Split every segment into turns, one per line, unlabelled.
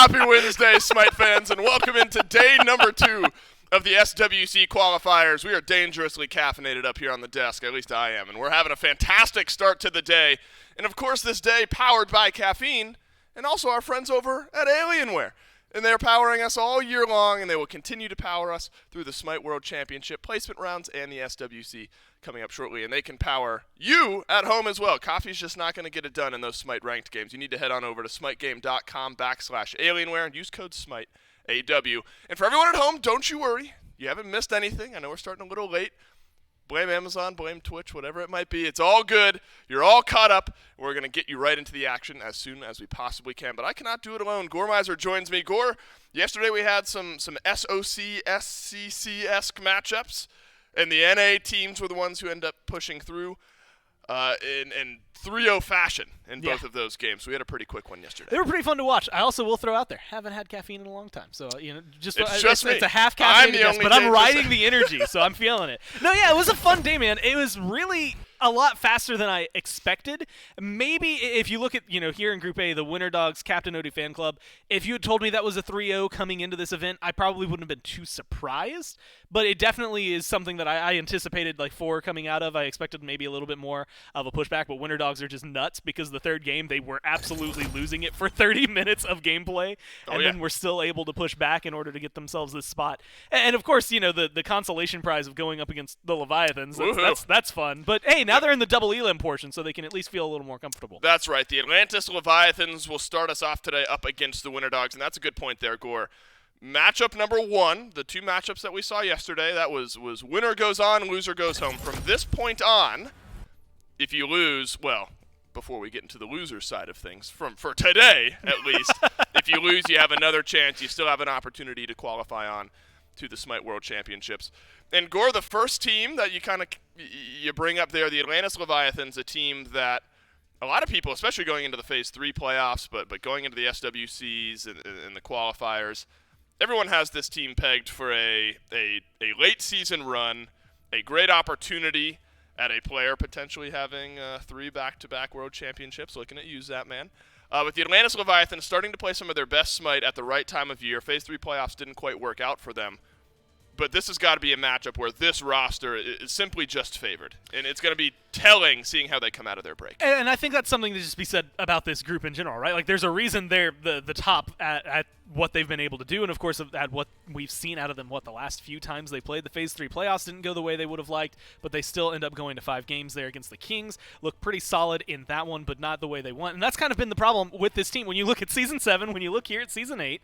Happy Wednesday, Smite fans, and welcome into day number 2 of the SWC qualifiers. We are dangerously caffeinated up here on the desk, at least I am, and we're having a fantastic start to the day. And of course, this day powered by caffeine, and also our friends over at Alienware. And they're powering us all year long, and they will continue to power us through the Smite World Championship placement rounds and the SWC coming up shortly. And they can power you at home as well. Coffee's just not going to get it done in those Smite ranked games. You need to head on over to smitegame.com/Alienware and use code SMITEAW. And for everyone at home, don't you worry. You haven't missed anything. I know we're starting a little late. Blame Amazon, blame Twitch, whatever it might be. It's all good. You're all caught up. We're going to get you right into the action as soon as we possibly can. But I cannot do it alone. Goremizer joins me. Gore, yesterday we had some SOC, SCC-esque matchups, and the NA teams were the ones who end up pushing through in 3-0 fashion in both of those games. We had a pretty quick one yesterday.
They were pretty fun to watch. I also will throw out there, haven't had caffeine in a long time. So, it's a half caffeine guess, but I'm riding the energy, so I'm feeling it. No, yeah, it was a fun day, man. It was really a lot faster than I expected. Maybe if you look at, here in Group A, the Winter Dogs Captain Odie fan club, if you had told me that was a 3-0 coming into this event, I probably wouldn't have been too surprised. But it definitely is something that I anticipated 4 coming out of. I expected maybe a little bit more of a pushback, but Winter Dogs are just nuts because the third game, they were absolutely losing it for 30 minutes of gameplay, and then were still able to push back in order to get themselves this spot. And of course, the consolation prize of going up against the Leviathans, that's fun. But hey, now they're in the double elim portion, so they can at least feel a little more comfortable.
That's right. The Atlantis Leviathans will start us off today up against the Winter Dogs, and that's a good point there, Gore. Matchup number 1, the 2 matchups that we saw yesterday, that was winner goes on, loser goes home. From this point on, if you lose, well, before we get into the loser side of things, for today at least, if you lose, you have another chance. You still have an opportunity to qualify on to the Smite World Championships. And Gore, the first team that you bring up there, the Atlantis Leviathans, a team that a lot of people, especially going into the Phase 3 playoffs, but going into the SWCs and the qualifiers, everyone has this team pegged for a late season run, a great opportunity at a player potentially having 3 back-to-back World Championships. Looking at you, Zapman. With the Atlantis Leviathans starting to play some of their best Smite at the right time of year, Phase 3 playoffs didn't quite work out for them. But this has got to be a matchup where this roster is simply just favored. And it's going to be telling seeing how they come out of their break.
And I think that's something to just be said about this group in general, right? There's a reason they're the top at what they've been able to do. And, of course, at what we've seen out of them, the last few times they played. The Phase 3 playoffs didn't go the way they would have liked, but they still end up going to 5 games there against the Kings. Look pretty solid in that one, but not the way they want. And that's kind of been the problem with this team. When you look at Season 7, when you look here at Season 8,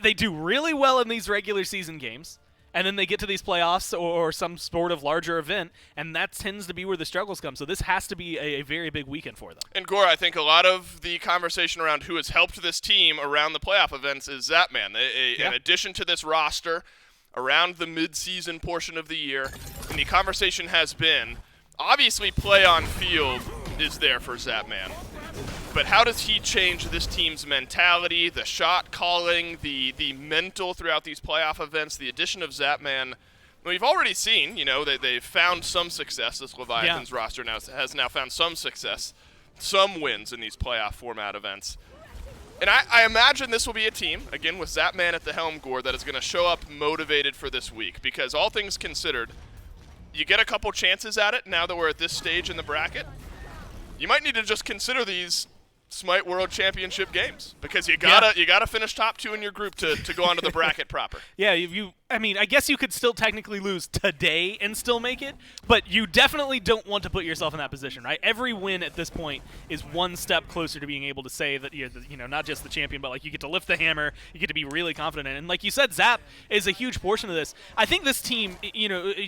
they do really well in these regular season games. And then they get to these playoffs or some sort of larger event, and that tends to be where the struggles come. So this has to be a very big weekend for them.
And Gore, I think a lot of the conversation around who has helped this team around the playoff events is Zapman. In addition to this roster, around the mid-season portion of the year, and the conversation has been, obviously play on field is there for Zapman. But how does he change this team's mentality, the shot calling, the mental throughout these playoff events, the addition of Zapman? We've already seen, that they've found some success. This Leviathans roster has now found some success, some wins in these playoff format events. And I imagine this will be a team, again, with Zapman at the helm, Gore, that is going to show up motivated for this week. Because all things considered, you get a couple chances at it now that we're at this stage in the bracket. You might need to just consider these Smite World Championship games because you gotta finish top 2 in your group to go onto the bracket proper.
Yeah, I guess you could still technically lose today and still make it, but you definitely don't want to put yourself in that position, right? Every win at this point is one step closer to being able to say that you're not just the champion, but you get to lift the hammer, you get to be really confident in it. And like you said, Zap is a huge portion of this. I think this team,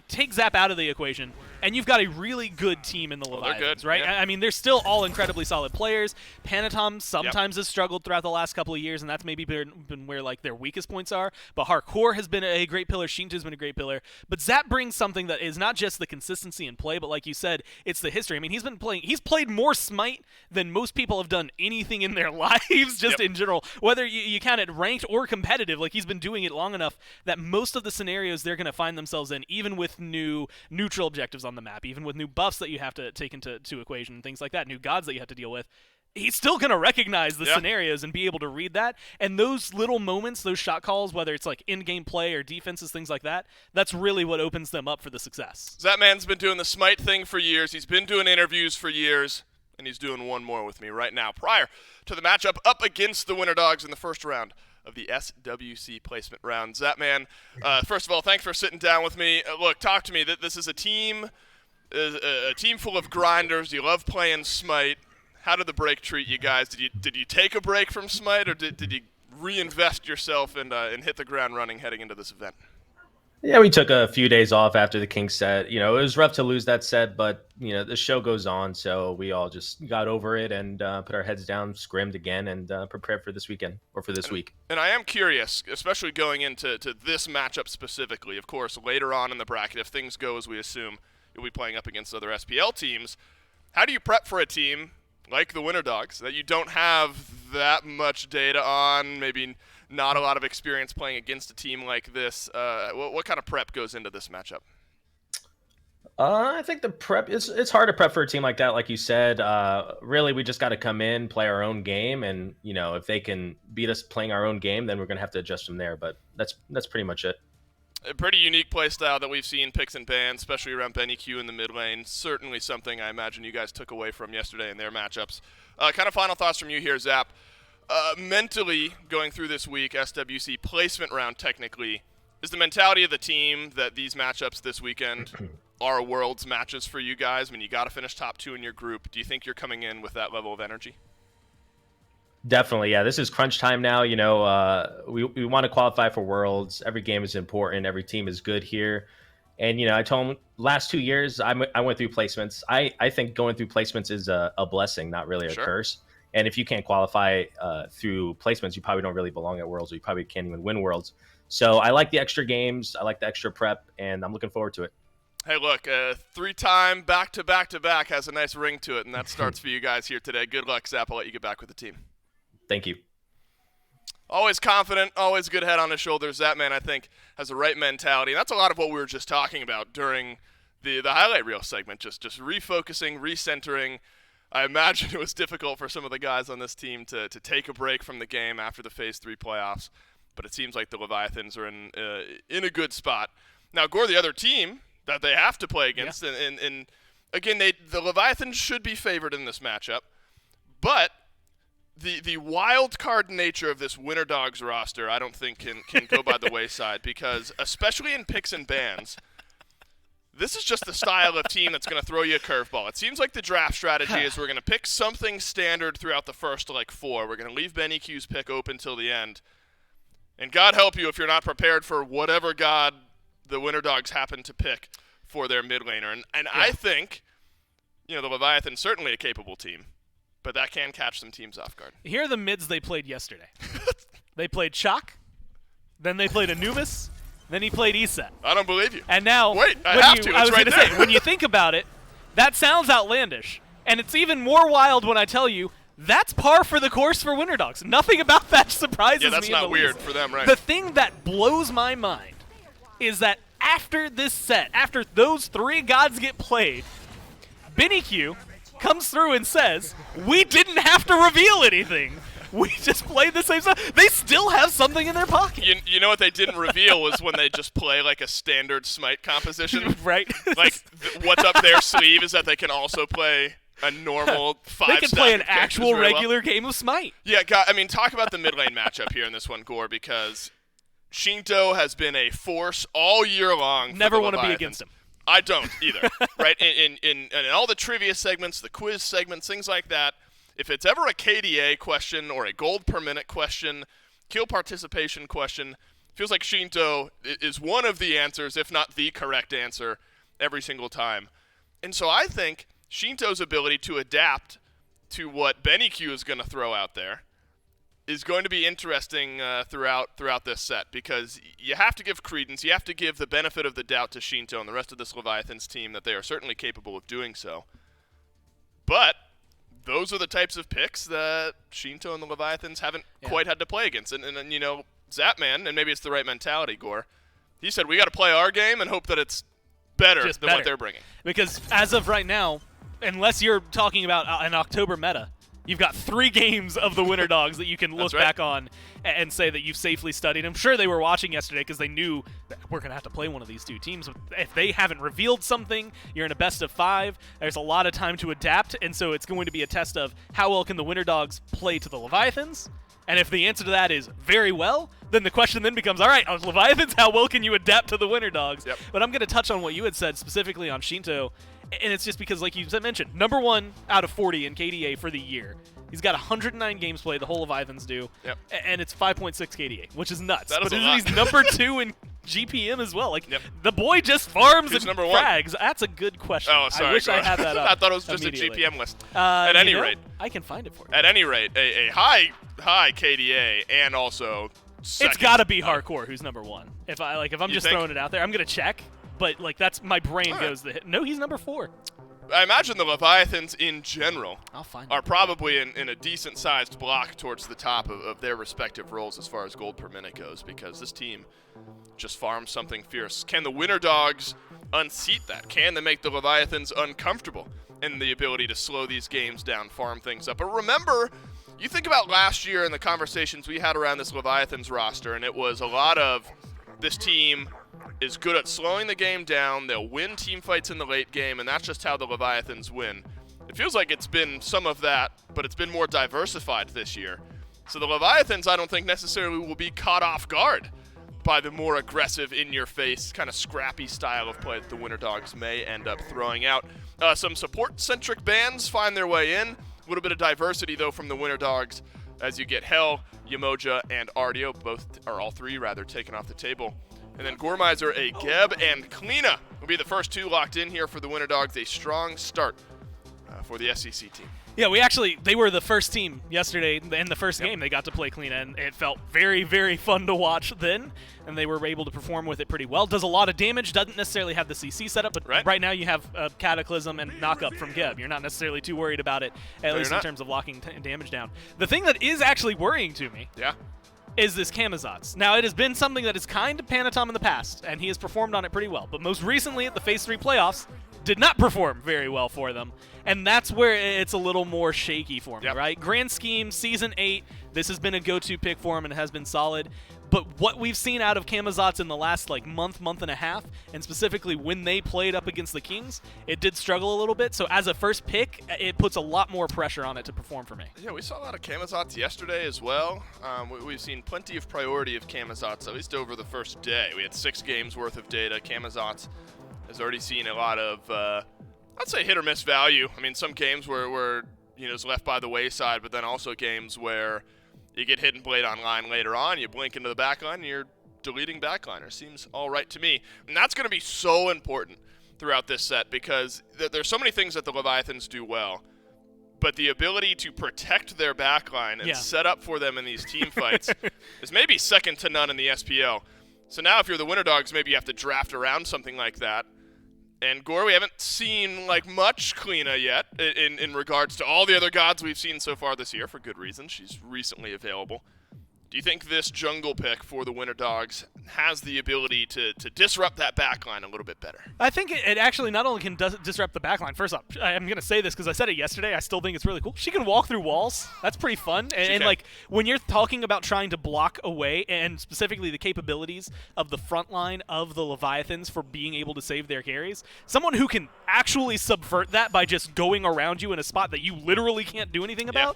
take Zap out of the equation, and you've got a really good team in the Leviathans, right?
Yeah.
They're still all incredibly solid players. Panatom sometimes has struggled throughout the last couple of years, and that's maybe been where their weakest points are. But Hardcore has been a great pillar. Shinta's been a great pillar. But Zap brings something that is not just the consistency in play, but like you said, it's the history. He's played more Smite than most people have done anything in their lives, just in general. Whether you count it ranked or competitive, he's been doing it long enough that most of the scenarios they're going to find themselves in, even with new neutral objectives on the map, even with new buffs that you have to take into equation, things like that, new gods that you have to deal with, he's still going to recognize the scenarios and be able to read that. And those little moments, those shot calls, whether it's like in-game play or defenses, things like that, that's really what opens them up for the success.
That man's been doing the Smite thing for years. He's been doing interviews for years, and he's doing one more with me right now prior to the matchup up against the Winter Dogs in the first round of the SWC placement round. Zatman, first of all, thanks for sitting down with me. Look, talk to me. This is a team full of grinders. You love playing Smite. How did the break treat you guys? Did you take a break from Smite, or did you reinvest yourself and hit the ground running heading into this event?
Yeah, we took a few days off after the King set. It was rough to lose that set, but the show goes on, so we all just got over it and put our heads down, scrimmed again, and prepared for this weekend or for this week.
And I am curious, especially going into this matchup specifically. Of course, later on in the bracket, if things go as we assume, you'll be playing up against other SPL teams. How do you prep for a team like the Winter Dogs that you don't have that much data on, maybe not a lot of experience playing against a team like this? What kind of prep goes into this matchup?
I think the prep, it's hard to prep for a team like that, like you said. Really, we just got to come in, play our own game, and if they can beat us playing our own game, then we're going to have to adjust from there. But that's pretty much it.
A pretty unique play style that we've seen picks and bans, especially around Benny Q in the mid lane. Certainly something I imagine you guys took away from yesterday in their matchups. Kind of final thoughts from you here, Zap. Mentally, going through this week, SWC placement round technically, is the mentality of the team that these matchups this weekend are Worlds matches for you guys? I mean, you got to finish top 2 in your group. Do you think you're coming in with that level of energy?
Definitely, yeah. This is crunch time now. We want to qualify for Worlds. Every game is important. Every team is good here. And, I told them last 2 years, I went through placements. I think going through placements is a blessing, not really a curse. And if you can't qualify through placements, you probably don't really belong at Worlds, or you probably can't even win Worlds. So I like the extra games. I like the extra prep, and I'm looking forward to it.
Hey, look, 3-time back-to-back-to-back has a nice ring to it, and that starts for you guys here today. Good luck, Zap. I'll let you get back with the team.
Thank you.
Always confident, always good head on his shoulders. That man, I think, has the right mentality. And that's a lot of what we were just talking about during the highlight reel segment, just refocusing, recentering. I imagine it was difficult for some of the guys on this team to take a break from the game after the Phase 3 playoffs, but it seems like the Leviathans are in a good spot. Now, Gore, the other team that they have to play against, and again, the Leviathans should be favored in this matchup, but the wild card nature of this Winter Dogs roster, I don't think can go by the wayside, because especially in picks and bans, this is just the style of team that's going to throw you a curveball. It seems like the draft strategy is we're going to pick something standard throughout the first 4. We're going to leave Benny Q's pick open till the end. And God help you if you're not prepared for whatever god the Winter Dogs happen to pick for their mid laner. And I think, the Leviathan's certainly a capable team, but that can catch some teams off guard.
Here are the mids they played yesterday. They played Shock, then they played Anubis, then he played ESET.
I don't believe you.
And now,
wait, I have to. It's right there.
When you think about it, that sounds outlandish. And it's even more wild when I tell you that's par for the course for Winter Dogs. Nothing about that surprises me.
Yeah, that's not weird for them, right?
The thing that blows my mind is that after this set, after those 3 gods get played, Benny Q comes through and says, we didn't have to reveal anything. We just played the same stuff. They still have something in their pocket.
You know what they didn't reveal was when they just play like a standard Smite composition.
Right.
What's up their sleeve is that they can also play a normal 5-step.
They can play an actual regular game of Smite.
Yeah, talk about the mid lane matchup here in this one, Gore, because Shinto has been a force all year long.
Never want to be against him.
I don't either, right? In all the trivia segments, the quiz segments, things like that, if it's ever a KDA question or a gold per minute question, kill participation question, feels like Shinto is one of the answers, if not the correct answer, every single time. And so I think Shinto's ability to adapt to what Benny Q is going to throw out there is going to be interesting throughout this set, because you have to give credence, you have to give the benefit of the doubt to Shinto and the rest of this Leviathans team that they are certainly capable of doing so. But those are the types of picks that Shinto and the Leviathans haven't quite had to play against. And Zapman, and maybe it's the right mentality, Gore, he said we got to play our game and hope that it's better what they're bringing.
Because as of right now, unless you're talking about an October meta, You've got 3 games of the Winter Dogs that you can look back on and say that you've safely studied. I'm sure they were watching yesterday because they knew that we're going to have to play one of these 2 teams. If they haven't revealed something, you're in a best of 5. There's a lot of time to adapt, and so it's going to be a test of how well can the Winter Dogs play to the Leviathans. And if the answer to that is very well, then the question then becomes, all right, Leviathans, how well can you adapt to the Winter Dogs?
Yep.
But I'm going to touch on what you had said specifically on Shinto. And it's just because, like you mentioned, number 1 out of 40 in KDA for the year. He's got 109 games played, the whole Leviathans do. Yep. And it's 5.6 KDA, which is nuts.
That is
but
a lot.
He's number 2 in GPM as well. Like, the boy just farms and
number
frags. That's a good question.
Oh, sorry.
I wish I had that up.
I thought it was just a GPM list.
At any rate. I can find it for you.
At any rate, a high KDA and also second.
It's got to be Hardcore who's number 1. If I'm just throwing it out there, I'm going to check. But, like, that's my brain goes the hit. No, he's number 4.
I imagine the Leviathans in general are
it.
probably in a decent-sized block towards the top of their respective roles as far as gold per minute goes, because this team just farms something fierce. Can the Winter Dogs unseat that? Can they make the Leviathans uncomfortable in the ability to slow these games down, farm things up? But remember, you think about last year and the conversations we had around this Leviathans roster, and it was a lot of this team is good at slowing the game down. They'll win team fights in the late game, and that's just how the Leviathans win. It feels like it's been some of that, but it's been more diversified this year. So the Leviathans, I don't think necessarily will be caught off guard by the more aggressive, in-your-face, kind of scrappy style of play that the Winter Dogs may end up throwing out. Some support-centric bans find their way in. A little bit of diversity, though, from the Winter Dogs as you get Hell, Yamoja, and Ardio, all three, taken off the table. And then Gormizer, a Geb, and Kleena will be the first 2 locked in here for the Winter Dogs. A strong start for the SWC team.
Yeah, they were the first team yesterday in the first game. They got to play Kleena, and it felt very, very fun to watch then, and they were able to perform with it pretty well. Does a lot of damage, doesn't necessarily have the CC setup, but right now you have Cataclysm and Knockup from Geb. You're not necessarily too worried about it, at least in terms of locking damage down. The thing that is actually worrying to me is this Camazotz. Now, it has been something that is kind of Panatom in the past, and he has performed on it pretty well, but most recently at the Phase 3 playoffs, did not perform very well for them, and that's where it's a little more shaky for me, right? Grand scheme, Season 8, this has been a go-to pick for him and has been solid, but what we've seen out of Camazotz in the last month and a half, and specifically when they played up against the Kings, it did struggle a little bit, so as a first pick, it puts a lot more pressure on it to perform for me. Yeah,
we saw a lot of Camazotz yesterday as well. We've seen plenty of priority of Camazotz, at least over the first day. We had 6 games worth of data. Camazotz has already seen a lot of, I'd say, hit or miss value. I mean, some games where it's left by the wayside, but then also games where you get hit and played online later on, you blink into the backline, and you're deleting backliner. Seems all right to me. And that's going to be so important throughout this set because there's so many things that the Leviathans do well, but the ability to protect their backline and set up for them in these team fights is maybe second to none in the SPL. So now if you're the Winter Dogs, maybe you have to draft around something like that. And Gore, we haven't seen much Kleena yet in regards to all the other gods we've seen so far this year for good reason. She's recently available. Do you think this jungle pick for the Winter Dogs has the ability to disrupt that backline a little bit better?
I think it actually not only can disrupt the backline. First off, I'm going to say this because I said it yesterday. I still think it's really cool. She can walk through walls. That's pretty fun. And when you're talking about trying to block away, and specifically the capabilities of the front line of the Leviathans for being able to save their carries, someone who can actually subvert that by just going around you in a spot that you literally can't do anything about,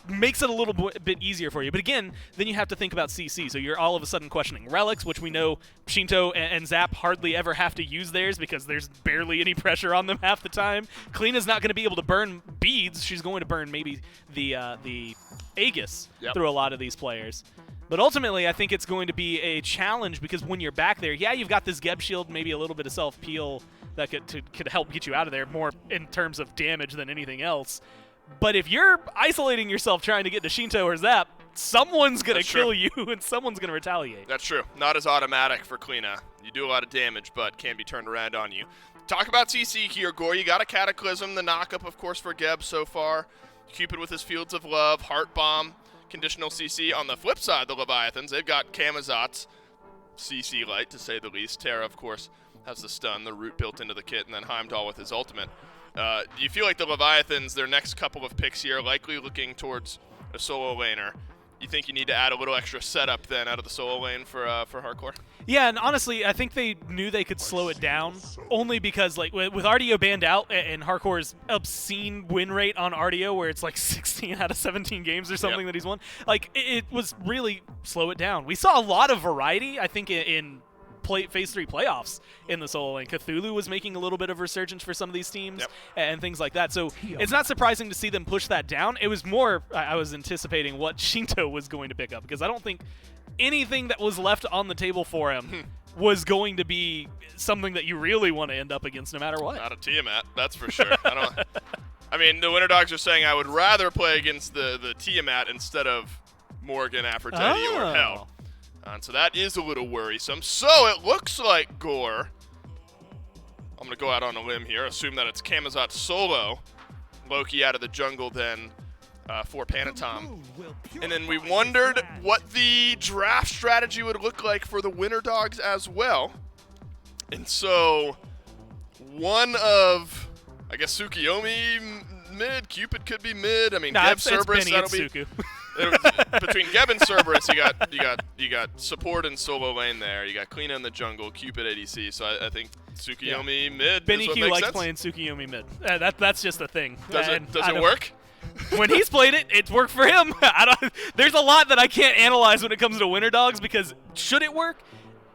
makes it a little bit easier for you. But again, then you have to think about CC. So you're all of a sudden questioning Relics, which we know Shinto and Zap hardly ever have to use theirs because there's barely any pressure on them half the time. Kleena's not going to be able to burn beads. She's going to burn maybe the Aegis through a lot of these players. But ultimately, I think it's going to be a challenge because when you're back there, you've got this Geb shield, maybe a little bit of self-peel that could help get you out of there more in terms of damage than anything else. But if you're isolating yourself trying to get to Shinto or Zap, someone's going to kill you and someone's going to retaliate.
That's true. Not as automatic for Kleena. You do a lot of damage, but can be turned around on you. Talk about CC here, Gore. You got a Cataclysm, the knockup, of course, for Geb so far. Cupid with his Fields of Love, Heart Bomb, conditional CC. On the flip side, the Leviathans, they've got Camazotz, CC light, to say the least. Terra, of course, has the stun, the root built into the kit, and then Heimdall with his ultimate. Do you feel like the Leviathans, their next couple of picks here, likely looking towards a solo laner? You think you need to add a little extra setup then out of the solo lane for hardcore?
Yeah, and honestly, I think they knew they could slow it down only because, like, with Artio banned out and hardcore's obscene win rate on Artio, where it's like 16 out of 17 games or something that he's won, like, it was really slow it down. We saw a lot of variety, I think, in Phase 3 playoffs in the solo lane. Cthulhu was making a little bit of resurgence for some of these teams and things like that. So it's not surprising to see them push that down. It was more, I was anticipating what Shinto was going to pick up, because I don't think anything that was left on the table for him was going to be something that you really want to end up against no matter what.
Not a Tiamat, that's for sure. I mean, the Winter Dogs are saying I would rather play against the Tiamat instead of Morgan, Aphrodite, or Hell. So that is a little worrisome. So it looks like Gore, I'm going to go out on a limb here, assume that it's Camazotz solo, Loki out of the jungle then for Panatom. And then we wondered what the draft strategy would look like for the Winter Dogs as well. And so one of, I guess, Tsukiyomi mid, Cupid could be mid. I mean, Geb Cerberus, that'll be... Between Geb and Cerberus, you got support and solo lane there. You got Kleena in the jungle, Cupid ADC. So I think Tsukiyomi mid.
Benny
is what
Q
makes
likes
sense.
Playing Tsukiyomi mid. That's just a thing.
Does it work?
When he's played it, it's worked for him. There's a lot that I can't analyze when it comes to Winter Dogs, because should it work?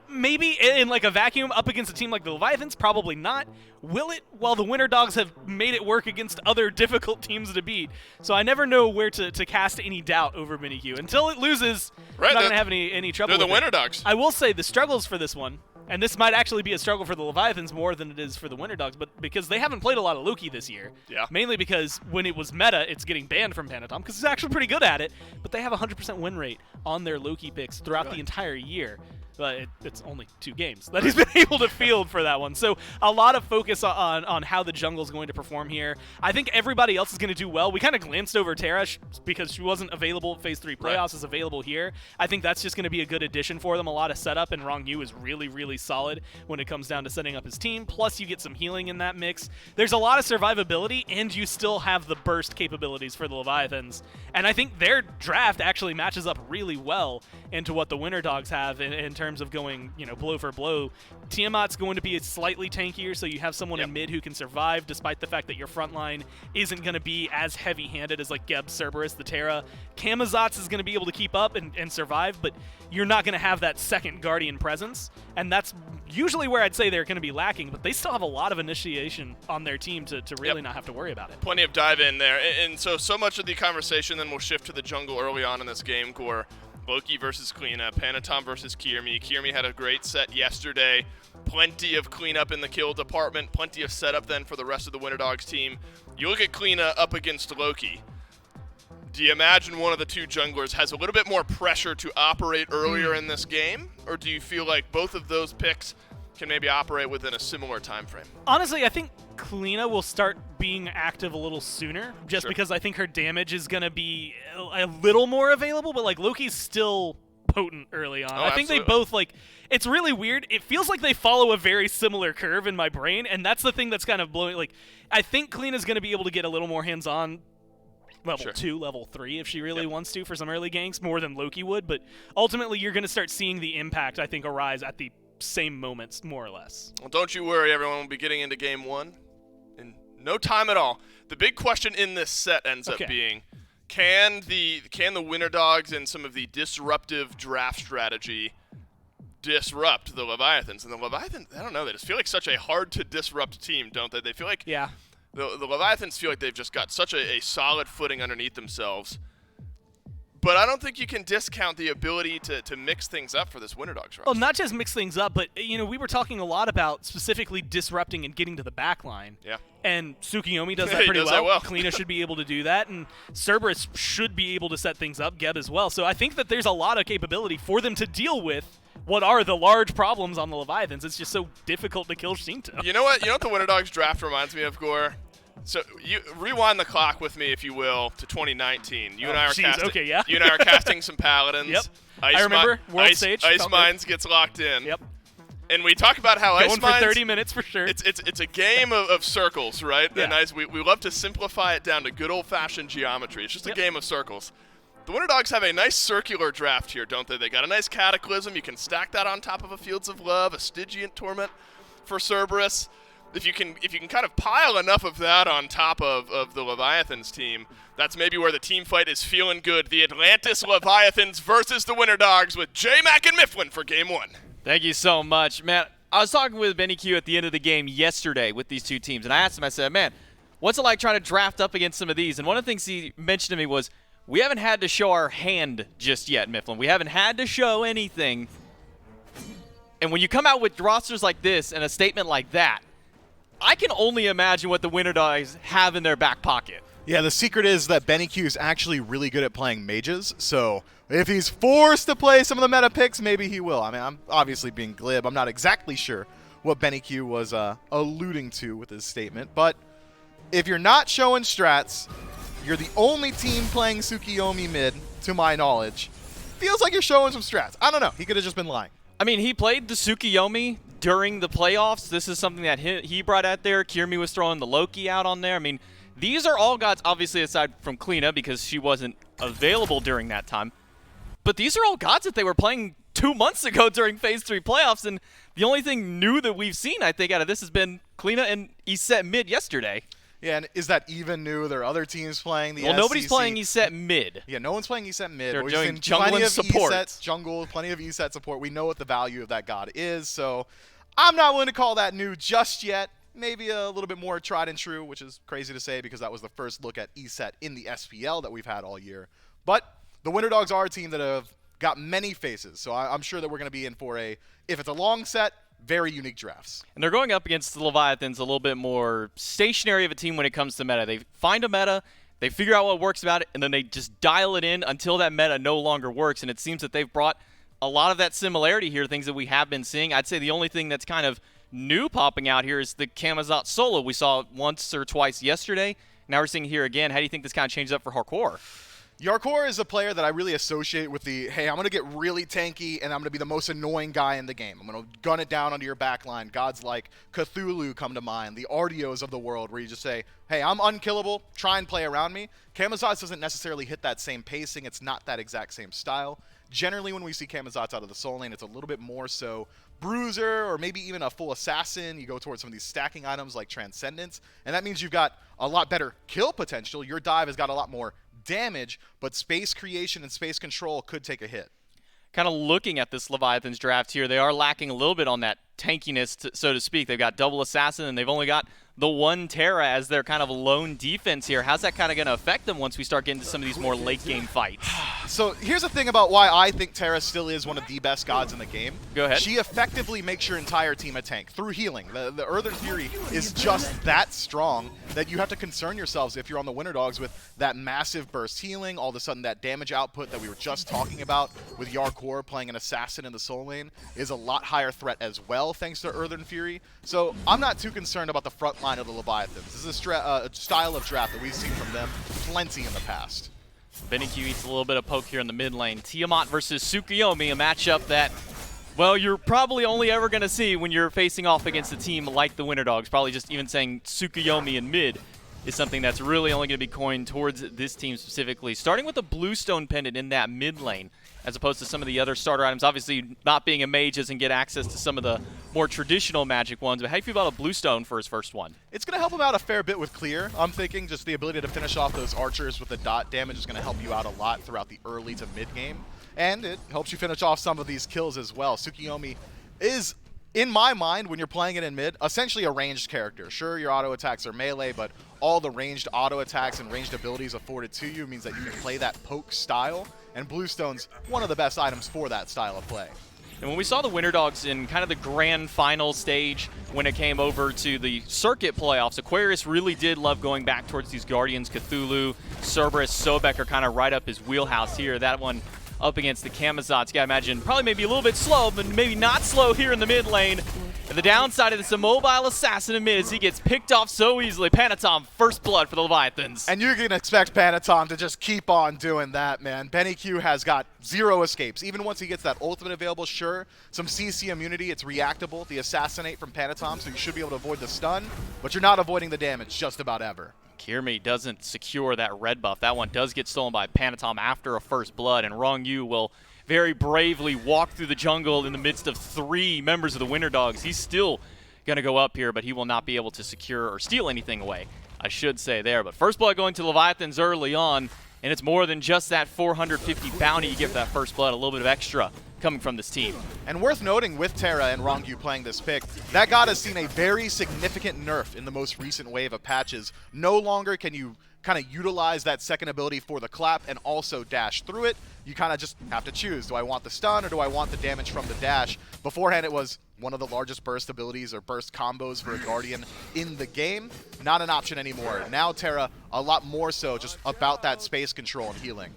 Maybe in like a vacuum up against a team like the Leviathans, probably not. Will it? Well, the Winter Dogs have made it work against other difficult teams to beat. So I never know where to cast any doubt over Mini-Q. Until it loses, I'm not going to have any trouble
They're
with
the Winter Dogs.
I will say the struggles for this one, and this might actually be a struggle for the Leviathans more than it is for the Winter Dogs, but because they haven't played a lot of Loki this year.
Yeah.
Mainly because when it was meta, it's getting banned from Panatom, because he's actually pretty good at it, but they have a 100% win rate on their Loki picks throughout the entire year. But it's only 2 games that he's been able to field for that one. So a lot of focus on how the jungle's going to perform here. I think everybody else is going to do well. We kind of glanced over Terra because she wasn't available. Phase 3 playoffs is available here. I think that's just going to be a good addition for them. A lot of setup, and Rong Yu is really, really solid when it comes down to setting up his team. Plus, you get some healing in that mix. There's a lot of survivability, and you still have the burst capabilities for the Leviathans. And I think their draft actually matches up really well into what the Winter Dogs have in terms of going, blow for blow. Tiamat's going to be slightly tankier, so you have someone in mid who can survive, despite the fact that your front line isn't going to be as heavy-handed as like Geb, Cerberus, the Terra. Camazotz is going to be able to keep up and survive, but you're not going to have that second Guardian presence, and that's usually where I'd say they're going to be lacking, but they still have a lot of initiation on their team to really not have to worry about it.
Plenty of dive in there, and so much of the conversation then will shift to the jungle early on in this game, Gore. Loki versus Kleena, Panatom versus Kiermi. Kiermi had a great set yesterday. Plenty of cleanup in the kill department, plenty of setup then for the rest of the Winter Dogs team. You look at Kleena up against Loki. Do you imagine one of the two junglers has a little bit more pressure to operate earlier in this game? Or do you feel like both of those picks can maybe operate within a similar time frame?
Honestly, I think Kleena will start being active a little sooner, just because I think her damage is going to be a little more available, but like Loki's still potent early on. I think they both, like, it's really weird. It feels like they follow a very similar curve in my brain, and that's the thing that's kind of blowing. Like, I think Kleena's going to be able to get a little more hands-on level 2, level 3 if she really wants to for some early ganks, more than Loki would, but ultimately you're going to start seeing the impact, I think, arise at the same moments, more or less.
Well, don't you worry, everyone will be getting into game 1 in no time at all. The big question in this set ends up being, can the Winter Dogs and some of the disruptive draft strategy disrupt the Leviathans? And the Leviathans, I don't know, they just feel like such a hard to disrupt team, don't they? They feel like the Leviathans feel like they've just got such a solid footing underneath themselves. But I don't think you can discount the ability to mix things up for this Winter Dogs roster.
Well, not just mix things up, but, we were talking a lot about specifically disrupting and getting to the back line.
Yeah.
And Tsukiyomi does that pretty well. Kleena should be able to do that, and Cerberus should be able to set things up, Geb as well. So I think that there's a lot of capability for them to deal with what are the large problems on the Leviathans. It's just so difficult to kill Shinto.
You know what the Winter Dogs draft reminds me of, Gore? So you rewind the clock with me, if you will, to 2019. You and I are casting. You and I are casting some Paladins.
Yep. I remember World Stage.
Ice Mines gets locked in.
Yep.
And we talk about how
Going
Ice Mines,
for 30 minutes for sure.
It's a game of circles, right?
Yeah.
And we love to simplify it down to good old-fashioned geometry. It's just a game of circles. The Winter Dogs have a nice circular draft here, don't they? They got a nice Cataclysm. You can stack that on top of a Fields of Love, a Stygian Torment for Cerberus. If you can kind of pile enough of that on top of the Leviathans team, that's maybe where the team fight is feeling good. The Atlantis Leviathans versus the Winter Dogs with J-Mac and Mifflin for Game 1.
Thank you so much, man. I was talking with Benny Q at the end of the game yesterday with these two teams, and I asked him, I said, man, what's it like trying to draft up against some of these? And one of the things he mentioned to me was, we haven't had to show our hand just yet, Mifflin. We haven't had to show anything. And when you come out with rosters like this and a statement like that, I can only imagine what the Winter Dogs have in their back pocket.
Yeah, the secret is that Benny Q is actually really good at playing mages, so if he's forced to play some of the meta picks, maybe he will. I mean, I'm obviously being glib. I'm not exactly sure what Benny Q was alluding to with his statement, but if you're not showing strats, you're the only team playing Tsukiyomi mid, to my knowledge. Feels like you're showing some strats. I don't know. He could have just been lying.
I mean, he played the Tsukiyomi during the playoffs. This is something that he brought out there. Kirmi was throwing the Loki out on there. I mean, these are all gods, obviously, aside from Kleena, because she wasn't available during that time. But these are all gods that they were playing 2 months ago during Phase 3 playoffs, and the only thing new that we've seen, I think, out of this has been Kleena and Iset mid yesterday.
Yeah, and is that even new? There are other teams playing the SCC.
Nobody's playing Iset mid.
Yeah, no one's playing Iset mid.
They're
but
doing jungle and support.
Plenty of Iset support. We know what the value of that god is, so I'm not willing to call that new just yet. Maybe a little bit more tried and true, which is crazy to say because that was the first look at Iset in the SPL that we've had all year. But the Winter Dogs are a team that have got many faces, so I'm sure that we're going to be in for if it's a long set, very unique drafts.
And they're going up against the Leviathans, a little bit more stationary of a team when it comes to meta. They find a meta, they figure out what works about it, and then they just dial it in until that meta no longer works. And it seems that they've brought a lot of that similarity here, things that we have been seeing. I'd say the only thing that's kind of new popping out here is the Camazotz solo. We saw it once or twice yesterday. Now we're seeing it here again. How do you think this kind of changes up for Hardcore?
Yarkor is a player that I really associate with the, hey, I'm going to get really tanky and I'm going to be the most annoying guy in the game. I'm going to gun it down onto your back line. Gods like Cthulhu come to mind, the Ardios of the world, where you just say, hey, I'm unkillable, try and play around me. Camazotz doesn't necessarily hit that same pacing. It's not that exact same style. Generally, when we see Camazotz out of the soul lane, it's a little bit more so bruiser or maybe even a full assassin. You go towards some of these stacking items like Transcendence, and that means you've got a lot better kill potential. Your dive has got a lot more damage, but space creation and space control could take a hit.
Kind of looking at this Leviathans draft here, they are lacking a little bit on that tankiness, so to speak. They've got double assassin, and they've only got the one Terra as their kind of lone defense here. How's that kind of going to affect them once we start getting to some of these more late-game fights?
So here's the thing about why I think Terra still is one of the best gods in the game.
Go ahead.
She effectively makes your entire team a tank through healing. The Earthen Fury is just that strong that you have to concern yourselves if you're on the Winter Dogs with that massive burst healing, all of a sudden that damage output that we were just talking about with Yarkor playing an assassin in the soul lane is a lot higher threat as well thanks to Earthen Fury. So I'm not too concerned about the front line of the Leviathans. This is a style of draft that we've seen from them plenty in the past.
Benny Q eats a little bit of poke here in the mid lane. Tiamat versus Tsukiyomi, a matchup that, well, you're probably only ever going to see when you're facing off against a team like the Winter Dogs. Probably just even saying Tsukiyomi in mid is something that's really only going to be coined towards this team specifically. Starting with the Bluestone pendant in that mid lane, as opposed to some of the other starter items. Obviously, not being a mage doesn't get access to some of the more traditional Magic ones, but how do you feel about a Bluestone for his first one?
It's going to help him out a fair bit with clear. I'm thinking just the ability to finish off those archers with the dot damage is going to help you out a lot throughout the early to mid game, and it helps you finish off some of these kills as well. Tsukiyomi is, in my mind, when you're playing it in mid, essentially a ranged character. Sure, your auto attacks are melee, but all the ranged auto attacks and ranged abilities afforded to you means that you can play that poke style, and Bluestone's one of the best items for that style of play.
And when we saw the Winter Dogs in kind of the grand final stage when it came over to the circuit playoffs, Aquarius really did love going back towards these Guardians. Cthulhu, Cerberus, Sobek are kind of right up his wheelhouse here. That one up against the Camazotz. You gotta imagine probably maybe a little bit slow, but maybe not slow here in the mid lane. And the downside of this immobile assassin in mid is he gets picked off so easily. Panatom, first blood for the Leviathans.
And you can expect Panatom to just keep on doing that, man. BennyQ has got 0 escapes. Even once he gets that ultimate available, sure, some CC immunity, it's reactable, the assassinate from Panatom, so you should be able to avoid the stun, but you're not avoiding the damage just about ever.
Kirmi doesn't secure that red buff. That one does get stolen by Panatom after a first blood, and Rongyu will very bravely walk through the jungle in the midst of 3 members of the Winter Dogs. He's still going to go up here, but he will not be able to secure or steal anything away, I should say there. But first blood going to Leviathans early on, and it's more than just that 450 bounty you get for that first blood, a little bit of extra coming from this team.
And worth noting, with Terra and Rongyu playing this pick, that god has seen a very significant nerf in the most recent wave of patches. No longer can you kind of utilize that second ability for the clap and also dash through it. You kind of just have to choose. Do I want the stun or do I want the damage from the dash? Beforehand, it was one of the largest burst abilities or burst combos for a Guardian in the game. Not an option anymore. Now Terra, a lot more so just about that space control and healing.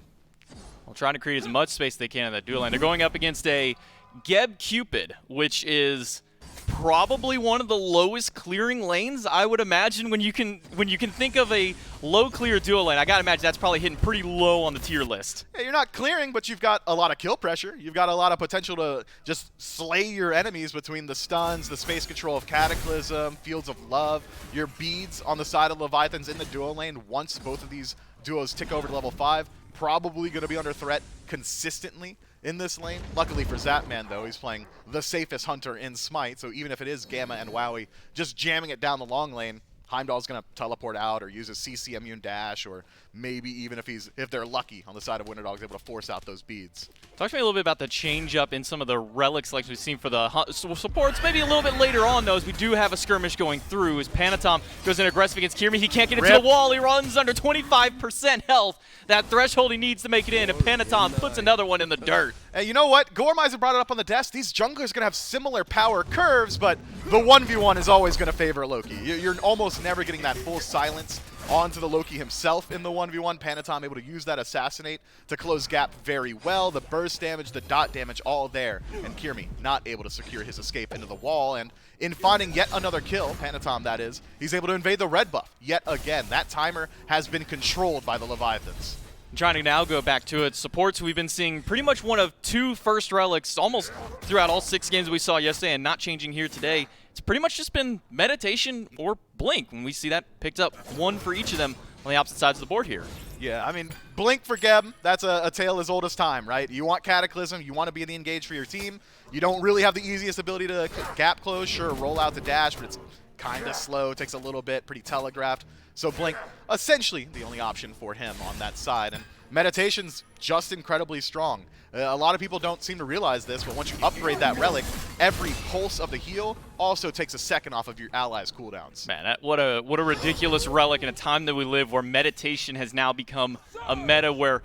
Well, trying to create as much space as they can in that dual lane. They're going up against a Geb Cupid, which is probably one of the lowest clearing lanes, I would imagine. When you can think of a low clear dual lane, I gotta imagine that's probably hitting pretty low on the tier list.
Yeah, you're not clearing, but you've got a lot of kill pressure. You've got a lot of potential to just slay your enemies between the stuns, the space control of Cataclysm, Fields of Love, your beads on the side of Leviathans in the dual lane. Once both of these duos tick over to level 5, probably going to be under threat consistently in this lane. Luckily for Zapman, though, he's playing the safest hunter in Smite, so even if it is Gamma and Wowie just jamming it down the long lane, Heimdall's going to teleport out or use a CC immune dash, or maybe even if they're lucky on the side of Winter Dogs, able to force out those beads.
Talk to me a little bit about the change up in some of the relics like we've seen for the supports. Maybe a little bit later on, though, as we do have a skirmish going through. As Panatom goes in aggressive against Kirmi, he can't get into the wall. He runs under 25% health. That threshold he needs to make it in, and Panatom puts another one in the dirt.
Hey, you know what? Gormizer brought it up on the desk. These junglers are going to have similar power curves, but the 1v1 is always going to favor Loki. You're almost never getting that full silence onto the Loki himself in the 1v1. Panatom able to use that assassinate to close gap very well. The burst damage, the dot damage, all there. And Kirmi not able to secure his escape into the wall. And in finding yet another kill, Panatom that is, he's able to invade the red buff yet again. That timer has been controlled by the Leviathans.
Trying to now go back to it. Supports, we've been seeing pretty much one of 2 first relics almost throughout all 6 games we saw yesterday, and not changing here today. It's pretty much just been Meditation or Blink when we see that picked up, 1 for each of them on the opposite sides of the board here.
Yeah, I mean, Blink for Geb, that's a tale as old as time, right? You want Cataclysm, you want to be in the engage for your team. You don't really have the easiest ability to gap close, sure, roll out the dash, but it's kind of slow, takes a little bit, pretty telegraphed. So Blink, essentially the only option for him on that side. And Meditation's just incredibly strong. A lot of people don't seem to realize this, but once you upgrade that relic, every pulse of the heal also takes a second off of your allies' cooldowns.
Man, what a ridiculous relic in a time that we live where Meditation has now become a meta where,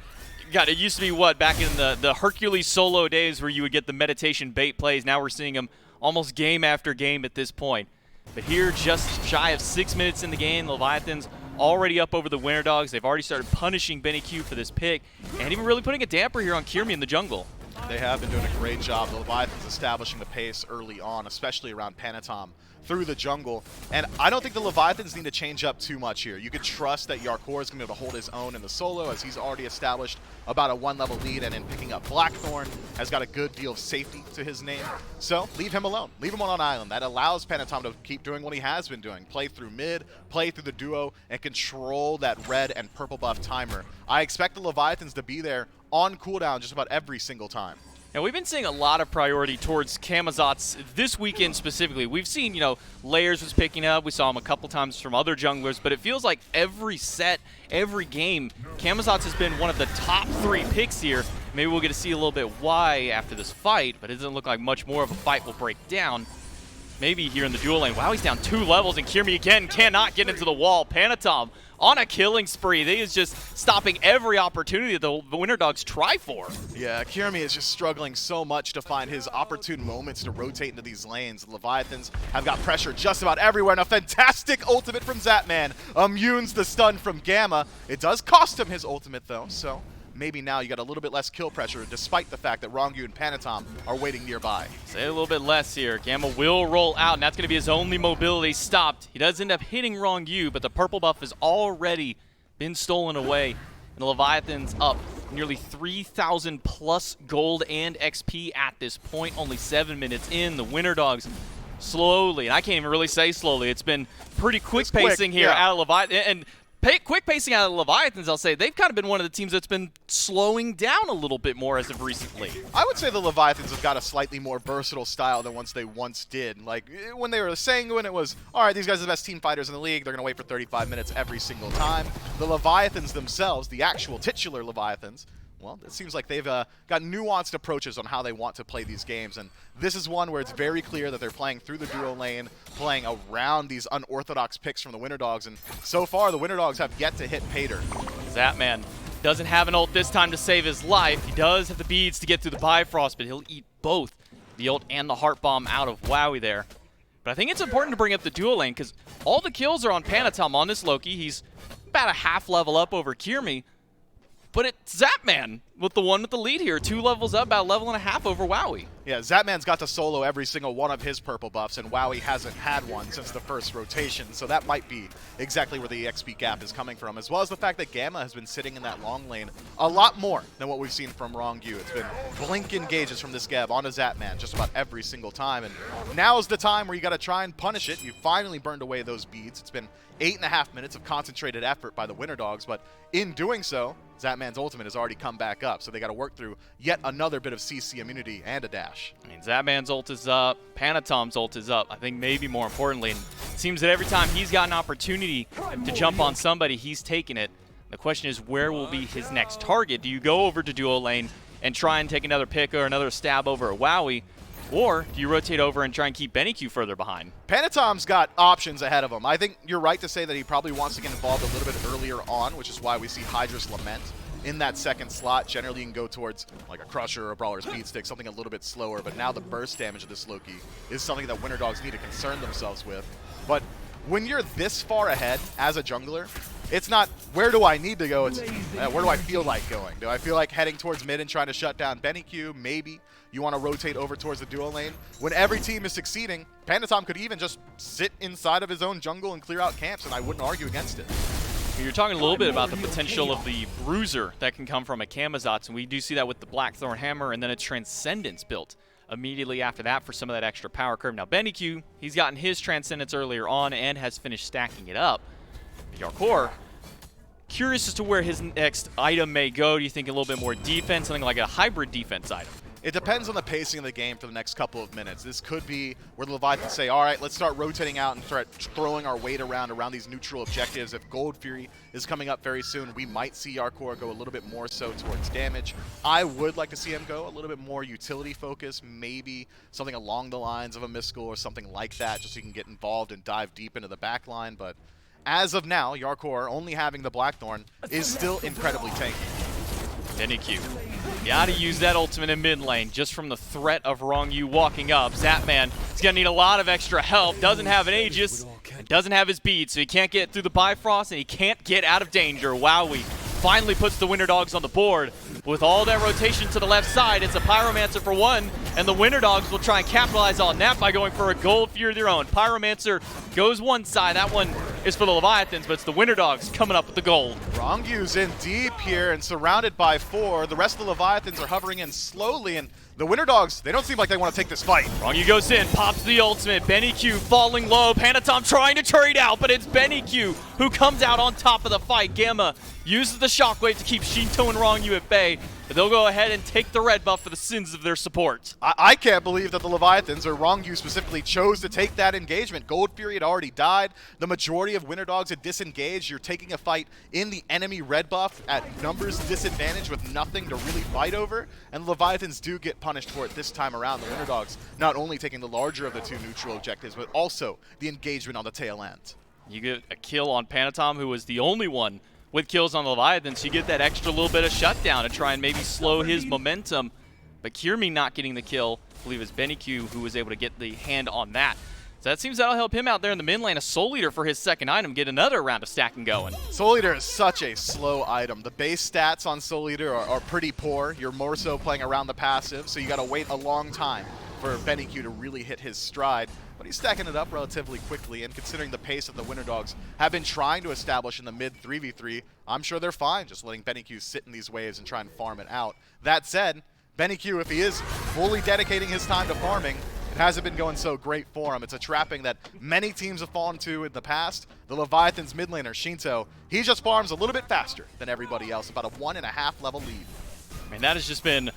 God, it used to be what, back in the Hercules solo days where you would get the Meditation bait plays. Now we're seeing them almost game after game at this point. But here, just shy of 6 minutes in the game, Leviathans already up over the Winter Dogs. They've already started punishing BennyQ for this pick, and even really putting a damper here on Kirmi in the jungle.
They have been doing a great job. The Leviathans establishing the pace early on, especially around Panatom through the jungle. And I don't think the Leviathans need to change up too much here. You could trust that Yarkor is going to be able to hold his own in the solo, as he's already established about a 1-level lead, and in picking up Blackthorn has got a good deal of safety to his name. So leave him alone. Leave him on island. That allows Panatom to keep doing what he has been doing. Play through mid, play through the duo, and control that red and purple buff timer. I expect the Leviathans to be there on cooldown just about every single time.
Now, we've been seeing a lot of priority towards Camazotz this weekend specifically. We've seen, Layers was picking up. We saw him a couple times from other junglers, but it feels like every set, every game, Camazotz has been one of the top 3 picks here. Maybe we'll get to see a little bit why after this fight, but it doesn't look like much more of a fight will break down. Maybe here in the dual lane. Wow, he's down 2 levels, and Kirmi again cannot get into the wall. Panatom on a killing spree. They is just stopping every opportunity that the Winter Dogs try for. Yeah,
Kirmi is just struggling so much to find his opportune moments to rotate into these lanes. The Leviathans have got pressure just about everywhere, and a fantastic ultimate from Zapman immunes the stun from Gamma. It does cost him his ultimate, though, so maybe now you got a little bit less kill pressure despite the fact that Rongyu and Panatom are waiting nearby.
Say a little bit less here. Gamma will roll out, and that's going to be his only mobility stopped. He does end up hitting Rongyu, but the purple buff has already been stolen away. And the Leviathans up nearly 3,000 plus gold and XP at this point. Only 7 minutes in. The Winter Dogs slowly, and I can't even really say slowly. It's been pretty quick pacing here out of Leviathan. And quick pacing out of the Leviathans, I'll say. They've kind of been one of the teams that's been slowing down a little bit more as of recently.
I would say the Leviathans have got a slightly more versatile style than they once did. Like, when they were Sanguine, it was, all right, these guys are the best team fighters in the league. They're going to wait for 35 minutes every single time. The Leviathans themselves, the actual titular Leviathans, well, it seems like they've got nuanced approaches on how they want to play these games, and this is one where it's very clear that they're playing through the duo lane, playing around these unorthodox picks from the Winter Dogs, and so far the Winter Dogs have yet to hit Pater.
Zatman doesn't have an ult this time to save his life. He does have the beads to get through the Bifrost, but he'll eat both the ult and the Heart Bomb out of Wowie there. But I think it's important to bring up the duo lane, because all the kills are on Panatom on this Loki. He's about a half level up over Kirmi. But it's Zatman with the one with the lead here. 2 levels up, about a level and a half over Wowie.
Yeah, Zatman's got to solo every single one of his purple buffs, and Wowie hasn't had one since the first rotation, so that might be exactly where the XP gap is coming from, as well as the fact that Gamma has been sitting in that long lane a lot more than what we've seen from Rongyu. It's been blink engages from this Geb onto Zatman just about every single time, and now's the time where you got to try and punish it. You finally burned away those beads. It's been 8.5 minutes of concentrated effort by the Winter Dogs, but in doing so, Zatman's ultimate has already come back up, so they got to work through yet another bit of CC immunity and a dash.
I mean, Zatman's ult is up, Panatom's ult is up. I think maybe more importantly, and it seems that every time he's got an opportunity to jump on somebody, he's taking it. The question is, where will be his next target? Do you go over to duo lane and try and take another pick or another stab over at Wowie? Or do you rotate over and try and keep BennyQ further behind?
Panatom's got options ahead of him. I think you're right to say that he probably wants to get involved a little bit earlier on, which is why we see hi-rez Lament in that second slot. Generally, you can go towards like a Crusher or a Brawler's Beat Stick, something a little bit slower, but now the burst damage of this Loki is something that Winter Dogs need to concern themselves with. But when you're this far ahead as a jungler, it's not, where do I need to go? It's, where do I feel like going? Do I feel like heading towards mid and trying to shut down BennyQ? Maybe. You want to rotate over towards the duo lane. When every team is succeeding, Panatom could even just sit inside of his own jungle and clear out camps, and I wouldn't argue against it.
You're talking a little bit about the potential of the Bruiser that can come from a Camazotz, and we do see that with the Blackthorn Hammer and then a Transcendence built immediately after that for some of that extra power curve. Now BennyQ, he's gotten his Transcendence earlier on and has finished stacking it up. Yarkor, curious as to where his next item may go. Do you think a little bit more defense, something like a hybrid defense item?
It depends on the pacing of the game for the next couple of minutes. This could be where the Leviathans say, all right, let's start rotating out and start throwing our weight around these neutral objectives. If Gold Fury is coming up very soon, we might see Yarkor go a little bit more so towards damage. I would like to see him go a little bit more utility focused, maybe something along the lines of a Mystical or something like that, just so he can get involved and dive deep into the back line. But as of now, Yarkor, only having the Blackthorn, is still incredibly tanky.
BennyQ. Gotta use that ultimate in mid lane just from the threat of Rongyu walking up. Zatman is gonna need a lot of extra help. Doesn't have an Aegis, and doesn't have his bead, so he can't get through the Bifrost and he can't get out of danger. Wowie finally puts the Winter Dogs on the board. With all that rotation to the left side, it's a Pyromancer for one, and the Winter Dogs will try and capitalize on that by going for a Gold Fury of their own. Pyromancer goes one side. That one is for the Leviathans, but it's the Winter Dogs coming up with the gold.
Rongyu's in deep here and surrounded by 4. The rest of the Leviathans are hovering in slowly, and the Winter Dogs, they don't seem like they want to take this fight.
Rongyu goes in, pops the ultimate. BennyQ falling low. Panatom trying to trade out, but it's BennyQ who comes out on top of the fight. Gamma uses the shockwave to keep Shinto and Rongyu at bay, but they'll go ahead and take the red buff for the sins of their support.
I can't believe that the Leviathans, or Rongyu specifically, chose to take that engagement. Gold Fury had already died. The majority of Winter Dogs had disengaged. You're taking a fight in the enemy red buff at numbers disadvantage with nothing to really fight over, and the Leviathans do get punished for it this time around. The Winter Dogs not only taking the larger of the 2 neutral objectives, but also the engagement on the tail end.
You get a kill on Panatom, who was the only one with kills on the Leviathans, so you get that extra little bit of shutdown to try and maybe slow his momentum. But Kirmi not getting the kill, I believe it's BennyQ who was able to get the hand on that. So that seems that'll help him out there in the mid lane. A Soul Eater for his second item, get another round of stacking going.
Soul Eater is such a slow item. The base stats on Soul Eater are pretty poor. You're more so playing around the passive, so you got to wait a long time for BennyQ to really hit his stride. But he's stacking it up relatively quickly, and considering the pace that the Winter Dogs have been trying to establish in the mid 3v3, I'm sure they're fine just letting BennyQ sit in these waves and try and farm it out. That said, BennyQ, if he is fully dedicating his time to farming, it hasn't been going so great for him. It's a trapping that many teams have fallen to in the past. The Leviathans mid laner, Shinto, he just farms a little bit faster than everybody else, about a 1.5 level lead.
I mean, that has just been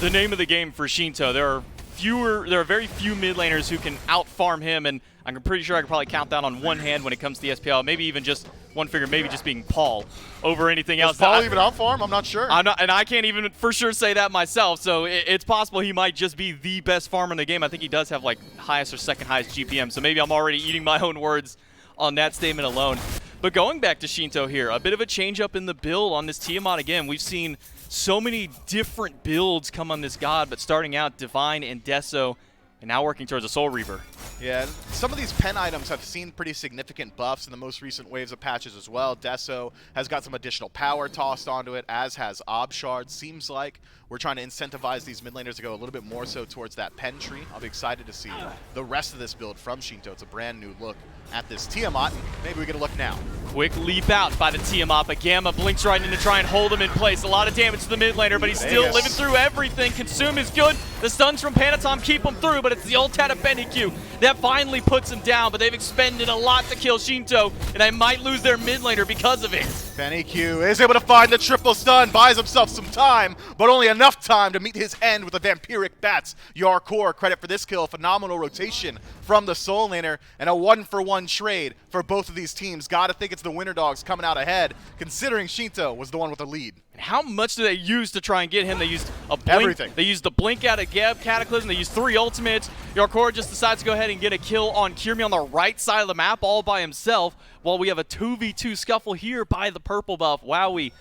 the name of the game for Shinto. There are very few mid laners who can out-farm him, and I'm pretty sure I could probably count that on one hand when it comes to the SPL. Maybe even just one figure, maybe just being Paul over anything else.
Does Paul even out-farm? I'm not sure.
And I can't even for sure say that myself, so it's possible he might just be the best farmer in the game. I think he does have like highest or second highest GPM, so maybe I'm already eating my own words on that statement alone. But going back to Shinto here, a bit of a change up in the build on this Tiamat again. We've seen so many different builds come on this god, but starting out Divine and Deso, and now working towards a Soul Reaver.
Yeah, some of these pen items have seen pretty significant buffs in the most recent waves of patches as well. Deso has got some additional power tossed onto it, as has Obshard. Seems like we're trying to incentivize these mid laners to go a little bit more so towards that pen tree. I'll be excited to see the rest of this build from Shinto. It's a brand new look at this Tiamat. Maybe we get a look now.
Quick leap out by the Tiamat, but Gamma blinks right in to try and hold him in place. A lot of damage to the mid laner, but he's still living through everything. Consume is good. The stuns from Panatom keep him through, but it's the ult-tat of BennyQ that finally puts him down, but they've expended a lot to kill Shinto, and they might lose their mid laner because of it.
BennyQ is able to find the triple stun, buys himself some time, but only enough time to meet his end with the Vampiric Bats. Yarkor, credit for this kill, phenomenal rotation from the Soul Laner, and a 1-for-1 trade for both of these teams. Gotta think it's the Winter Dogs coming out ahead, considering Shinto was the one with the lead.
How much do they use to try and get him? They used a blink.
Everything.
They used the blink out of Gab Cataclysm. They used 3 ultimates. Yarkor just decides to go ahead and get a kill on Kirmi on the right side of the map all by himself, while we have a 2v2 scuffle here by the purple buff. Wowie,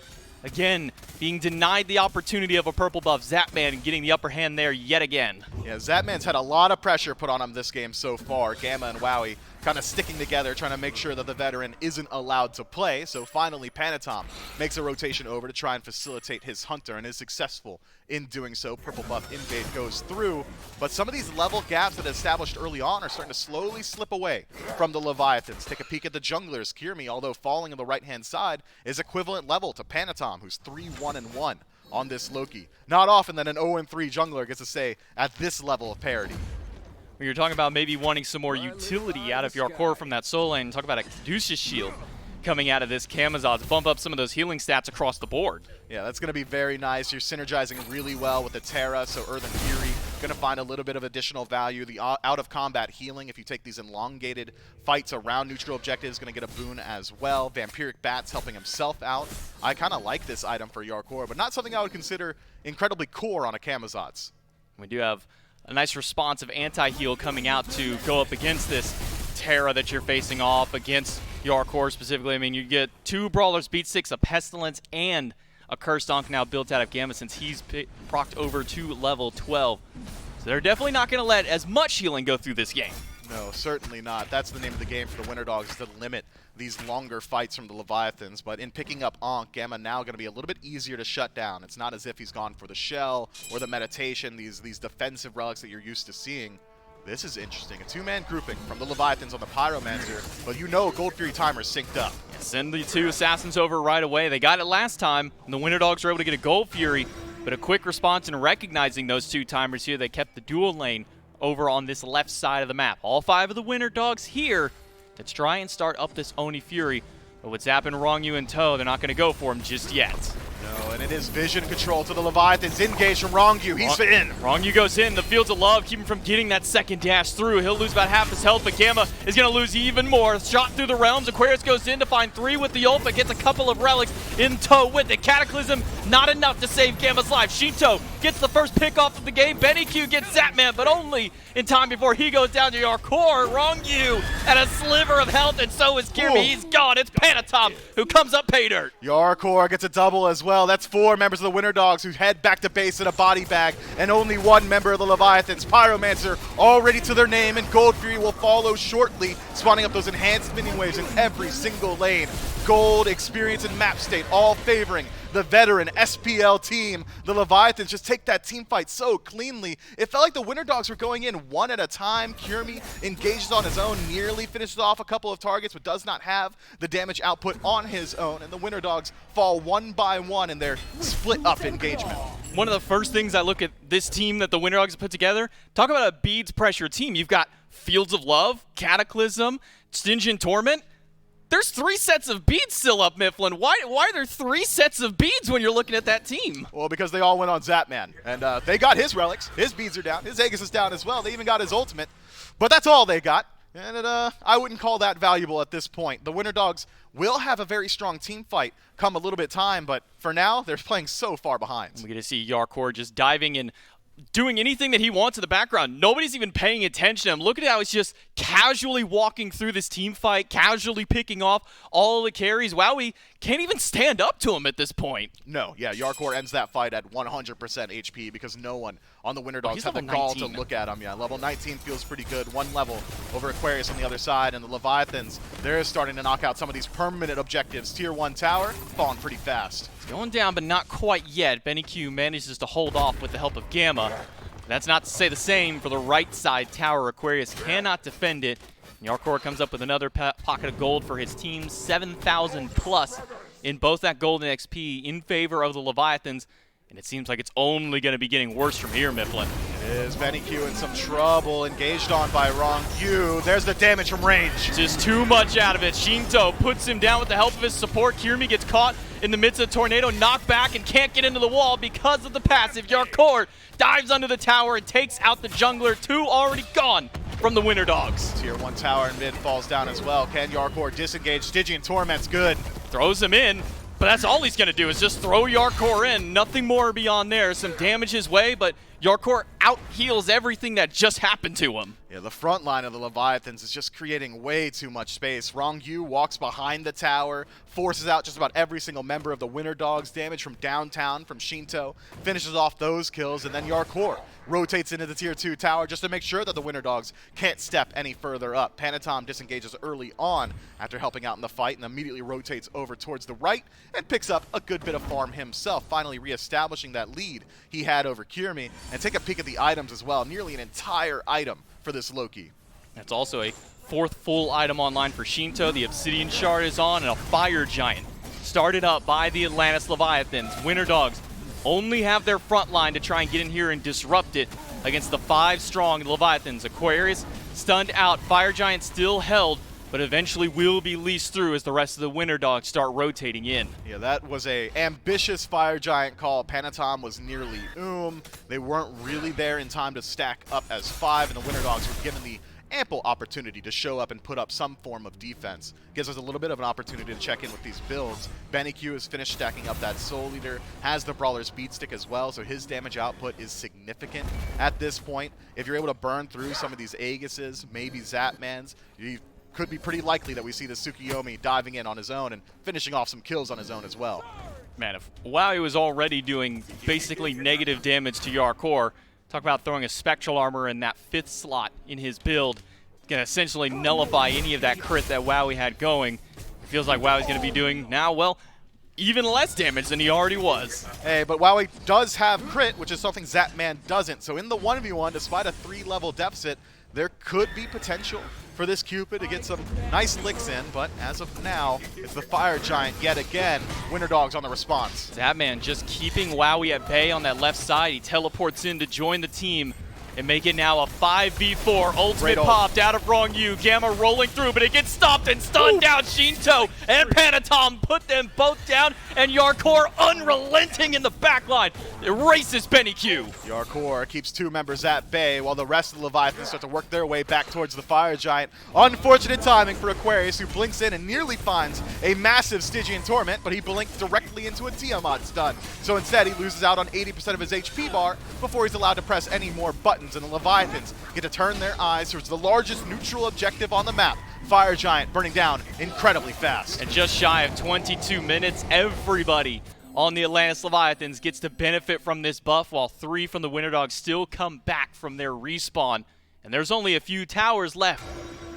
again, being denied the opportunity of a purple buff. Zapman getting the upper hand there yet again.
Yeah, Zapman's had a lot of pressure put on him this game so far. Gamma and Wowie kind of sticking together, trying to make sure that the veteran isn't allowed to play. So finally, Panatom makes a rotation over to try and facilitate his Hunter, and is successful in doing so. Purple buff invade goes through, but some of these level gaps that established early on are starting to slowly slip away from the Leviathans. Take a peek at the junglers. Kirmi, although falling on the right-hand side, is equivalent level to Panatom, who's 3-1-1 on this Loki. Not often that an 0-3 jungler gets to stay at this level of parity.
When you're talking about maybe wanting some more utility out of Yarkor from that Soul Lane, talk about a Caduceus shield coming out of this Camazotz, bump up some of those healing stats across the board.
Yeah, that's going to be very nice. You're synergizing really well with the Terra, so Earth and Fury going to find a little bit of additional value. The out-of-combat healing, if you take these elongated fights around neutral objectives, going to get a boon as well. Vampiric Bats helping himself out. I kind of like this item for Yarkor, but not something I would consider incredibly core on a Camazotz.
We do have a nice responsive anti-heal coming out to go up against this Terra that you're facing off against Yarkor specifically. I mean, you get 2 Brawlers, Beat 6, a Pestilence, and a Cursed Ankh now built out of Gamma since he's procced over to level 12. So they're definitely not going to let as much healing go through this game.
No, certainly not. That's the name of the game for the Winter Dogs, is to limit these longer fights from the Leviathans. But in picking up Ankh, Gamma now going to be a little bit easier to shut down. It's not as if he's gone for the Shell or the Meditation, these defensive relics that you're used to seeing. This is interesting. A 2-man grouping from the Leviathans on the Pyromancer, but you know Gold Fury Timer's synced up.
Yeah, send the 2 Assassins over right away. They got it last time, and the Winter Dogs were able to get a Gold Fury, but a quick response in recognizing those 2 timers here. They kept the dual lane over on this left side of the map. All 5 of the Winter Dogs here to try and start up this Oni Fury, but with Zap and Rongyu in tow, they're not going to go for him just yet.
No, and it is vision control to the Leviathans. Engage from Rongyu. He's in.
Rongyu goes in. The Fields of Love keep him from getting that second dash through. He'll lose about half his health, but Gamma is going to lose even more. Shot through the realms. Aquarius goes in to find 3 with the ult, but gets a couple of relics in tow with it. Cataclysm, not enough to save Gamma's life. Shinto gets the first pick off of the game. BennyQ gets Zapman, but only in time before he goes down to Yarkor. Rongyu at a sliver of health, and so is Kirby. He's gone. It's Panatom who comes up pay dirt.
Yarkor gets a double as well. That's That's 4 members of the Winter Dogs who head back to base in a body bag, and only 1 member of the Leviathans. Pyromancer already to their name, and Gold Fury will follow shortly, spawning up those enhanced spinning waves in every single lane. Gold, experience, and map state all favoring the veteran SPL team. The Leviathans just take that team fight so cleanly. It felt like the Winter Dogs were going in one at a time. Kiermi engages on his own, nearly finishes off a couple of targets, but does not have the damage output on his own. And the Winter Dogs fall one by one in their split-up engagement.
One of the first things I look at this team that the Winter Dogs have put together, talk about a beads pressure team. You've got Fields of Love, Cataclysm, Stygian Torment. There's 3 sets of beads still up, Mifflin. Why are there 3 sets of beads when you're looking at that team?
Well, because they all went on Zapman. And they got his relics. His beads are down. His Aegis is down as well. They even got his ultimate. But that's all they got. And I wouldn't call that valuable at this point. The Winter Dogs will have a very strong team fight come a little bit time, but for now, they're playing so far behind.
We're going to see Yarkor just diving in, doing anything that he wants in the background. Nobody's even paying attention to him. Look at how he's just casually walking through this team fight, casually picking off all the carries. Wow, we can't even stand up to him at this point.
No, yeah, Yarkor ends that fight at 100% HP because no one on the Winter Dogs have the gall to look at him. Yeah, level 19 feels pretty good. 1 level over Aquarius on the other side, and the Leviathans, they're starting to knock out some of these permanent objectives. Tier 1 tower, falling pretty fast.
It's going down, but not quite yet. Benny Q manages to hold off with the help of Gamma. That's not to say the same for the right side tower. Aquarius cannot defend it. Yarkor comes up with another pocket of gold for his team, 7,000 plus in both that gold and XP in favor of the Leviathans. And it seems like it's only going to be getting worse from here, Mifflin.
It is Benny Q in some trouble, engaged on by Wrong Yu. There's the damage from range.
Just too much out of it. Shinto puts him down with the help of his support. Kiermi gets caught in the midst of the tornado, knocked back, and can't get into the wall because of the passive. Yarkor dives under the tower and takes out the jungler. 2 already gone from the Winter Dogs.
Tier 1 tower in mid falls down as well. Can Yarkor disengage? Stygian Torment's good.
Throws him in. But that's all he's going to do is just throw Yarkor in. Nothing more beyond there. Some damage his way, but Yarkor out-heals everything that just happened to him.
Yeah, the front line of the Leviathans is just creating way too much space. Wrong Yu walks behind the tower, forces out just about every single member of the Winter Dogs. Damage from downtown from Shinto, finishes off those kills, and then Yarkor rotates into the Tier 2 tower just to make sure that the Winter Dogs can't step any further up. Panatom disengages early on after helping out in the fight and immediately rotates over towards the right and picks up a good bit of farm himself, finally reestablishing that lead he had over Kiermi. And take a peek at the items as well, nearly an entire item for this Loki.
That's also a 4th full item online for Shinto. The Obsidian Shard is on, and a Fire Giant started up by the Atlantis Leviathans. Winter Dogs only have their front line to try and get in here and disrupt it against the 5 strong Leviathans. Aquarius stunned out. Fire Giant still held, but eventually will be leased through as the rest of the Winter Dogs start rotating in.
Yeah, that was a ambitious Fire Giant call. Panatom was nearly They weren't really there in time to stack up as 5, and the Winter Dogs were given the ample opportunity to show up and put up some form of defense. Gives us a little bit of an opportunity to check in with these builds. Benny Q has finished stacking up that Soul Eater, has the Brawler's Beat Stick as well, so his damage output is significant at this point. If you're able to burn through some of these Aegises, maybe Zapmans, you could be pretty likely that we see the Tsukuyomi diving in on his own and finishing off some kills on his own as well.
Man, if Wowie was already doing basically negative damage to Yarkor, talk about throwing a Spectral Armor in that 5th slot in his build. It's going to essentially nullify any of that crit that Wowie had going. It feels like Wowie's going to be doing now, well, even less damage than he already was.
Hey, but Wowie does have crit, which is something Zapman doesn't. So in the 1v1, despite a 3-level deficit, there could be potential for this Cupid to get some nice licks in, but as of now, it's the Fire Giant yet again. Winter Dogs on the response.
Zapman just keeping Wowie at bay on that left side. He teleports in to join the team and make it now a 5v4. Ultimate popped out of Wrong Yu. Gamma rolling through, but it gets stopped and stunned down. Shinto and Panatom put them both down, and Yarkor unrelenting in the backline. Erases Benny Q.
Yarkor keeps 2 members at bay while the rest of the Leviathans start to work their way back towards the Fire Giant. Unfortunate timing for Aquarius, who blinks in and nearly finds a massive Stygian Torment, but he blinked directly into a Tiamat stun. So instead, he loses out on 80% of his HP bar before he's allowed to press any more buttons, and the Leviathans get to turn their eyes towards the largest neutral objective on the map. Fire Giant burning down incredibly fast.
And just shy of 22 minutes, everybody on the Atlantis Leviathans gets to benefit from this buff, while 3 from the Winter Dogs still come back from their respawn. And there's only a few towers left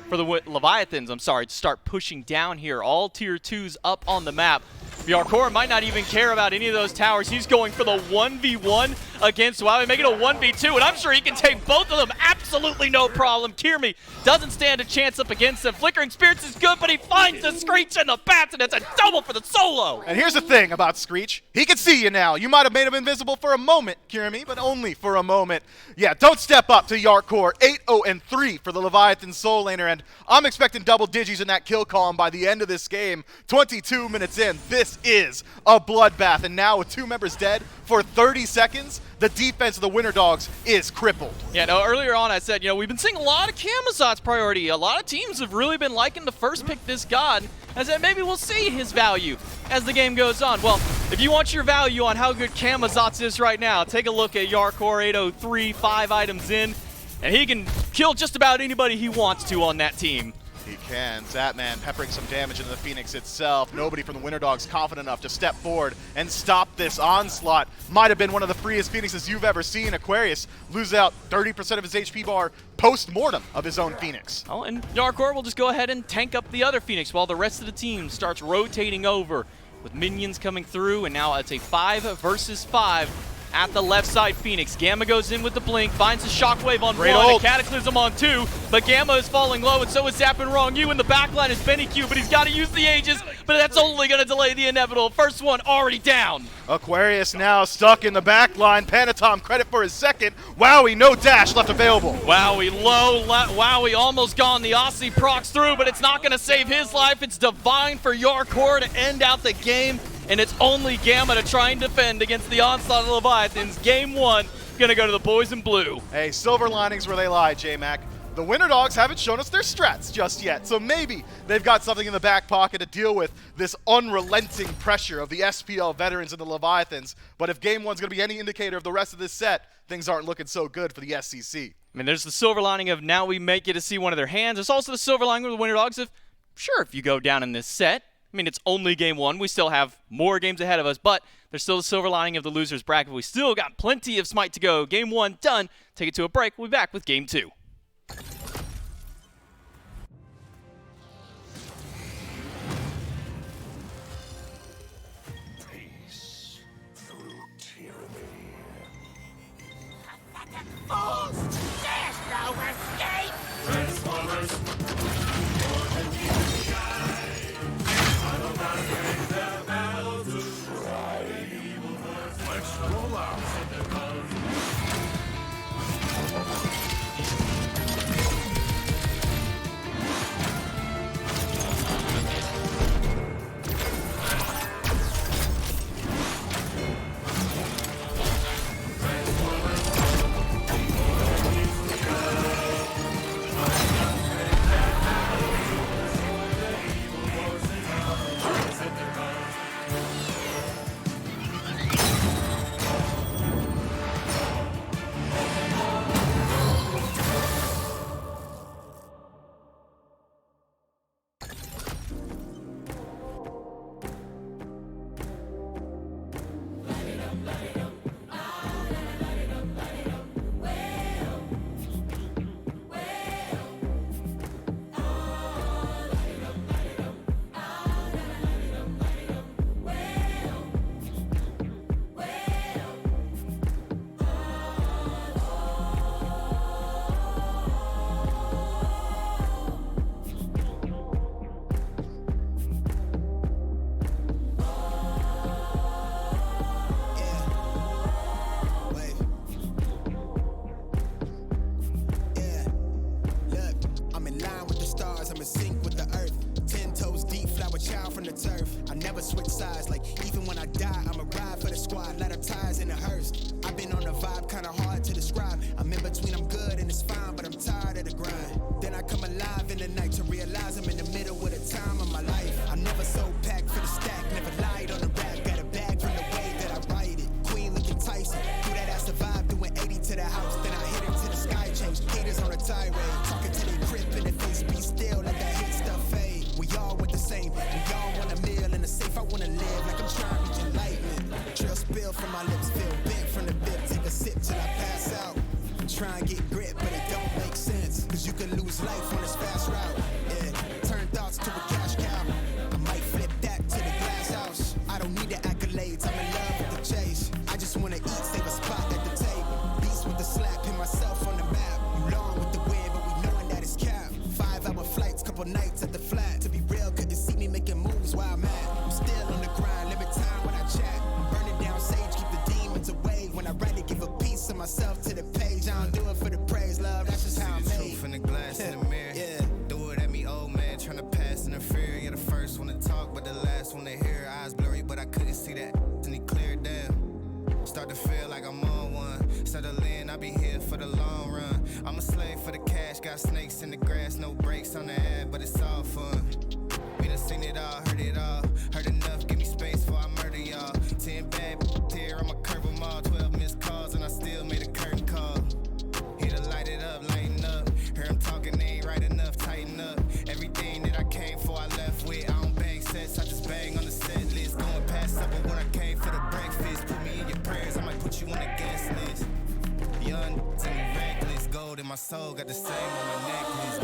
for the Leviathans, to start pushing down here. All tier 2s up on the map. Yarkor might not even care about any of those towers. He's going for the 1v1 against Wowie, making it a 1v2, and I'm sure he can take both of them absolutely no problem. Kirmi doesn't stand a chance up against him. Flickering Spirits is good, but he finds the Screech and the bats, and it's a double for the solo.
And here's the thing about Screech. He can see you now. You might have made him invisible for a moment, Kirmi, but only for a moment. Yeah, don't step up to Yarkor. 8-0-3 for the Leviathan Soul Laner, and I'm expecting double digis in that kill column by the end of this game. 22 minutes in. This is a bloodbath, and now with 2 members dead for 30 seconds, the defense of the Winter Dogs is crippled.
Yeah, no, earlier on I said, we've been seeing a lot of Camazot's priority. A lot of teams have really been liking to first pick this god. I said maybe we'll see his value as the game goes on. Well, if you want your value on how good Camazot's is right now, take a look at Yarkor 803, 5 items in, and he can kill just about anybody he wants to on that team.
He can. Zatman peppering some damage into the Phoenix itself. Nobody from the Winter Dogs confident enough to step forward and stop this onslaught. Might have been one of the freest Phoenixes you've ever seen. Aquarius loses out 30% of his HP bar post-mortem of his own Phoenix.
Oh, and Yarkor will just go ahead and tank up the other Phoenix while the rest of the team starts rotating over with minions coming through, and now it's a 5 versus 5. At the left side, Phoenix. Gamma goes in with the blink, finds a shockwave on
Great
1,
ult.
a cataclysm on 2, but Gamma is falling low, and so is Zappin' Wrong. You in the backline is Benny Q, but he's got to use the Aegis, but that's only going to delay the inevitable. First one already down.
Aquarius now stuck in the backline. Panatom credit for his second. Wowie, no dash left available.
Wowie low, Wowie almost gone. The Aussie procs through, but it's not going to save his life. It's divine for Yarkor to end out the game. And it's only Gamma to try and defend against the onslaught of the Leviathans. Game 1, gonna go to the boys in blue.
Hey, silver linings where they lie, J-Mac. The Winter Dogs haven't shown us their strats just yet, so maybe they've got something in the back pocket to deal with this unrelenting pressure of the SPL veterans and the Leviathans. But if Game 1's gonna be any indicator of the rest of this set, things aren't looking so good for the SCC.
I mean, there's the silver lining of now we may get to see one of their hands. There's also the silver lining with the Winter Dogs of, sure, if you go down in this set, I mean, it's only game 1. We still have more games ahead of us, but there's still the silver lining of the losers bracket. We still got plenty of Smite to go. Game 1 done. Take it to a break. We'll be back with game 2.
Peace through tyranny.
There's no escape!
Transformers. Roll out.
We all want the same. We all want a meal in the safe. I wanna live like I'm trying to reach enlightenment.
I be here for the long run. I'm a slave for the cash, got snakes in the grass, no brakes on the ad, but it's all fun. We done seen it all, heard enough, give me space before I murder y'all. 10 bad here, I'ma curve them all, 12 missed calls, and I still made a curtain call. Here to light it up, lighten up. Hear him talking, they ain't right enough, tighten up. Everything that I came for, I left with. I don't bang sets, I just bang on the set list. Going past supper when I came for the breakfast. Put me in your prayers, I might put you on the guest list. Young, tell me reckless, gold in my soul, got the same on my necklace.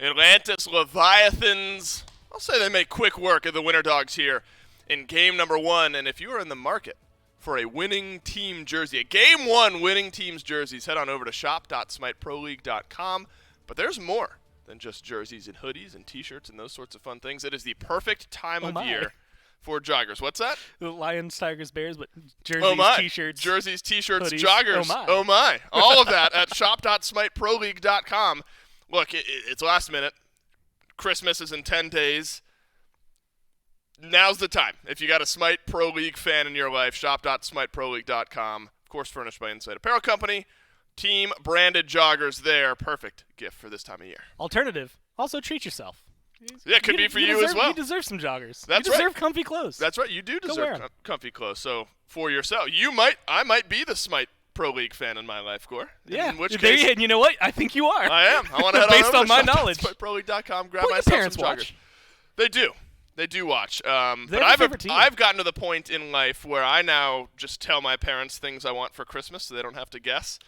Atlantis Leviathans, I'll say they make quick work of the Winter Dogs here in game number 1. And if you are in the market for a winning team jersey, a game 1 winning team's jerseys, head on over to shop.smiteproleague.com. But there's more than just jerseys and hoodies and t-shirts and those sorts of fun things. It is the perfect time of year for joggers. What's that?
The Lions, Tigers, Bears, but jerseys, t-shirts.
Jerseys, t-shirts,
hoodies.
joggers. Oh my. All of that at shop.smiteproleague.com. Look, it's last minute. Christmas is in 10 days. Now's the time. If you got a Smite Pro League fan in your life, shop.smiteproleague.com. Of course, furnished by Inside Apparel Company. Team branded joggers there. Perfect gift for this time of year.
Alternative. Also treat yourself.
Yeah, it could be for you as well.
You deserve some joggers.
That's
you deserve comfy clothes.
That's right. You do deserve comfy clothes. So for yourself, I might be the Smite Pro League fan in my life, Gore.
Yeah.
In which case,
and you know what? I think you are.
I am. I want to head
based
on
on my knowledge.
SmiteProLeague.com, grab
Well,
myself
your parents
some joggers.
watch.
They do. They do watch. But
team.
I've gotten to the point in life where I now just tell my parents things I want for Christmas so they don't have to guess.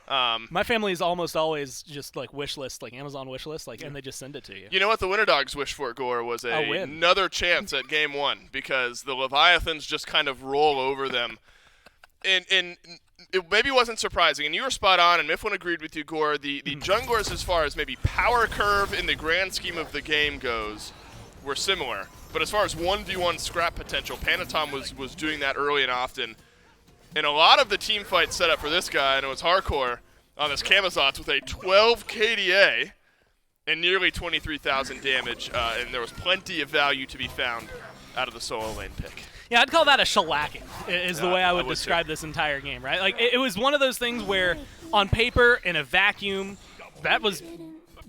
My family is almost always just like wish list, like Amazon wish list, and they just send it to you.
You know what the Winter Dogs wish for, Gore, was another chance at game 1 because the Leviathans just kind of roll over them. And it maybe wasn't surprising, and you were spot on, and Mifflin agreed with you, Gore. The junglers, as far as maybe power curve in the grand scheme of the game goes, were similar. But as far as 1v1 scrap potential, Panatom was doing that early and often. And a lot of the team fight set up for this guy, and it was hardcore on this Camazotz with a 12 KDA and nearly 23,000 damage, and there was plenty of value to be found out of the solo lane pick.
Yeah, I'd call that a shellacking, is the way I would describe this entire game, right? Like, it was one of those things where, on paper, in a vacuum, that was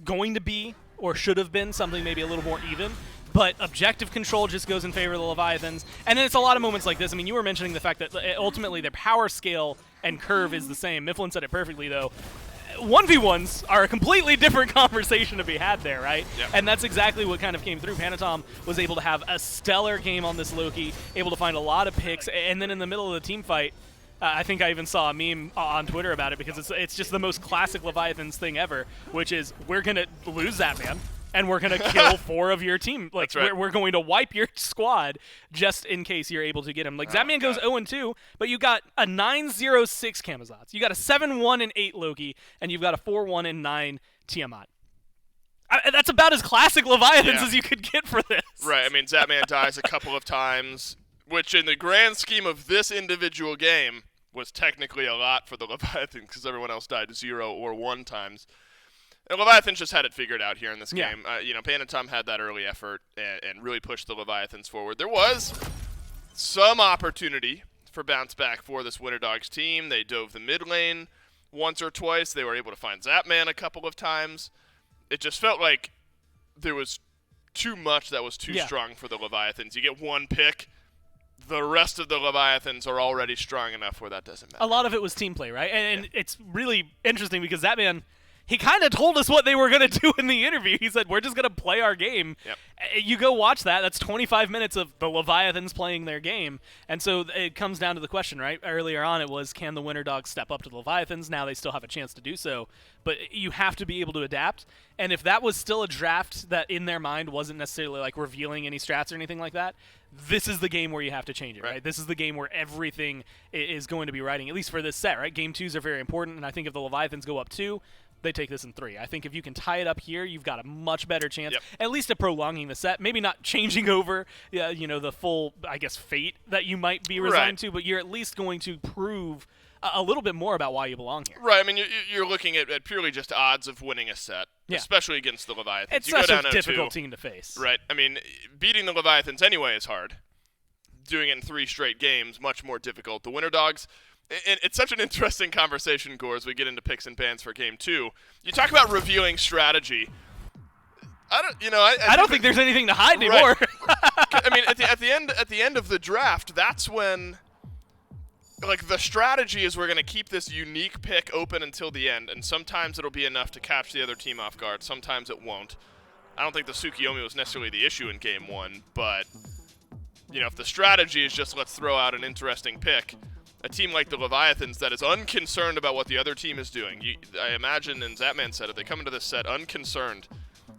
going to be, or should have been, something maybe a little more even. But objective control just goes in favor of the Leviathans. And then it's a lot of moments like this. I mean, you were mentioning the fact that ultimately their power scale and curve is the same. Mifflin said it perfectly, though. 1v1s are a completely different conversation to be had there, right?
Yep.
And that's exactly what kind of came through. Panatom was able to have a stellar game on this Loki, able to find a lot of picks, and then in the middle of the team fight, I think I even saw a meme on Twitter about it because it's just the most classic Leviathans thing ever, which is we're going to lose that man. And we're going to kill 4 of your team. Like,
right.
we're going to wipe your squad just in case you're able to get him. Like, Zapman goes 0-2, but you got a 9-0-6 Camazotz. You got a 7-1-8 Loki, and you've got a 4-1-9 Tiamat. That's about as classic Leviathans as you could get for this.
Right. I mean, Zapman dies a couple of times, which in the grand scheme of this individual game was technically a lot for the Leviathans because everyone else died 0 or 1 times. And Leviathans just had it figured out here in this game. Panatom had that early effort and really pushed the Leviathans forward. There was some opportunity for bounce back for this Winter Dogs team. They dove the mid lane once or twice. They were able to find Zapman a couple of times. It just felt like there was too much that was too strong for the Leviathans. You get 1 pick. The rest of the Leviathans are already strong enough where that doesn't matter.
A lot of it was team play, right? And it's really interesting because Zapman, he kind of told us what they were going to do in the interview. He said, we're just going to play our game.
Yep.
You go watch that. That's 25 minutes of the Leviathans playing their game. And so it comes down to the question, right? Earlier on it was, can the Winter Dogs step up to the Leviathans? Now they still have a chance to do so. But you have to be able to adapt. And if that was still a draft that in their mind wasn't necessarily like revealing any strats or anything like that, this is the game where you have to change it, right? This is the game where everything is going to be riding, at least for this set, right? Game 2s are very important. And I think if the Leviathans go up 2, they take this in 3. I think if you can tie it up here, you've got a much better chance, at least at prolonging the set. Maybe not changing over, the full, I guess, fate that you might be resigned to, but you're at least going to prove a little bit more about why you belong here.
Right. I mean, you're looking at purely just odds of winning a set, especially against the Leviathans.
It's such a difficult team to face.
Right. I mean, beating the Leviathans anyway is hard. Doing it in 3 straight games, much more difficult. The Winter Dogs, it's such an interesting conversation, Gore, as we get into picks and bans for Game 2. You talk about revealing strategy. I
don't think there's anything to hide anymore.
I mean, at the end of the draft, that's when, like, the strategy is we're going to keep this unique pick open until the end, and sometimes it'll be enough to catch the other team off guard. Sometimes it won't. I don't think the Tsukiyomi was necessarily the issue in Game 1, but if the strategy is just let's throw out an interesting pick, a team like the Leviathans that is unconcerned about what the other team is doing. I imagine, and Zapman said it, they come into this set unconcerned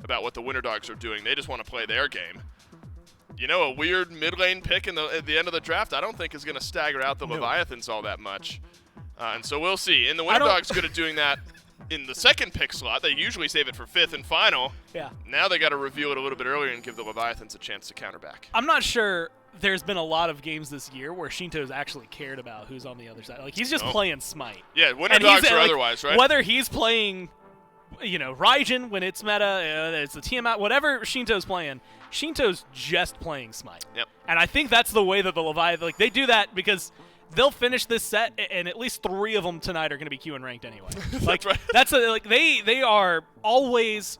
about what the Winter Dogs are doing. They just want to play their game. A weird mid lane pick at the end of the draft, I don't think is going to stagger out the Leviathans all that much. And so we'll see. And the Winter Dogs good at doing that in the second pick slot. They usually save it for 5th and final.
Yeah.
Now they got to reveal it a little bit earlier and give the Leviathans a chance to counter back.
I'm not sure there's been a lot of games this year where Shinto's actually cared about who's on the other side. Like, he's just playing Smite.
Yeah, Winter Dogs or otherwise, right?
Whether he's playing, Raijin when it's meta, it's the Tiamat, whatever Shinto's playing, Shinto's just playing Smite.
Yep. And
I think that's the way that the Leviathan, they do that because they'll finish this set, and at least 3 of them tonight are going to be Q and ranked anyway. Like,
that's
right. They are always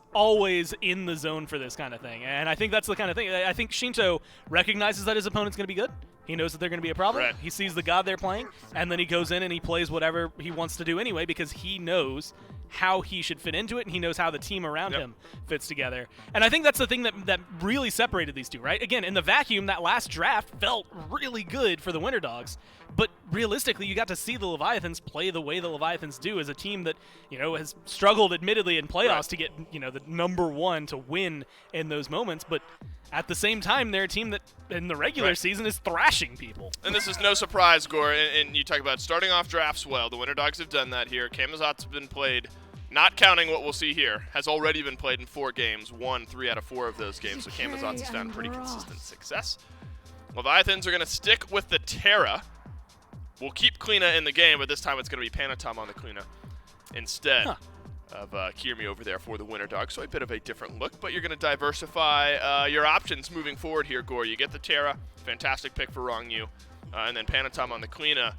in the zone for this kind of thing, and I think that's the kind of thing. I think Shinto recognizes that his opponent's going to be good. He knows that they're going to be a problem.
Right.
He sees the god they're playing, and then he goes in and he plays whatever he wants to do anyway because he knows how he should fit into it, and he knows how the team around him fits together. And I think that's the thing that really separated these two, right? Again, in the vacuum, that last draft felt really good for the Winter Dogs, but realistically, you got to see the Leviathans play the way the Leviathans do as a team that, has struggled admittedly in playoffs to get, the number 1 to win in those moments, but At the same time, they're a team that in the regular season is thrashing people.
And this is no surprise, Gore. And you talk about starting off drafts well. The Winter Dogs have done that here. Camazot's been played, not counting what we'll see here, has already been played in 4 games, won 3 out of 4 of those games. So Camazot's has found pretty consistent success. Leviathans are going to stick with the Terra. We'll keep Kleena in the game, but this time it's going to be Panatom on the Kleena instead of Kirmi over there for the Winter Dogs. So a bit of a different look, but you're going to diversify your options moving forward here, Gore. You get the Terra, fantastic pick for Rongyu, and then Panatom on the Kleena.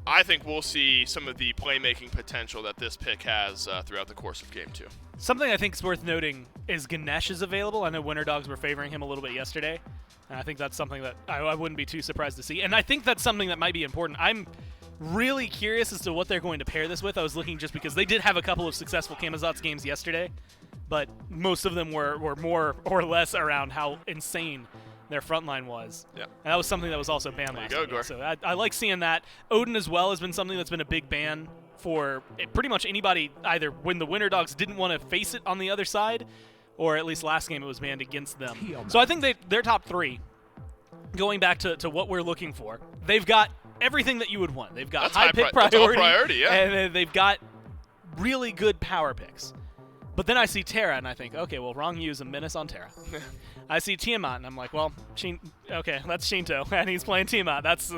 I think we'll see some of the playmaking potential that this pick has throughout the course of Game 2.
Something I think is worth noting is Ganesh is available. I know Winter Dogs were favoring him a little bit yesterday, and I think that's something that I wouldn't be too surprised to see. And I think that's something that might be important. I'm really curious as to what they're going to pair this with. I was looking just because they did have a couple of successful Camazotz games yesterday, but most of them were more or less around how insane their front line was.
Yeah.
And that was something that was also banned last
go, Gore.
So I like seeing that. Odin as well has been something that's been a big ban for pretty much anybody, either when the Winter Dogs didn't want to face it on the other side, or at least last game it was banned against them. So I think they're top 3. Going back to what we're looking for, they've got everything that you would want. They've got high pick priority,
that's all priority, yeah.
And they've got really good power picks. But then I see Terra, and I think, okay, well, Rongyu's a menace on Terra. I see Tiamat, and I'm like, well, okay, that's Shinto, and he's playing Tiamat. That's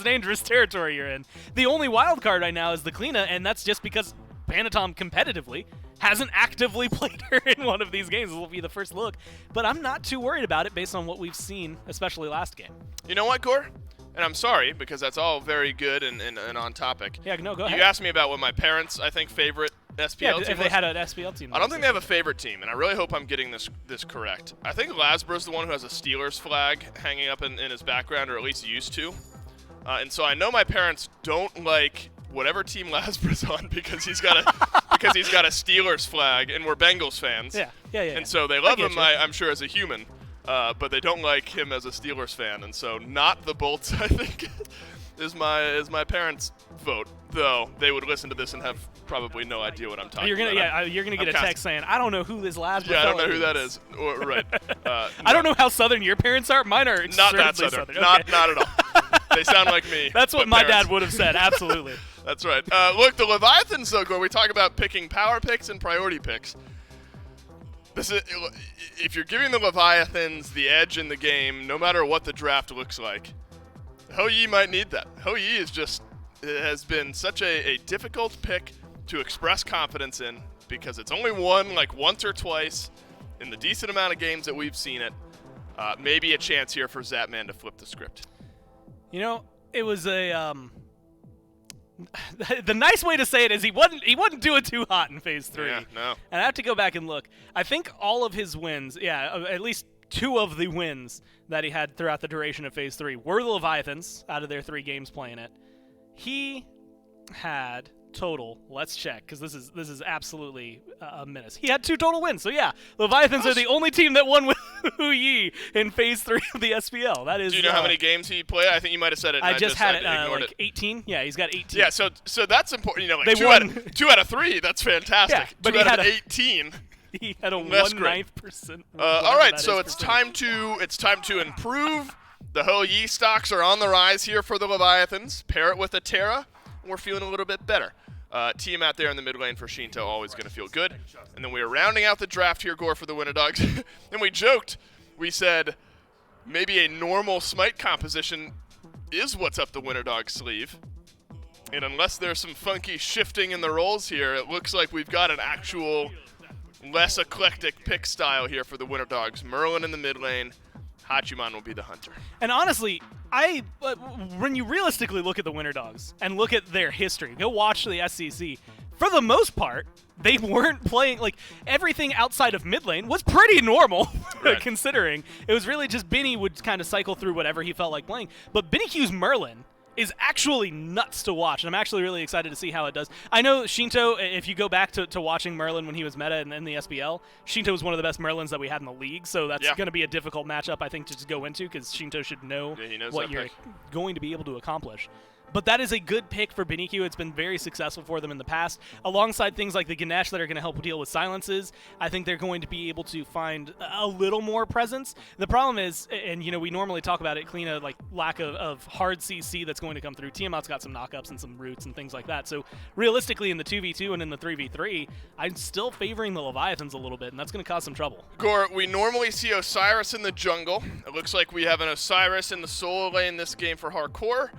dangerous territory you're in. The only wild card right now is the Kleena, and that's just because Panatom competitively hasn't actively played her in one of these games. This will be the first look. But I'm not too worried about it based on what we've seen, especially last game.
You know what, Gore? And I'm sorry, because that's all very good and on topic.
Yeah, no, go ahead.
You asked me about what my parents, I think, favorite SPL team
if they had an SPL team.
I don't think they have a favorite team, and I really hope I'm getting this correct. I think Lasbro's the one who has a Steelers flag hanging up in his background, or at least used to. And so I know my parents don't like whatever team Lasbro's on because he's got a Steelers flag, and we're Bengals fans.
Yeah.
And so they love him, I'm sure, as a human, but they don't like him as a Steelers fan. And so not the Bolts, I think, is my parents' vote. Though they would listen to this and have probably no idea what I'm talking about.
You're gonna get a text saying, "I don't know who this Lasbro."
Yeah, I don't know who that is. Right.
I don't know how Southern your parents are. Mine are
not that Southern.
Okay.
Not at all. They sound like me.
That's what my dad would have said. Absolutely.
That's right. Look, the Leviathans, though, Gore, we talk about picking power picks and priority picks. This is, if you're giving the Leviathans the edge in the game, no matter what the draft looks like, Ho Yi might need that. Ho Yi has been such a difficult pick to express confidence in because it's only won like once or twice in the decent amount of games that we've seen it. Maybe a chance here for Zapman to flip the script.
You know, it was a the nice way to say it is he wasn't doing too hot in Phase 3.
Yeah, no.
And I have to go back and look. I think all of his wins, at least 2 of the wins that he had throughout the duration of Phase 3 were the Leviathans out of their 3 games playing it. He had total, let's check, because this is absolutely a menace. He had 2 total wins, so yeah, Leviathans are the only team that won with Hu Yi in Phase 3 of the SPL. That is.
Do you know how many games he played? I think you might have said it.
I just had it like 18. Yeah, he's got 18.
Yeah, so that's important. You know, like
they
2 out of 3. That's fantastic.
Yeah, but
2 out of 18.
He had a 1/9%.
All right, so it's time to improve. The Ho Yi stocks are on the rise here for the Leviathans. Pair it with a Terra, and we're feeling a little bit better. Team out there in the mid lane for Shinto, always going to feel good. And then we are rounding out the draft here, Gore, for the Winter Dogs. And we joked. We said maybe a normal Smite composition is what's up the Winter Dogs' sleeve. And unless there's some funky shifting in the roles here, it looks like we've got an actual less eclectic pick style here for the Winter Dogs. Merlin in the mid lane. Hachiman will be the hunter.
And honestly, when you realistically look at the Winter Dogs and look at their history, go watch the SCC. For the most part, they weren't playing, like, everything outside of mid lane was pretty normal, right. Considering. It was really just Benny would kind of cycle through whatever he felt like playing. But Benny Q's Merlin is actually nuts to watch, and I'm actually really excited to see how it does. I know Shinto, if you go back to watching Merlin when he was meta in the SPL, Shinto was one of the best Merlins that we had in the league, so that's going to be a difficult matchup, I think, to just go into, because Shinto should know what you're going to be able to accomplish. But that is a good pick for Beniku. It's been very successful for them in the past. Alongside things like the Ganesh that are going to help deal with silences, I think they're going to be able to find a little more presence. The problem is, and we normally talk about it, Kleena, like lack of hard CC that's going to come through. Tiamat's got some knockups and some roots and things like that. So realistically, in the 2v2 and in the 3v3, I'm still favoring the Leviathans a little bit, and that's going to cause some trouble.
Gore, we normally see Osiris in the jungle. It looks like we have an Osiris in the solo lane this game for hardcore.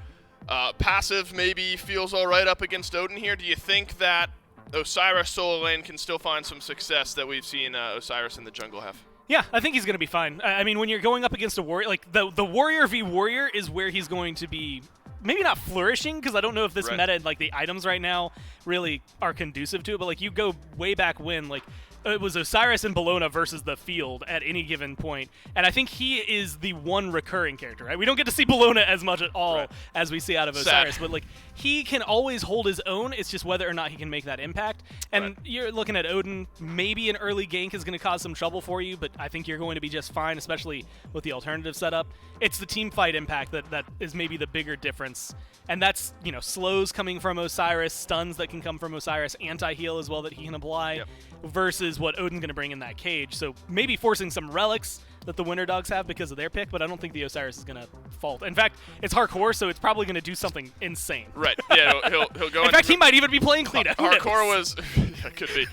Passive maybe feels all right up against Odin here. Do you think that Osiris solo lane can still find some success that we've seen Osiris in the jungle have?
Yeah, I think he's going to be fine. I mean, when you're going up against a warrior, like the warrior v warrior is where he's going to be maybe not flourishing, because I don't know if this meta, like the items right now, really are conducive to it, but like you go way back when, like it was Osiris and Bologna versus the field at any given point, and I think he is the one recurring character, right? We don't get to see Bologna as much at all as we see out of Osiris, but like he can always hold his own. It's just whether or not he can make that impact. And you're looking at Odin, maybe an early gank is going to cause some trouble for you, but I think you're going to be just fine, especially with the alternative setup. It's the team fight impact that is maybe the bigger difference. And that's, slows coming from Osiris, stuns that can come from Osiris, anti-heal as well that he can apply, versus what Odin's going to bring in that cage. So maybe forcing some relics that the Winter Dogs have because of their pick, but I don't think the Osiris is going to fault. In fact, it's hardcore, so it's probably going to do something insane.
Right. Yeah, he'll go.
In fact, he might even be playing Kleena.
Hardcore was, yeah, could be.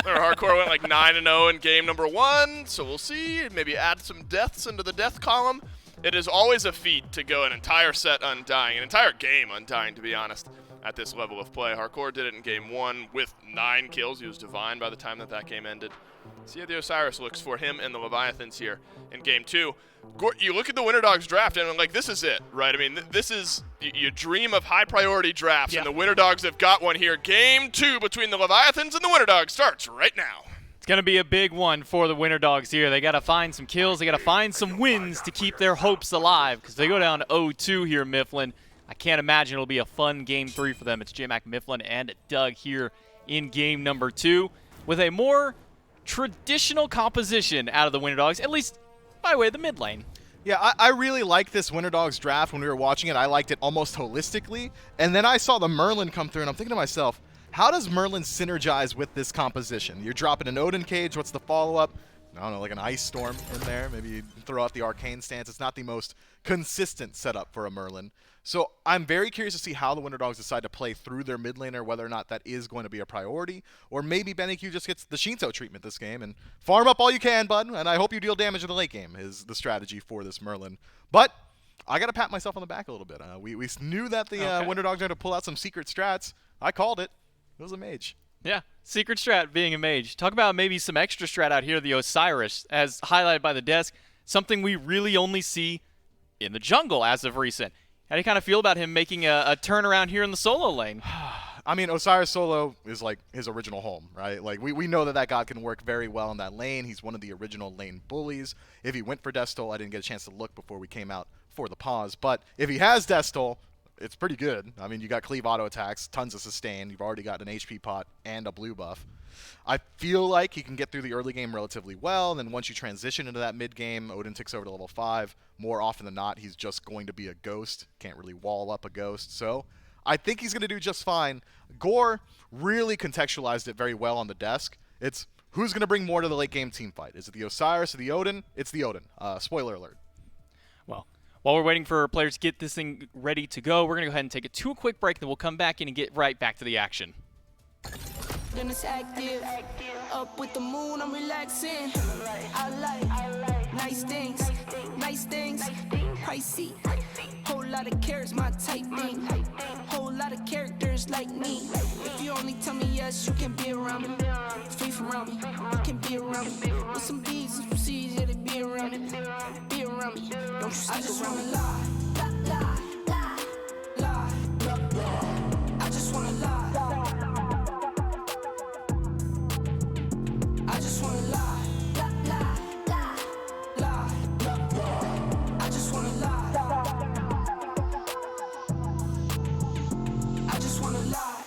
Hardcore went like 9-0 in game number 1, so we'll see. Maybe add some deaths into the death column. It is always a feat to go an entire set undying, an entire game undying, to be honest, at this level of play. Hardcore did it in game 1 with 9 kills. He was divine by the time that game ended. See how the Osiris looks for him and the Leviathans here in game 2. You look at the Winter Dogs draft, and like, this is it, right? I mean, this is, you dream of high-priority drafts, and the Winter Dogs have got one here. Game 2 between the Leviathans and the Winter Dogs starts right now.
It's going to be a big one for the Winter Dogs here. They got to find some kills. They got to find some wins to keep their hopes alive, because they go down to 0-2 here, Mifflin. I can't imagine it'll be a fun game 3 for them. It's J-Mac, Mifflin, and Doug here in game number 2 with a more traditional composition out of the Winter Dogs, at least by way of the mid lane.
Yeah, I really like this Winter Dogs draft. When we were watching it, I liked it almost holistically. And then I saw the Merlin come through, and I'm thinking to myself, how does Merlin synergize with this composition? You're dropping an Odin cage. What's the follow-up? I don't know, like an Ice Storm in there. Maybe you throw out the Arcane stance. It's not the most consistent setup for a Merlin. So I'm very curious to see how the Winter Dogs decide to play through their mid laner, whether or not that is going to be a priority, or maybe Beniku just gets the Shinto treatment this game and farm up all you can, bud, and I hope you deal damage in the late game is the strategy for this Merlin. But I got to pat myself on the back a little bit. We knew that the Winter Dogs are going to pull out some secret strats. I called it. It was a mage.
Yeah, secret strat being a mage. Talk about maybe some extra strat out here, the Osiris, as highlighted by the desk, something we really only see in the jungle as of recent. How do you kind of feel about him making a turnaround here in the solo lane?
I mean, Osiris solo is like his original home, right? Like, we know that god can work very well in that lane. He's one of the original lane bullies. If he went for Death Stole, I didn't get a chance to look before we came out for the pause. But if he has Death Stole, it's pretty good. I mean, you got cleave auto attacks, tons of sustain. You've already got an HP pot and a blue buff. I feel like he can get through the early game relatively well, and then once you transition into that mid game, Odin ticks over to level 5. More often than not, he's just going to be a ghost. Can't really wall up a ghost. So I think he's going to do just fine. Gore really contextualized it very well on the desk. It's who's going to bring more to the late game team fight. Is it the Osiris or the Odin? It's the Odin. Spoiler alert.
Well, while we're waiting for players to get this thing ready to go, we're going to go ahead and take it to a quick break, then we'll come back in and get right back to the action.
Then it's active. Up with the moon, I'm relaxing. I like nice things, pricey. Whole lot of carrots, my type thing. Whole lot of characters like me. If you only tell me yes, you can be around me. Free from around me, you can be around me. With some B's and some C's, yeah, they be around me. Be around me, don't you stick I just wanna lie. I just wanna lie. I just wanna lie. I just wanna lie. I just wanna lie.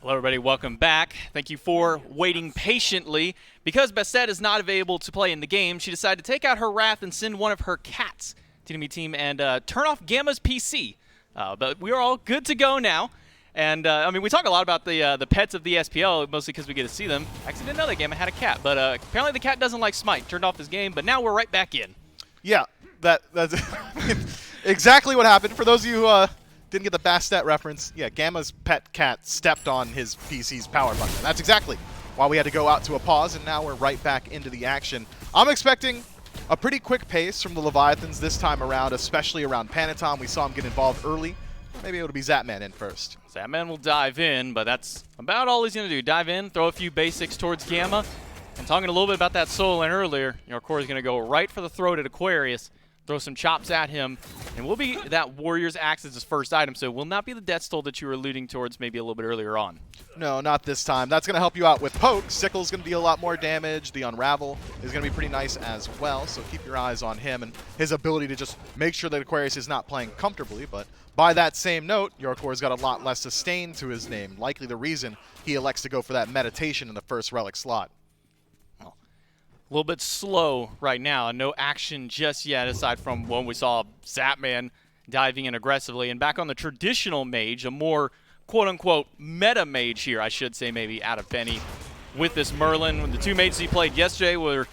Hello everybody, welcome back. Thank you for waiting patiently. Because Bastet is not available to play in the game, she decided to take out her wrath and send one of her cats to the enemy team and turn off Gamma's PC. But we are all good to go now. And I mean, we talk a lot about the pets of the SPL, mostly because we get to see them. I actually didn't know that Gamma had a cat, but apparently the cat doesn't like Smite. Turned off his game, but now we're right back in.
Yeah, that's exactly what happened. For those of you who didn't get the Bastet reference, yeah, Gamma's pet cat stepped on his PC's power button. That's exactly why we had to go out to a pause, and now we're right back into the action. I'm expecting a pretty quick pace from the Leviathans this time around, especially around Panatom. We saw him get involved early. Maybe it'll be Zapman in first.
Zapman will dive in, but that's about all he's going to do. Dive in, throw a few basics towards Gamma. And talking a little bit about that solo lane earlier, your core is going to go right for the throat at Aquarius, throw some chops at him, and will be that Warrior's Axe as his first item, so it will not be the Death Stole that you were alluding towards maybe a little bit earlier on.
No, not this time. That's going to help you out with Poke. Sickle's going to deal a lot more damage. The Unravel is going to be pretty nice as well, so keep your eyes on him and his ability to just make sure that Aquarius is not playing comfortably. But by that same note, Yorkor's got a lot less sustain to his name, likely the reason he elects to go for that meditation in the first relic slot.
Well, a little bit slow right now. No action just yet, aside from when we saw Zapman diving in aggressively. And back on the traditional mage, a more quote-unquote meta mage here, I should say, maybe out of Benny with this Merlin. When the two mages he played yesterday were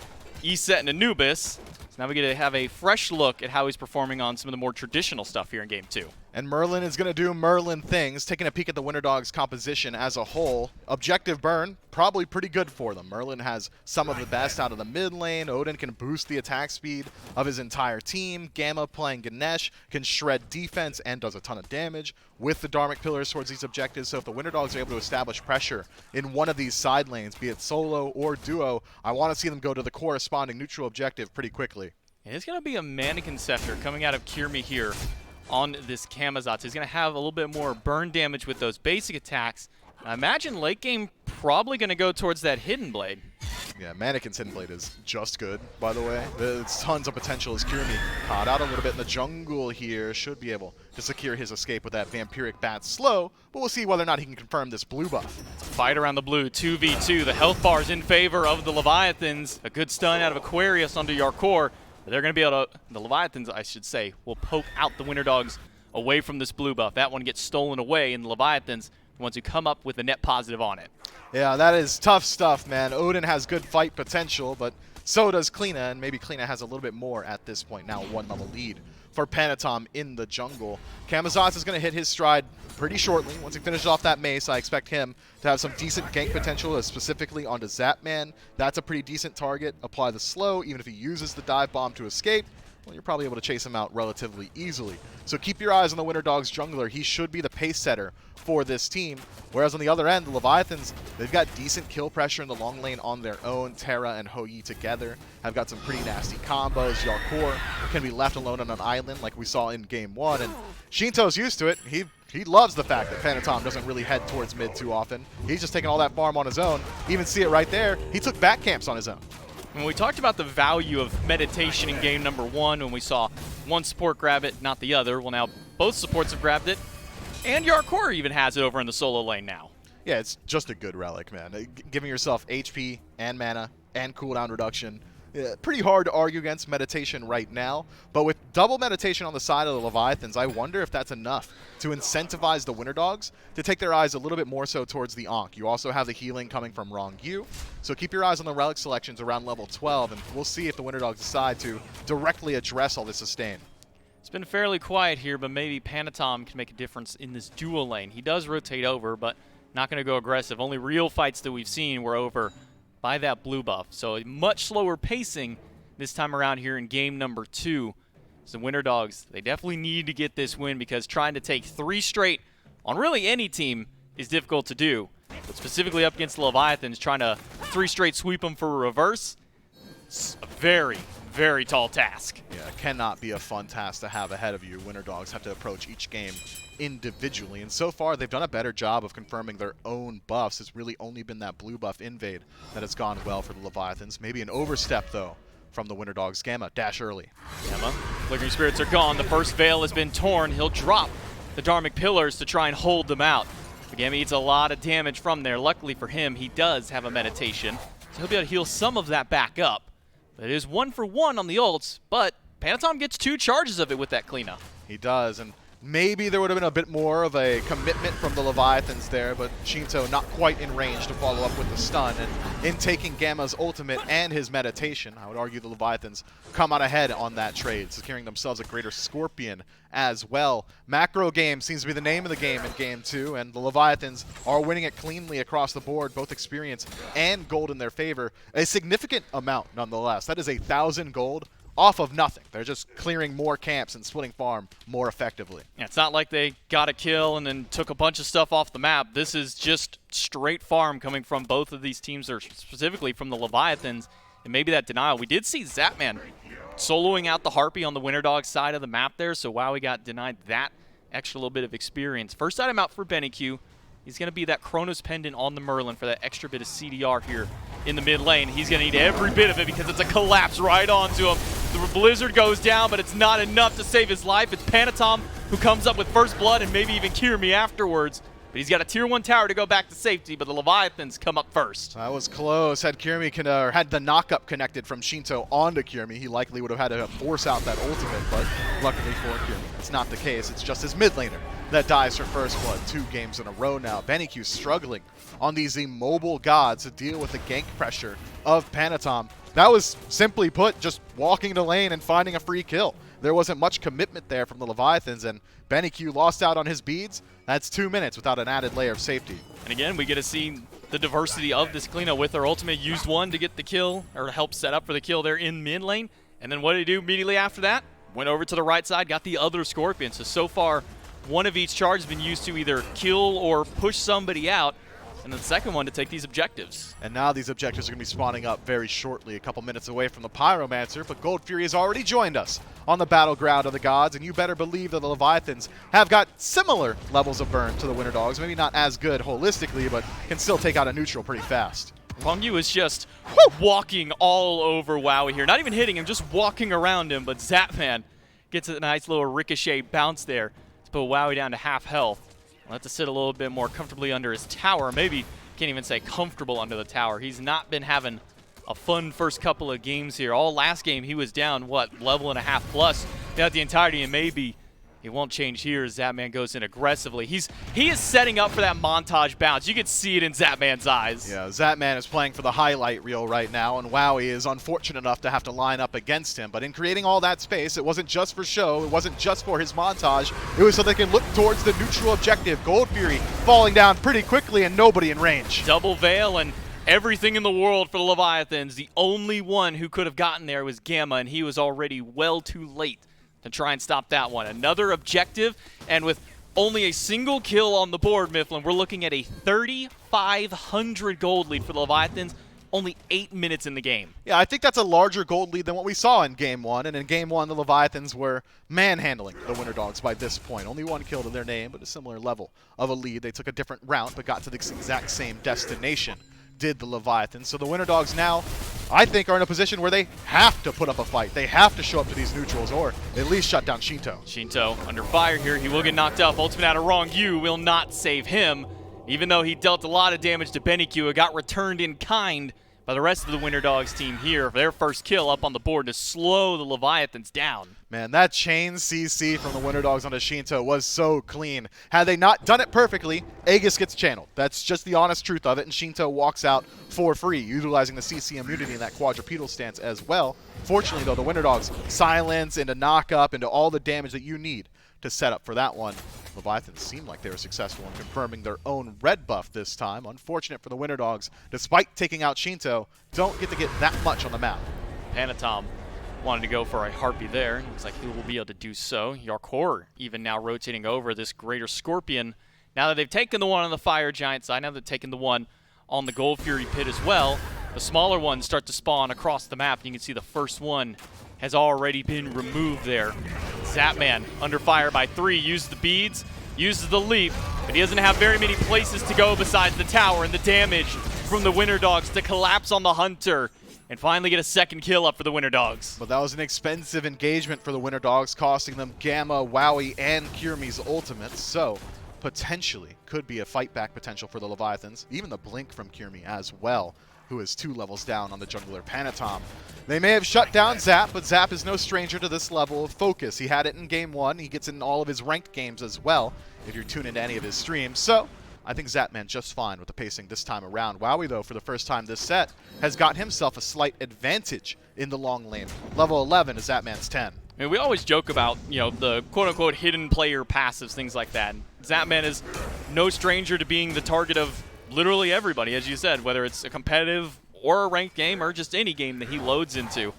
Eset and Anubis. So now we get to have a fresh look at how he's performing on some of the more traditional stuff here in Game 2.
And Merlin is going to do Merlin things, taking a peek at the Winter Dogs composition as a whole. Objective burn, probably pretty good for them. Merlin has some of the best out of the mid lane. Odin can boost the attack speed of his entire team. Gamma playing Ganesh can shred defense and does a ton of damage with the Dharmic Pillars towards these objectives. So if the Winter Dogs are able to establish pressure in one of these side lanes, be it solo or duo, I want to see them go to the corresponding neutral objective pretty quickly.
And it's going to be a Mannequin Scepter coming out of Kirmi here on this Camazotz. He's going to have a little bit more burn damage with those basic attacks. I imagine late game probably going to go towards that Hidden Blade.
Yeah, Mannequin's Hidden Blade is just good, by the way. There's tons of potential as Kirmi caught out a little bit in the jungle here. Should be able to secure his escape with that Vampiric Bat slow, but we'll see whether or not he can confirm this blue buff.
Fight around the blue, 2v2. The health bar is in favor of the Leviathans. A good stun out of Aquarius under Yarkor. They're going to be able to, the Leviathans, I should say, will poke out the Winter Dogs away from this blue buff. That one gets stolen away, and the Leviathans, the ones who come up with a net positive on it.
Yeah, that is tough stuff, man. Odin has good fight potential, but so does Kleena, and maybe Kleena has a little bit more at this point. Now 1 level lead for Panatom in the jungle. Camazotz is going to hit his stride pretty shortly. Once he finishes off that mace, I expect him to have some decent gank potential, specifically onto Zapman. That's a pretty decent target. Apply the slow, even if he uses the dive bomb to escape, well, you're probably able to chase him out relatively easily. So keep your eyes on the Winter Dogs jungler. He should be the pace setter for this team. Whereas on the other end, the Leviathans, they've got decent kill pressure in the long lane on their own. Terra and Hou-Yi together have got some pretty nasty combos. Yarkor can be left alone on an island like we saw in Game 1. And Shinto's used to it. He loves the fact that Panatom doesn't really head towards mid too often. He's just taking all that farm on his own. You even see it right there. He took back camps on his own.
When we talked about the value of meditation in game number 1, when we saw one support grab it, not the other, well now both supports have grabbed it, and Yarkor even has it over in the solo lane now.
Yeah, it's just a good relic, man. Giving yourself HP and mana and cooldown reduction. Pretty hard to argue against meditation right now, but with double meditation on the side of the Leviathans, I wonder if that's enough to incentivize the Winter Dogs to take their eyes a little bit more so towards the Ankh. You also have the healing coming from Rongyu, so keep your eyes on the relic selections around level 12, and we'll see if the Winter Dogs decide to directly address all this sustain.
It's been fairly quiet here, but maybe Panatom can make a difference in this dual lane. He does rotate over, but not going to go aggressive. Only real fights that we've seen were over by that blue buff. So a much slower pacing this time around here in game number 2. So the Winter Dogs, they definitely need to get this win because trying to take 3 straight on really any team is difficult to do. But specifically up against the Leviathans, trying to 3 straight sweep them for a reverse, it's a very, very tall task.
Yeah, it cannot be a fun task to have ahead of you. Winter Dogs have to approach each game individually, and so far they've done a better job of confirming their own buffs. It's really only been that blue buff invade that has gone well for the Leviathans. Maybe an overstep though from the Winter Dogs. Gamma dash early.
Gamma, Flickering Spirits are gone. The first veil has been torn. He'll drop the Dharmic Pillars to try and hold them out. Gamma eats a lot of damage from there. Luckily for him, he does have a meditation, so he'll be able to heal some of that back up. But it is 1 for 1 on the ults, but Panatom gets 2 charges of it with that cleanup.
He does, and maybe there would have been a bit more of a commitment from the Leviathans there, but Shinto not quite in range to follow up with the stun. And in taking Gamma's ultimate and his meditation, I would argue the Leviathans come out ahead on that trade, securing themselves a greater Scorpion as well. Macro game seems to be the name of the game in Game 2, and the Leviathans are winning it cleanly across the board, both experience and gold in their favor. A significant amount, nonetheless. That is 1,000 gold off of nothing. They're just clearing more camps and splitting farm more effectively.
Yeah, it's not like they got a kill and then took a bunch of stuff off the map. This is just straight farm coming from both of these teams, or specifically from the Leviathans, and maybe that denial. We did see Zapman soloing out the Harpy on the Winter Dog side of the map there, so wow, we got denied that extra little bit of experience. First item out for BennyQ. He's going to be that Chronos Pendant on the Merlin for that extra bit of CDR here in the mid lane. He's going to need every bit of it because it's a collapse right onto him. The Blizzard goes down, but it's not enough to save his life. It's Panatom who comes up with first blood and maybe even Kirmi afterwards. But he's got a tier 1 tower to go back to safety, but the Leviathans come up first.
That was close. Had Kirmi had the knock-up connected from Shinto onto Kirmi, he likely would have had to force out that ultimate, but luckily for Kirmi, that's not the case. It's just his mid laner that dies for first blood 2 games in a row now. BennyQ struggling on these immobile gods to deal with the gank pressure of Panatom. That was, simply put, just walking the lane and finding a free kill. There wasn't much commitment there from the Leviathans, and BennyQ lost out on his beads. That's 2 minutes without an added layer of safety.
And again, we get to see the diversity of this cleanup with her ultimate. Used one to get the kill, or help set up for the kill there in mid lane. And then what did he do immediately after that? Went over to the right side, got the other Scorpion. So far, one of each charge has been used to either kill or push somebody out, and the second one to take these objectives.
And now these objectives are going to be spawning up very shortly, a couple minutes away from the Pyromancer, but Gold Fury has already joined us on the battleground of the gods, and you better believe that the Leviathans have got similar levels of burn to the Winter Dogs. Maybe not as good holistically, but can still take out a neutral pretty fast.
Hongyu is just walking all over Wowie here. Not even hitting him, just walking around him, but Zapman gets a nice little ricochet bounce there to put Wowie down to half health. We'll have to sit a little bit more comfortably under his tower. Maybe can't even say comfortable under the tower. He's not been having a fun first couple of games here. All last game he was down, what, level and a half plus throughout the entirety, and maybe it won't change here as Zapman goes in aggressively. He is setting up for that montage bounce. You can see it in Zapman's eyes.
Yeah, Zapman is playing for the highlight reel right now, and Wowie is unfortunate enough to have to line up against him. But in creating all that space, it wasn't just for show, it wasn't just for his montage, it was so they can look towards the neutral objective. Gold Fury falling down pretty quickly and nobody in range.
Double Veil and everything in the world for the Leviathans. The only one who could have gotten there was Gamma, and he was already well too late to try and stop that one. Another objective, and with only a single kill on the board, Mifflin, we're looking at a 3,500 gold lead for the Leviathans, only 8 minutes in the game.
Yeah, I think that's a larger gold lead than what we saw in Game 1, and in Game 1, the Leviathans were manhandling the Winter Dogs by this point. Only 1 kill to their name, but a similar level of a lead. They took a different route, but got to the exact same destination, did the Leviathans. So the Winter Dogs now, I think, are in a position where they have to put up a fight. They have to show up to these neutrals, or at least shut down Shinto.
Shinto under fire here. He will get knocked up. Ultimate out of wrong. You will not save him. Even though he dealt a lot of damage to BennyQ, it got returned in kind by the rest of the Winter Dogs team here for their first kill up on the board to slow the Leviathans down.
Man, that chain CC from the Winter Dogs onto Shinto was so clean. Had they not done it perfectly, Aegis gets channeled. That's just the honest truth of it, and Shinto walks out for free, utilizing the CC immunity in that quadrupedal stance as well. Fortunately, though, the Winter Dogs silence into knock-up, into all the damage that you need to set up for that one. Leviathans seemed like they were successful in confirming their own red buff this time. Unfortunate for the Winter Dogs, despite taking out Shinto, don't get to get that much on the map.
Panatom wanted to go for a Harpy there. Looks like he will be able to do so. Yarkor even now rotating over this Greater Scorpion. Now that they've taken the one on the Fire Giant side, now they've taken the one on the Gold Fury pit as well, the smaller ones start to spawn across the map. You can see the first one has already been removed there. Zapman under fire by 3, uses the beads, uses the leap, but he doesn't have very many places to go besides the tower, and the damage from the Winter Dogs to collapse on the Hunter and finally get a second kill up for the Winter Dogs.
But that was an expensive engagement for the Winter Dogs, costing them Gamma, Wowie, and Kirmi's ultimates. So potentially could be a fight back potential for the Leviathans. Even the blink from Kirmi as well, who is 2 levels down on the jungler Panatom. They may have shut down Zap, but Zap is no stranger to this level of focus. He had it in Game 1. He gets it in all of his ranked games as well, if you're tuned into any of his streams. So, I think Zapman just fine with the pacing this time around. Wowie, though, for the first time this set, has got himself a slight advantage in the long lane. Level 11 is Zapman's 10.
I mean, we always joke about, you know, the quote-unquote hidden player passives, things like that. And Zapman is no stranger to being the target of literally everybody, as you said, whether it's a competitive or a ranked game or just any game that he loads into.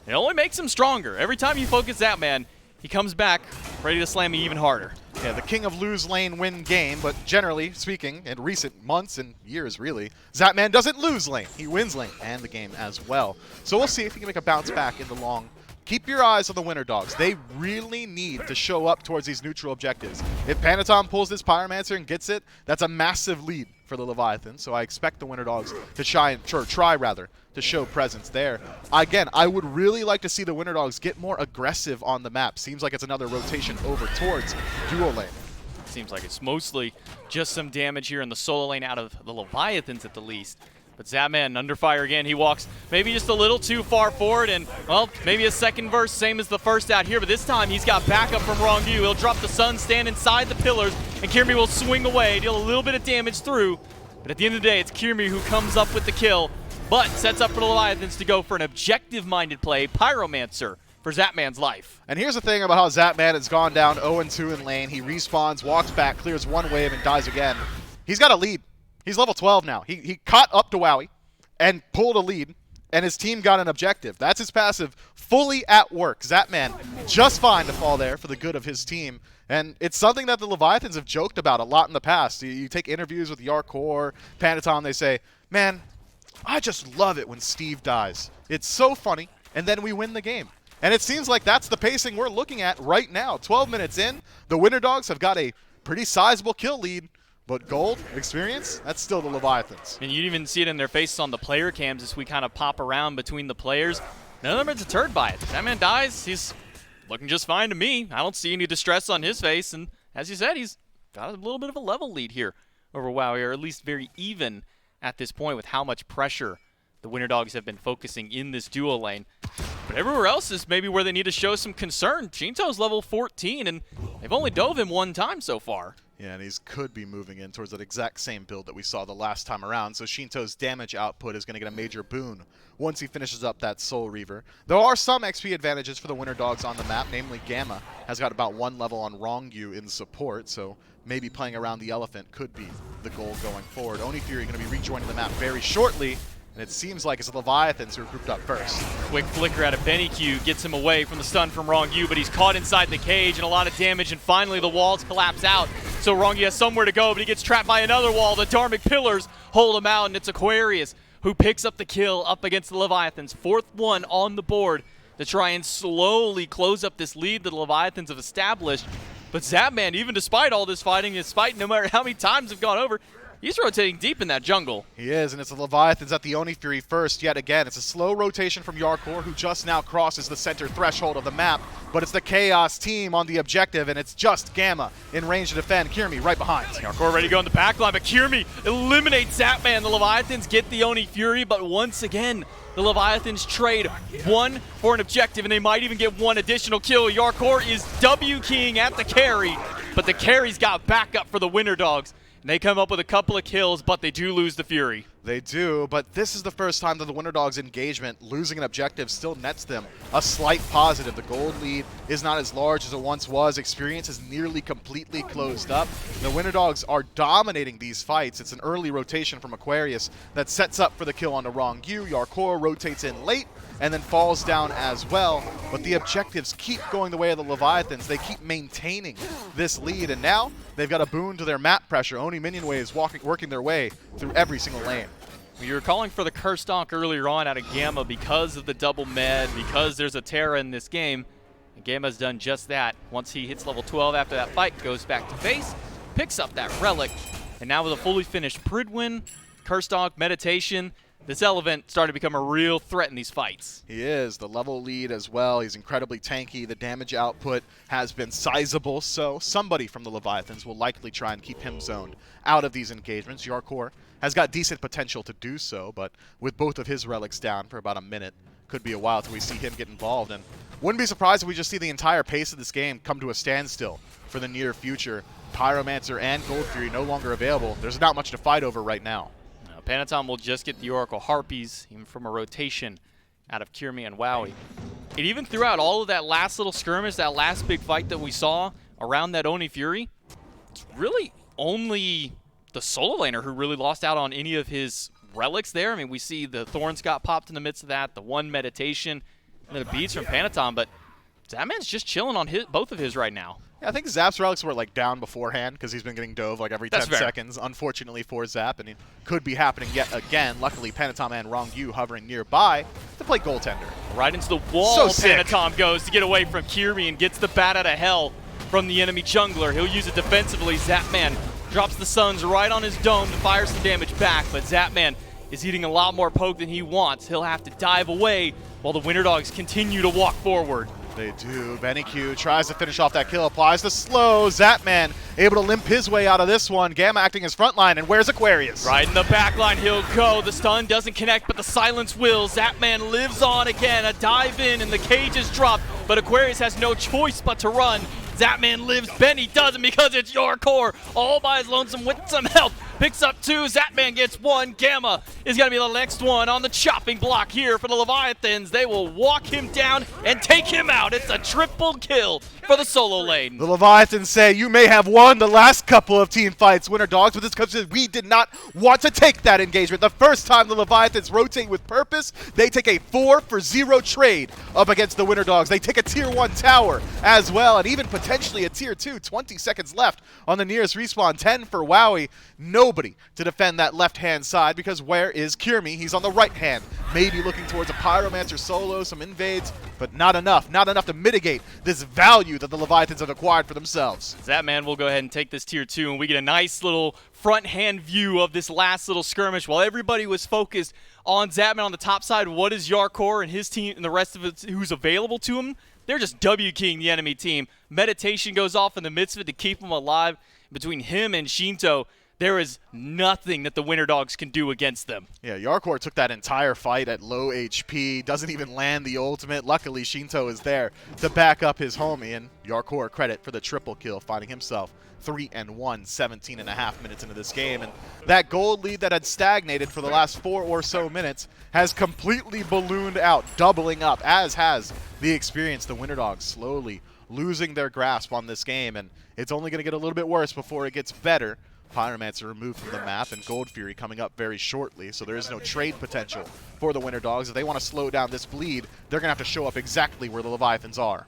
It only makes him stronger. Every time you focus Zapman, he comes back ready to slam you even harder.
Yeah, the king of lose lane win game, but generally speaking, in recent months and years really, Zapman doesn't lose lane. He wins lane and the game as well. So we'll see if he can make a bounce back in the long. Keep your eyes on the Winter Dogs. They really need to show up towards these neutral objectives. If Panatom pulls this Pyromancer and gets it, that's a massive lead for the Leviathan. So I expect the Winter Dogs to try to show presence there. Again, I would really like to see the Winter Dogs get more aggressive on the map. Seems like it's another rotation over towards dual lane.
Seems like it's mostly just some damage here in the solo lane out of the Leviathans at the least. But Zapman under fire again. He walks maybe just a little too far forward, and, well, maybe a second verse, same as the first out here, but this time he's got backup from Wrong View. He'll drop the sun, stand inside the pillars, and Kirmi will swing away, deal a little bit of damage through. But at the end of the day, it's Kirmi who comes up with the kill, but sets up for the Leviathans to go for an objective-minded play, Pyromancer, for Zapman's life.
And here's the thing about how Zapman has gone down 0-2 in lane. He respawns, walks back, clears one wave, and dies again. He's got a lead. He's level 12 now. He caught up to Wowie and pulled a lead, and his team got an objective. That's his passive fully at work. Zapman just fine to fall there for the good of his team. And it's something that the Leviathans have joked about a lot in the past. You take interviews with Yarkor, Panatom, they say, man, I just love it when Steve dies. It's so funny, and then we win the game. And it seems like that's the pacing we're looking at right now. 12 minutes in, the Winter Dogs have got a pretty sizable kill lead. But gold, experience, that's still the Leviathans.
And you even see it in their faces on the player cams as we kind of pop around between the players. None of them are deterred by it. That man dies, he's looking just fine to me. I don't see any distress on his face. And as you said, he's got a little bit of a level lead here over Wowie, or at least very even at this point with how much pressure the Winter Dogs have been focusing in this duo lane. But everywhere else is maybe where they need to show some concern. Shinto's level 14, and they've only dove him one time so far.
Yeah, and he could be moving in towards that exact same build that we saw the last time around, so Shinto's damage output is going to get a major boon once he finishes up that Soul Reaver. There are some XP advantages for the Winter Dogs on the map, namely Gamma has got about 1 level on Wrongyu in support, so maybe playing around the Elephant could be the goal going forward. Oni Fury going to be rejoining the map very shortly, and it seems like it's the Leviathans who are grouped up first.
Quick flicker out of Benny Q gets him away from the stun from Wrongyu, but he's caught inside the cage and a lot of damage, and finally the walls collapse out. So Wrongyu has somewhere to go, but he gets trapped by another wall. The Dharmic pillars hold him out, and it's Aquarius who picks up the kill up against the Leviathans. 4th one on the board to try and slowly close up this lead that the Leviathans have established. But Zapman, even despite all this fighting, despite no matter how many times have gone over, he's rotating deep in that jungle.
He is, and it's the Leviathans at the Oni Fury first yet again. It's a slow rotation from Yarkor, who just now crosses the center threshold of the map, but it's the Chaos team on the objective, and it's just Gamma in range to defend. Kirmi right behind.
Yarkor ready to go in the backline, but Kirmi eliminates Zapman. The Leviathans get the Oni Fury, but once again, the Leviathans trade one for an objective, and they might even get one additional kill. Yarkor is W-keying at the carry, but the carry's got backup for the Winter Dogs. And they come up with a couple of kills, but they do lose the Fury.
They do, but this is the first time that the Winter Dogs' engagement, losing an objective, still nets them a slight positive. The gold lead is not as large as it once was. Experience is nearly completely closed up. The Winter Dogs are dominating these fights. It's an early rotation from Aquarius that sets up for the kill on the Wrongyu. Yarkor rotates in late and then falls down as well. But the objectives keep going the way of the Leviathans. They keep maintaining this lead, and now they've got a boon to their map pressure. Oni Minion Waves working their way through every single lane.
You were calling for the curse donk earlier on out of Gamma because of the double med, because there's a Terra in this game. And Gamma's done just that. Once he hits level 12 after that fight, goes back to base, picks up that relic, and now with a fully finished Pridwin, curse donk, meditation, this Elephant starting to become a real threat in these fights.
He is. The level lead as well. He's incredibly tanky. The damage output has been sizable, so somebody from the Leviathans will likely try and keep him zoned out of these engagements. Yarkor has got decent potential to do so, but with both of his relics down for about a minute, could be a while till we see him get involved. And wouldn't be surprised if we just see the entire pace of this game come to a standstill for the near future. Pyromancer and Gold Fury no longer available. There's not much to fight over right now.
Panatom will just get the Oracle Harpies, even from a rotation out of Kirmi and Wowie. And even throughout all of that last little skirmish, that last big fight that we saw around that Oni Fury, it's really only the solo laner who really lost out on any of his relics there. I mean, we see the Thorns got popped in the midst of that, the one meditation, and then the beads from Panatom, but Zapman's just chilling on both of his right now.
Yeah, I think Zap's relics were like down beforehand because he's been getting dove like every 10
fair.
seconds, unfortunately for Zap, and it could be happening yet again. Luckily, Panatom and Rongyu hovering nearby to play goaltender.
Right into the wall,
So sick.
Panatom goes to get away from Kirmi and gets the bat out of hell from the enemy jungler. He'll use it defensively. Zapman drops the Suns right on his dome to fire some damage back, but Zapman is eating a lot more poke than he wants. He'll have to dive away while the Winter Dogs continue to walk forward.
They do. Benny Q tries to finish off that kill, applies the slow. Zapman able to limp his way out of this one. Gamma acting as front line, and where's Aquarius?
Right in the back line, he'll go. The stun doesn't connect, but the silence will. Zapman lives on again. A dive in, and the cage is dropped, but Aquarius has no choice but to run. Zapman lives, Benny doesn't because it's Yarkor all by his lonesome with some help. Picks up 2, Zapman gets 1. Gamma is going to be the next one on the chopping block here for the Leviathans. They will walk him down and take him out. It's a triple kill for the solo lane.
The Leviathans say you may have won the last couple of team fights, Winter Dogs, but this comes because we did not want to take that engagement. The first time the Leviathans rotate with purpose, they take a 4-for-0 trade up against the Winter Dogs. They take a tier 1 tower as well, and even potentially a tier 2. 20 seconds left on the nearest respawn. 10 for Wowie. Nobody to defend that left-hand side because where is Kirmi? He's on the right hand. Maybe looking towards a Pyromancer solo, some invades, but not enough. Not enough to mitigate this value that the Leviathans have acquired for themselves.
Zapman will go ahead and take this tier 2, and we get a nice little front-hand view of this last little skirmish. While everybody was focused on Zapman on the top side, what is Yarkor and his team and the rest of it who's available to him? They're just W-keying the enemy team. Meditation goes off in the midst of it to keep him alive. Between him and Shinto, there is nothing that the Winter Dogs can do against them.
Yeah, Yarkor took that entire fight at low HP, doesn't even land the ultimate. Luckily, Shinto is there to back up his homie, and Yarkor credit for the triple kill, finding himself 3-1, 17.5 minutes into this game. And that gold lead that had stagnated for the last 4 or so minutes has completely ballooned out, doubling up, as has the experience. The Winter Dogs slowly losing their grasp on this game, and it's only going to get a little bit worse before it gets better. Pyromancer removed from the map, and Gold Fury coming up very shortly, so there is no trade potential for the Winter Dogs. If they want to slow down this bleed, they're going to have to show up exactly where the Leviathans are.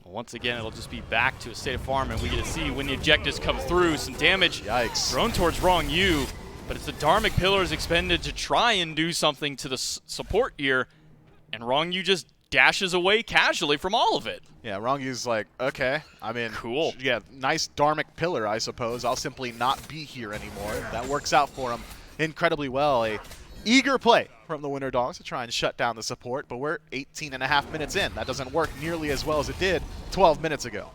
Once again, it'll just be back to a state of farm, and we get to see when the objectives come through. Some damage thrown towards Rongyu, but it's the Dharmic Pillars expended to try and do something to the support here, and Rongyu just dashes away casually from all of it.
Yeah, Rongyu's like, okay, I mean,
cool.
Yeah, nice Dharmic Pillar, I suppose. I'll simply not be here anymore. That works out for him incredibly well. A eager play from the Winter Dogs to try and shut down the support, but we're 18.5 minutes in. That doesn't work nearly as well as it did 12 minutes ago.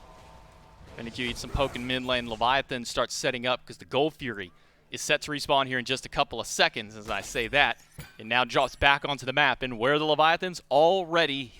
Benny Q eats some poke in mid lane. Leviathan starts setting up because the Gold Fury is set to respawn here in just a couple of seconds. As I say that, it now drops back onto the map, and where are the Leviathans? Already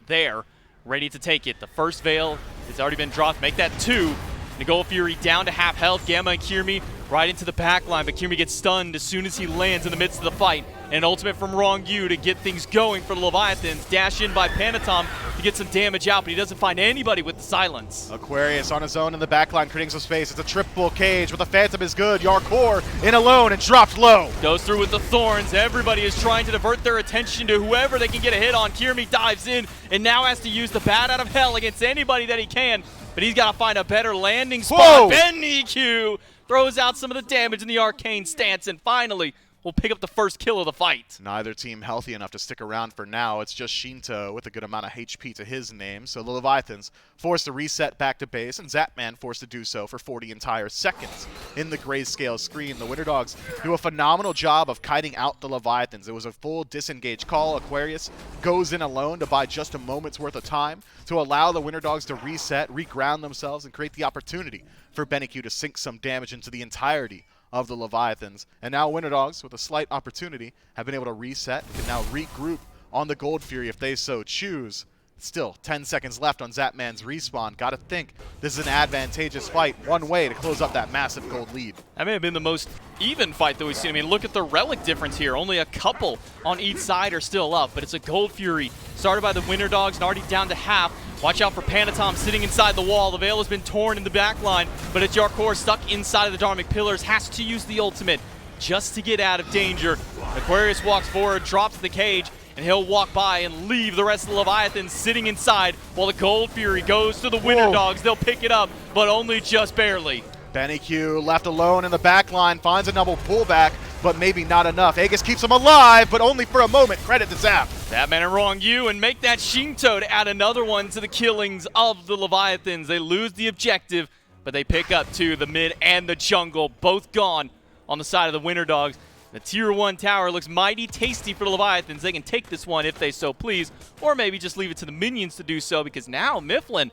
there, ready to take it. The first Veil has already been dropped. Make that 2. The Gold Fury down to half health. Gamma and Kirmi right into the back line, but Kirmi gets stunned as soon as he lands in the midst of the fight. An ultimate from Rongyu to get things going for the Leviathans. Dash in by Panatom to get some damage out, but he doesn't find anybody with the silence.
Aquarius on his own in the backline, creating some space. It's a triple cage, but the Phantom is good. Yarkor in alone and dropped low.
Goes through with the Thorns. Everybody is trying to divert their attention to whoever they can get a hit on. Kirmi dives in and now has to use the bat out of hell against anybody that he can, but he's got to find a better landing spot.
Whoa!
Benny Q throws out some of the damage in the arcane stance, and finally, will pick up the first kill of the fight.
Neither team healthy enough to stick around for now. It's just Shinto with a good amount of HP to his name. So the Leviathans forced to reset back to base, and Zapman forced to do so for 40 entire seconds in the grayscale screen. The Winter Dogs do a phenomenal job of kiting out the Leviathans. It was a full disengage call. Aquarius goes in alone to buy just a moment's worth of time to allow the Winter Dogs to reset, reground themselves, and create the opportunity for BennyQ to sink some damage into the entirety of the Leviathans. And now Winter Dogs, with a slight opportunity, have been able to reset and can now regroup on the Gold Fury if they so choose. Still, 10 seconds left on Zapman's respawn. Gotta think this is an advantageous fight. One way to close up that massive gold lead.
That may have been the most even fight that we've seen. I mean, look at the relic difference here. Only a couple on each side are still up, but it's a Gold Fury started by the Winter Dogs and already down to half. Watch out for Panatom sitting inside the wall. The veil has been torn in the back line, but it's Yarkor stuck inside of the Dharmic pillars. Has to use the ultimate just to get out of danger. Aquarius walks forward, drops the cage, and he'll walk by and leave the rest of the Leviathans sitting inside while the Gold Fury goes to the Winter Dogs. They'll pick it up, but only just barely.
BennyQ left alone in the back line, finds a double pullback, but maybe not enough. Aegis keeps him alive, but only for a moment. Credit to Zap.
Zapman and Wrong You, and make that Shinto to add another one to the killings of the Leviathans. They lose the objective, but they pick up two, the mid and the jungle, both gone on the side of the Winter Dogs. The Tier 1 tower looks mighty tasty for the Leviathans. They can take this one if they so please, or maybe just leave it to the minions to do so, because now Mifflin,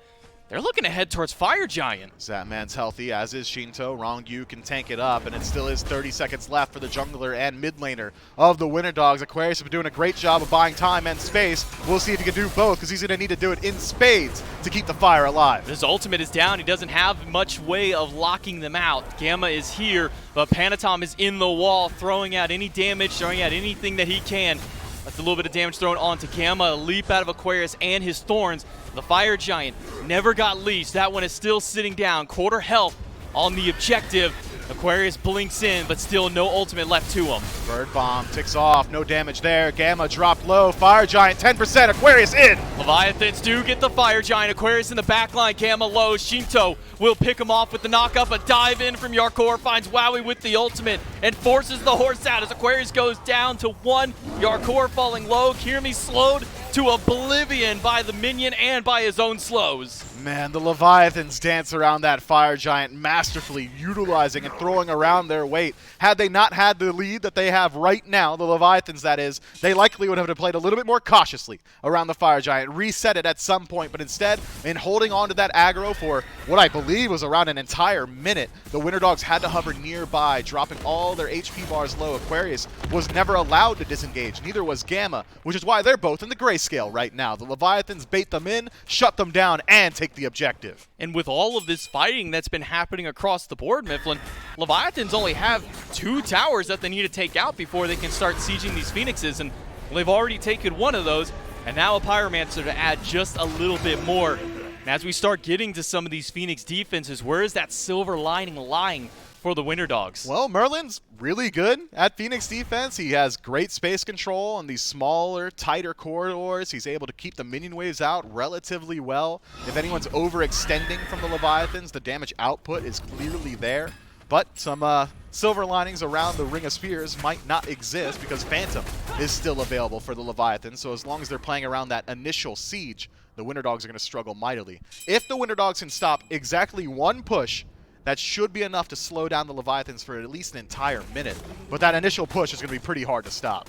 they're looking to head towards Fire Giant.
Zapman's healthy, as is Shinto. Wrong You can tank it up, and it still is 30 seconds left for the jungler and mid laner of the Winter Dogs. Aquarius has been doing a great job of buying time and space. We'll see if he can do both, because he's going to need to do it in spades to keep the fire alive.
His ultimate is down. He doesn't have much way of locking them out. Gamma is here, but Panatom is in the wall, throwing out any damage, throwing out anything that he can. That's a little bit of damage thrown onto Gamma. A leap out of Aquarius and his Thorns. The Fire Giant never got leashed. That one is still sitting down. Quarter health on the objective. Aquarius blinks in, but still no ultimate left to him.
Bird Bomb ticks off. No damage there. Gamma dropped low. Fire Giant 10%. Aquarius in.
Leviathans do get the Fire Giant. Aquarius in the back line. Gamma low. Shinto will pick him off with the knockup. A dive in from Yarkor finds Wowie with the ultimate and forces the horse out as Aquarius goes down to one. Yarkor falling low. Kirmi slowed to oblivion by the minion and by his own slows.
Man, the Leviathans dance around that Fire Giant, masterfully utilizing and throwing around their weight. Had they not had the lead that they have right now, the Leviathans that is, they likely would have played a little bit more cautiously around the Fire Giant, reset it at some point, but instead, in holding on to that aggro for what I believe was around an entire minute, the Winter Dogs had to hover nearby, dropping all their HP bars low. Aquarius was never allowed to disengage, neither was Gamma, which is why they're both in the grayscale right now. The Leviathans bait them in, shut them down, and take the objective.
And with all of this fighting that's been happening across the board, Mifflin, Leviathans only have 2 towers that they need to take out before they can start sieging these Phoenixes, and they've already taken one of those, and now a Pyromancer to add just a little bit more. And as we start getting to some of these Phoenix defenses, where is that silver lining lying for the Winter Dogs?
Well, Merlin's really good at Phoenix defense. He has great space control on these smaller, tighter corridors. He's able to keep the minion waves out relatively well. If anyone's overextending from the Leviathans, the damage output is clearly there. But some silver linings around the Ring of Spears might not exist because Phantom is still available for the Leviathans. So as long as they're playing around that initial siege, the Winter Dogs are going to struggle mightily. If the Winter Dogs can stop exactly one push, that should be enough to slow down the Leviathans for at least an entire minute. But that initial push is going to be pretty hard to stop.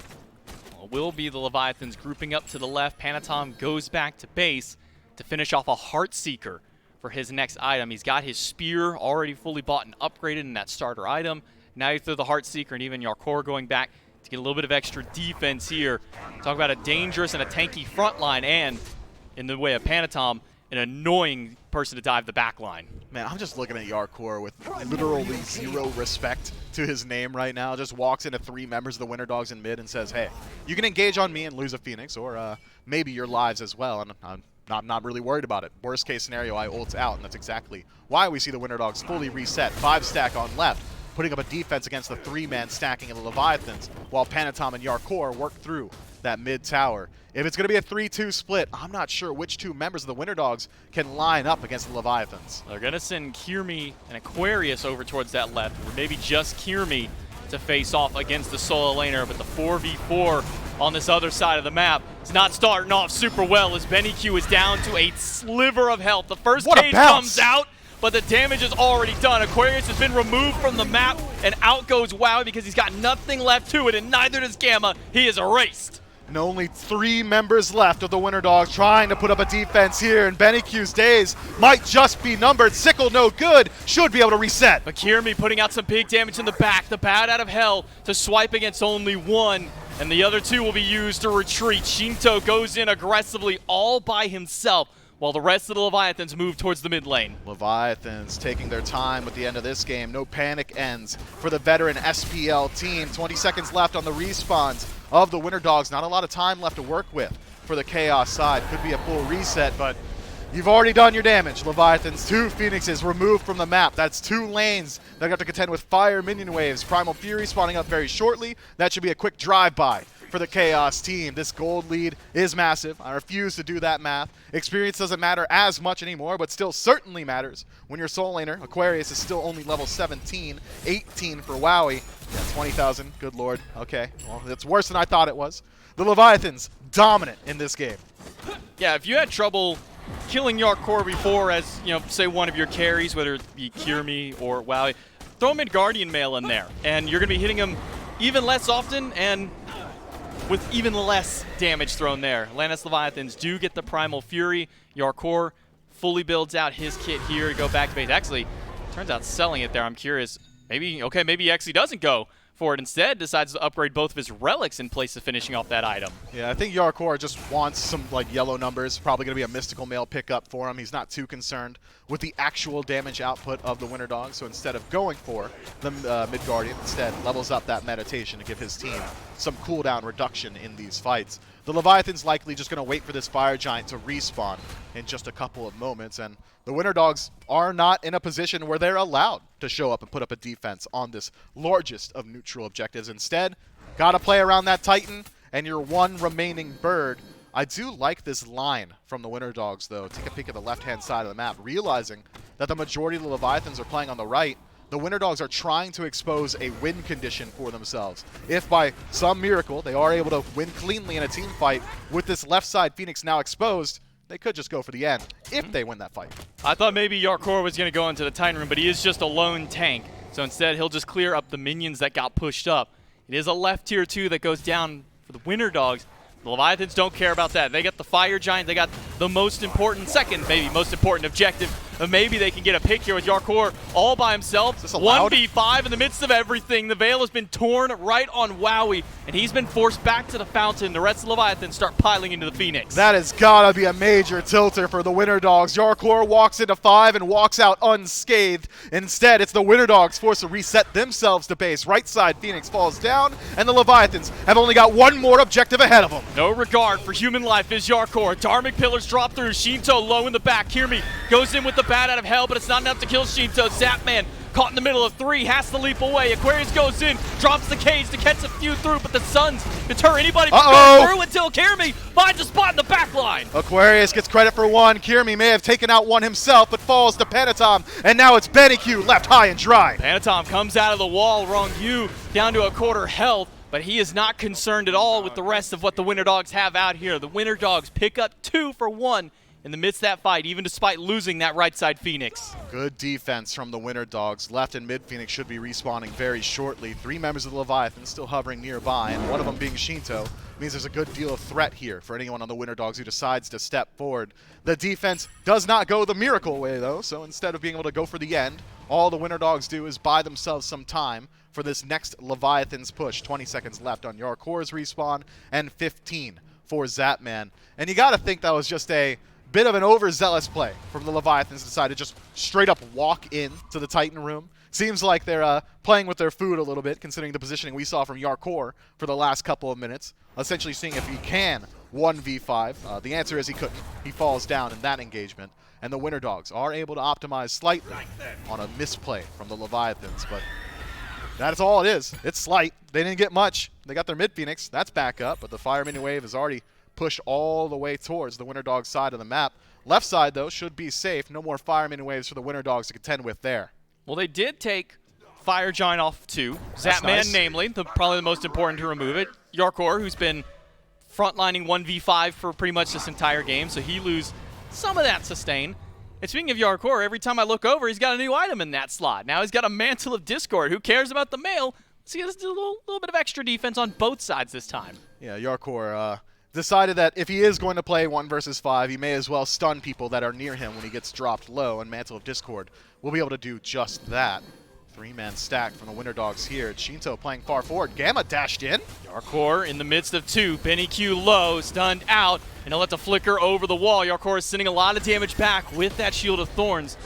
Well, it will be the Leviathans grouping up to the left. Panatom goes back to base to finish off a Heartseeker for his next item. He's got his spear already fully bought and upgraded in that starter item. Now you throw the Heartseeker, and even Yarkor going back to get a little bit of extra defense here. Talk about a dangerous and a tanky front line, and in the way of Panatom, an annoying person to dive the back line.
Man, I'm just looking at Yarkor with literally zero respect to his name right now. Just walks into 3 members of the Winter Dogs in mid and says, hey, you can engage on me and lose a Phoenix, or maybe your lives as well. And I'm not really worried about it. Worst case scenario, I ult out, and that's exactly why we see the Winter Dogs fully reset. 5 stack on left, putting up a defense against the 3-man stacking of the Leviathans, while Panatom and Yarkor work through that mid tower. If it's going to be a 3-2 split, I'm not sure which 2 members of the Winter Dogs can line up against the Leviathans.
They're going to send Kirmi and Aquarius over towards that left, or maybe just Kirmi. to face off against the solo laner, but the 4v4 on this other side of the map is not starting off super well as BennyQ is down to a sliver of health. The first cage comes out, but the damage is already done. Aquarius has been removed from the map, and out goes WoW because he's got nothing left to it, and neither does Gamma. He is erased.
And only 3 members left of the Winter Dogs trying to put up a defense here, and BennyQ's days might just be numbered. Sickle no good, should be able to reset.
But Kirmi putting out some big damage in the back. The Bat out of hell to swipe against only one, and the other 2 will be used to retreat. Shinto goes in aggressively all by himself, while the rest of the Leviathans move towards the mid lane.
Leviathans taking their time with the end of this game. No panic ends for the veteran SPL team. 20 seconds left on the respawns of the Winter Dogs. Not a lot of time left to work with for the Chaos side. Could be a full reset, but you've already done your damage. Leviathans, 2 Phoenixes removed from the map. That's 2 lanes that got to contend with fire minion waves. Primal Fury spawning up very shortly. That should be a quick drive-by for the Chaos team. This gold lead is massive. I refuse to do that math. Experience doesn't matter as much anymore, but still certainly matters when your soul laner, Aquarius, is still only level 17, 18 for Wowie. Yeah, 20,000, good lord. Okay, well, that's worse than I thought it was. The Leviathans, dominant in this game.
Yeah, if you had trouble killing Yarkor before as, you know, say one of your carries, whether it be Kirmi or Wowie, throw Mid Guardian Mail in there, and you're going to be hitting him even less often and with even less damage thrown there. Atlantis Leviathans do get the Primal Fury. Yarkor fully builds out his kit here to go back to base. Actually, turns out selling it there, I'm curious. Maybe he actually doesn't go for it. Instead, decides to upgrade both of his relics in place of finishing off that item.
Yeah, I think Yarkor just wants some like yellow numbers. Probably going to be a mystical mail pickup for him. He's not too concerned with the actual damage output of the Winter Dogs. So instead of going for the Mid Guardian, instead levels up that meditation to give his team some cooldown reduction in these fights. The Leviathan's likely just going to wait for this Fire Giant to respawn in just a couple of moments, and the Winter Dogs are not in a position where they're allowed to show up and put up a defense on this largest of neutral objectives. Instead, got to play around that Titan and your one remaining bird. I do like this line from the Winter Dogs, though. Take a peek at the left-hand side of the map, realizing that the majority of the Leviathans are playing on the right. The Winter Dogs are trying to expose a win condition for themselves. If by some miracle they are able to win cleanly in a team fight with this left side Phoenix now exposed, they could just go for the end if they win that fight.
I thought maybe Yarkor was going to go into the Titan room, but he is just a lone tank. So instead, he'll just clear up the minions that got pushed up. It is a left tier 2 that goes down for the Winter Dogs. The Leviathans don't care about that. They got the Fire Giant. They got the most important, second maybe most important objective. Maybe they can get a pick here with Yarkor all by himself. 1v5 in the midst of everything. The veil has been torn right on Wowie, and he's been forced back to the fountain. The rest of the Leviathans start piling into the Phoenix.
That has got to be a major tilter for the Winter Dogs. Yarkor walks into 5 and walks out unscathed. Instead, it's the Winter Dogs forced to reset themselves to base. Right side Phoenix falls down, and the Leviathans have only got one more objective ahead of them.
No regard for human life is Yarkor. Dharmic Pillars drop through. Shinto low in the back. Kirmi goes in with the Bat out of hell, but it's not enough to kill Shinto. Zapman caught in the middle of 3, has to leap away. Aquarius goes in, drops the cage to catch a few through, but the Suns deter anybody from going through until Kirmi finds a spot in the back line.
Aquarius gets credit for one. Kirmi may have taken out one himself, but falls to Panatom, and now it's BennyQ left high and dry.
Panatom comes out of the wall, wrong you, down to a quarter health, but he is not concerned at all with the rest of what the Winter Dogs have out here. The Winter Dogs pick up 2 for 1 in the midst of that fight, even despite losing that right side Phoenix.
Good defense from the Winter Dogs. Left and mid Phoenix should be respawning very shortly. 3 members of the Leviathan still hovering nearby, and one of them being Shinto means there's a good deal of threat here for anyone on the Winter Dogs who decides to step forward. The defense does not go the miracle way, though, so instead of being able to go for the end, all the Winter Dogs do is buy themselves some time for this next Leviathan's push. 20 seconds left on Yarkor's respawn, and 15 for Zapman. And you got to think that was just a bit of an overzealous play from the Leviathans to decide to just straight up walk in to the Titan room. Seems like they're playing with their food a little bit, considering the positioning we saw from Yarkor for the last couple of minutes. Essentially seeing if he can 1v5. The answer is he couldn't. He falls down in that engagement. And the Winter Dogs are able to optimize slightly on a misplay from the Leviathans, but that's all it is. It's slight. They didn't get much. They got their mid-Phoenix. That's back up, but the Fire Mini Wave is already pushed all the way towards the Winter Dogs side of the map. Left side, though, should be safe. No more Fire Mini Waves for the Winter Dogs to contend with there.
Well, they did take Fire Giant off 2. Zapman,
nice.
namely, probably the most important to remove it. Yarkor, who's been frontlining 1v5 for pretty much this entire game, so he lose some of that sustain. And speaking of Yarkor, every time I look over, he's got a new item in that slot. Now he's got a Mantle of Discord. Who cares about the mail? So he has a little bit of extra defense on both sides this time.
Yeah, Yarkor decided that if he is going to play 1 versus 5, he may as well stun people that are near him when he gets dropped low, and Mantle of Discord will be able to do just that. 3-man stack from the Winter Dogs here. Shinto playing far forward. Gamma dashed in.
Yarkor in the midst of 2. Benny Q low, stunned out, and he'll let the flicker over the wall. Yarkor is sending a lot of damage back with that Shield of Thorns,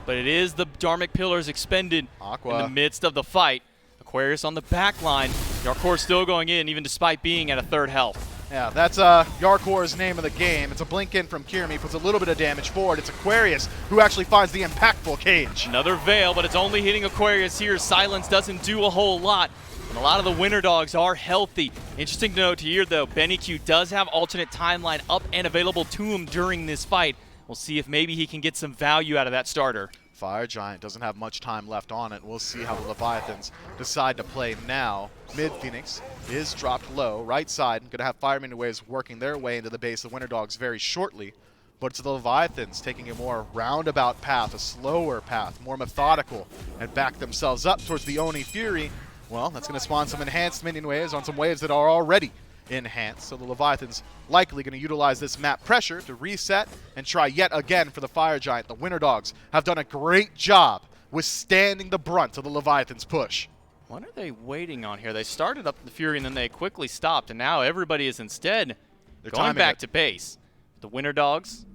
but it is the Dharmic Pillars expended in the midst of the fight. Aquarius on the back line. Yarkor still going in, even despite being at a 3rd health.
Yeah, that's Yarkor's name of the game. It's a blink in from Kirmi, puts a little bit of damage forward. It's Aquarius who actually finds the impactful cage.
Another Veil, but it's only hitting Aquarius here. Silence doesn't do a whole lot, and a lot of the Winter Dogs are healthy. Interesting to note here, though, Benny Q does have alternate timeline up and available to him during this fight. We'll see if maybe he can get some value out of that starter.
Fire Giant doesn't have much time left on it. We'll see how the Leviathans decide to play now. Mid Phoenix is dropped low. Right side, going to have Fire Minion Waves working their way into the base of Winter Dogs very shortly. But it's the Leviathans taking a more roundabout path, a slower path, more methodical, and back themselves up towards the Oni Fury. Well, that's going to spawn some enhanced Minion Waves on some waves that are already enhanced. So the Leviathans likely going to utilize this map pressure to reset and try yet again for the Fire Giant. The Winter Dogs have done a great job withstanding the brunt of the Leviathans' push.
What are they waiting on here? They started up the Fury and then they quickly stopped, and now everybody is instead going back to base. The Winter Dogs,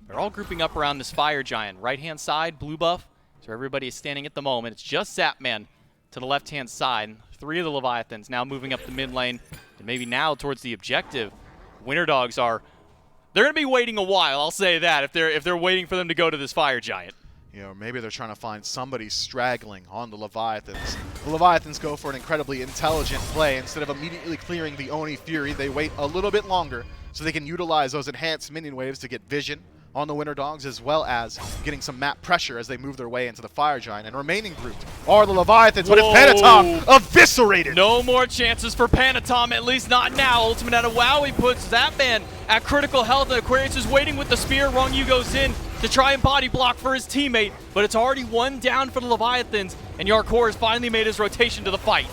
they're all grouping up around this Fire Giant. Right-hand side, blue buff, so everybody is standing at the moment. It's just Zapman to the left-hand side. 3 of the Leviathans now moving up the mid lane, and maybe now towards the objective. Winter Dogs they're going to be waiting a while, I'll say that, if they're waiting for them to go to this Fire Giant.
You know, maybe they're trying to find somebody straggling on the Leviathans. The Leviathans go for an incredibly intelligent play. Instead of immediately clearing the Oni Fury, they wait a little bit longer so they can utilize those enhanced minion waves to get vision on the Winter Dogs, as well as getting some map pressure as they move their way into the Fire Giant. And remaining grouped are the Leviathans, but it's Panatom eviscerated.
No more chances for Panatom, at least not now. Ultimate out of WoW, he puts Zapman at critical health, and Aquarius is waiting with the spear. Rongyu goes in to try and body block for his teammate, but it's already 1 down for the Leviathans, and Yarkor has finally made his rotation to the fight.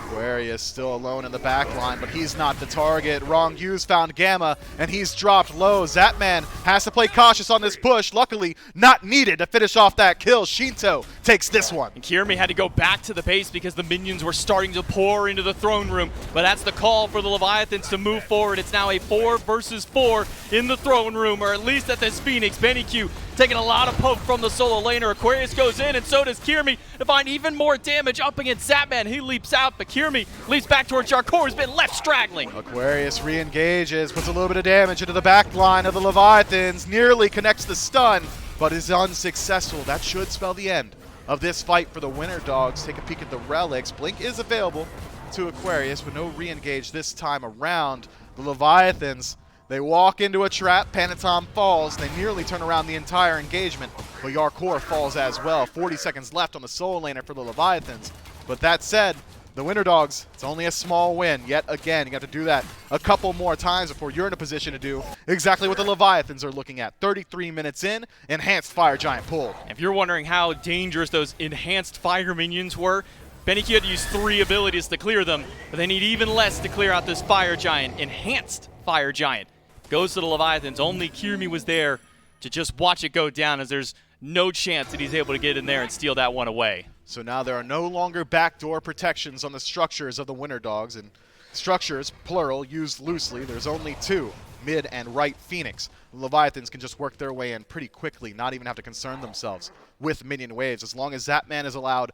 Aquarius still alone in the back line, but he's not the target. Rongyu's found Gamma, and he's dropped low. Zapman has to play cautious on this push. Luckily, not needed to finish off that kill. Shinto takes this one.
And Kirmi had to go back to the base because the minions were starting to pour into the throne room, but that's the call for the Leviathans to move forward. It's now a 4 versus 4 in the throne room, or at least at this Phoenix. Benny Q taking a lot of poke from the solo laner. Aquarius goes in, and so does Kirmi to find even more damage up against Zapman. He leaps out, but Kirmi leaps back towards Yarkor, who's been left straggling.
Aquarius re-engages, puts a little bit of damage into the back line of the Leviathans, nearly connects the stun, but is unsuccessful. That should spell the end of this fight for the Winter Dogs. Take a peek at the relics. Blink is available to Aquarius, with no re-engage this time around. The Leviathans, they walk into a trap, Panatom falls, they nearly turn around the entire engagement, but Yarkor falls as well. 40 seconds left on the solo laner for the Leviathans. But that said, the Winter Dogs, it's only a small win. Yet again, you have to do that a couple more times before you're in a position to do exactly what the Leviathans are looking at. 33 minutes in, enhanced Fire Giant pulled.
If you're wondering how dangerous those enhanced fire minions were, Benny Q had to use 3 abilities to clear them, but they need even less to clear out this Fire Giant. Enhanced Fire Giant goes to the Leviathans. Only Kirmi was there to just watch it go down, as there's no chance that he's able to get in there and steal that one away.
So now there are no longer backdoor protections on the structures of the Winter Dogs, and structures, plural, used loosely. There's only 2, mid and right Phoenix. The Leviathans can just work their way in pretty quickly, not even have to concern themselves with minion waves. As long as Zapman is allowed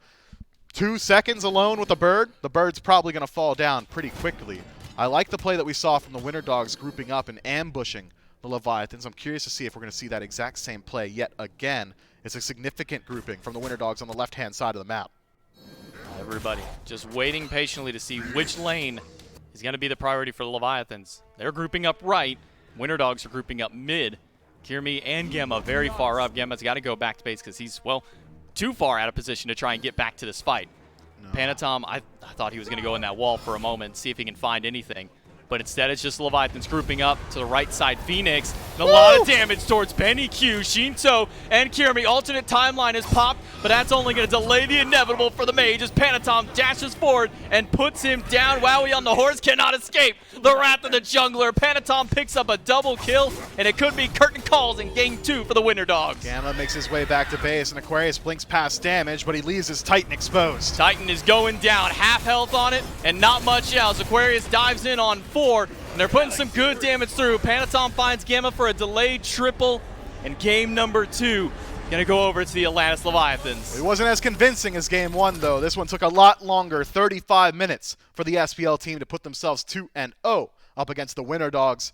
2 seconds alone with the bird's probably going to fall down pretty quickly. I like the play that we saw from the Winter Dogs grouping up and ambushing the Leviathans. I'm curious to see if we're going to see that exact same play yet again. It's a significant grouping from the Winter Dogs on the left-hand side of the map.
Everybody just waiting patiently to see which lane is going to be the priority for the Leviathans. They're grouping up right. Winter Dogs are grouping up mid. Kirmi and Gamma very far up. Gamma's got to go back to base because he's, well, too far out of position to try and get back to this fight. No. Panatom, I thought he was going to go in that wall for a moment, see if he can find anything. But instead, it's just Leviathans grouping up to the right side. Phoenix, and a lot of damage towards Benny Q, Shinto, and Kirimi. Alternate timeline is popped, but that's only going to delay the inevitable for the mage as Panatom dashes forward and puts him down. Wowie on the horse cannot escape the wrath of the jungler. Panatom picks up a double kill, and it could be curtain calls in game 2 for the Winter Dogs.
Gamma makes his way back to base, and Aquarius blinks past damage, but he leaves his Titan exposed.
Titan is going down, half health on it, and not much else. Aquarius dives in on 4. And they're putting some good damage through. Panatom finds Gamma for a delayed triple. And game number 2, gonna go over to the Atlantis Leviathans.
It wasn't as convincing as game 1, though. This one took a lot longer, 35 minutes, for the SPL team to put themselves 2-0 up against the Winter Dogs.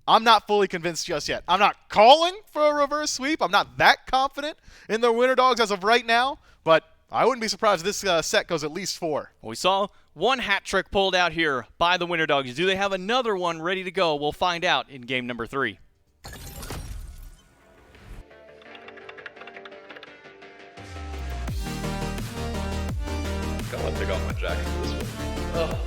I'm not fully convinced just yet. I'm not calling for a reverse sweep. I'm not that confident in the Winter Dogs as of right now, but I wouldn't be surprised if this set goes at least 4.
We saw one hat trick pulled out here by the Winter Dogs. Do they have another one ready to go? We'll find out in game number 3.
Gotta take off my jacket for this one. Oh,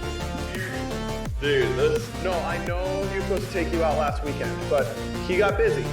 dude, this. No, I know he was supposed to take you out last weekend, but he got busy.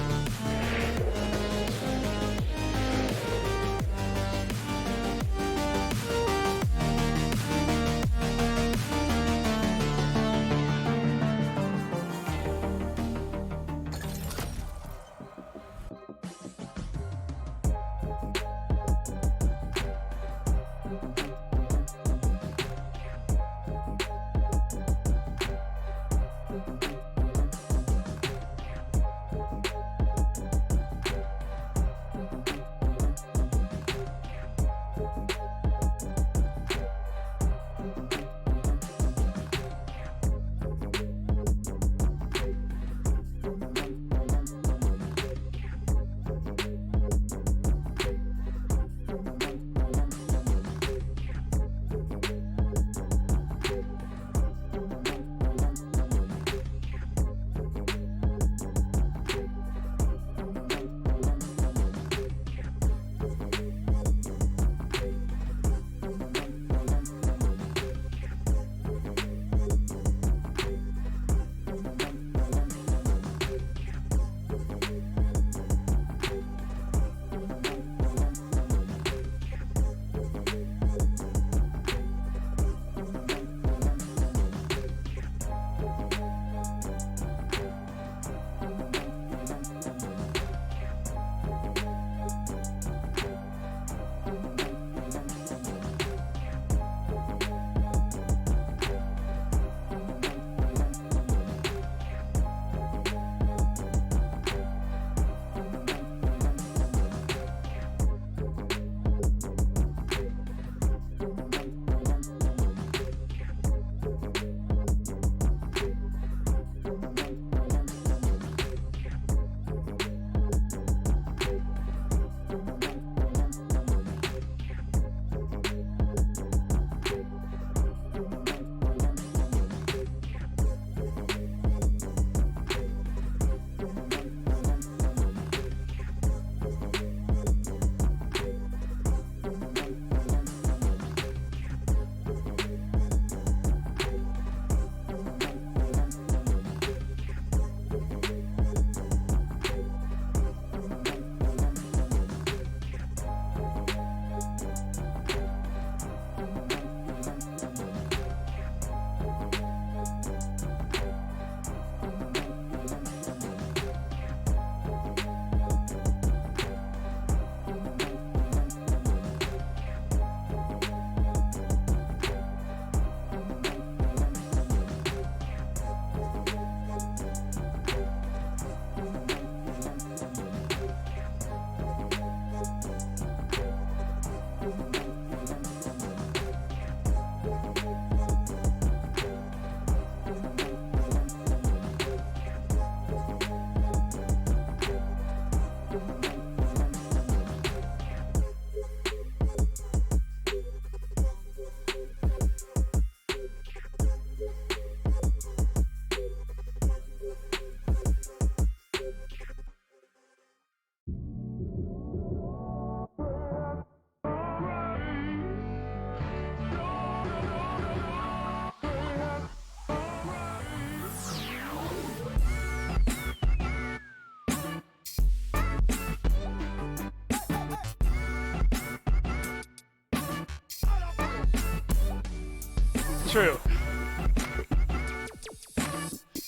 True.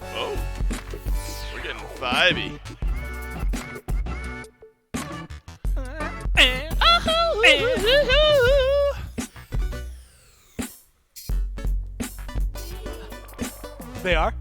Oh, we're getting 5-y.
They are.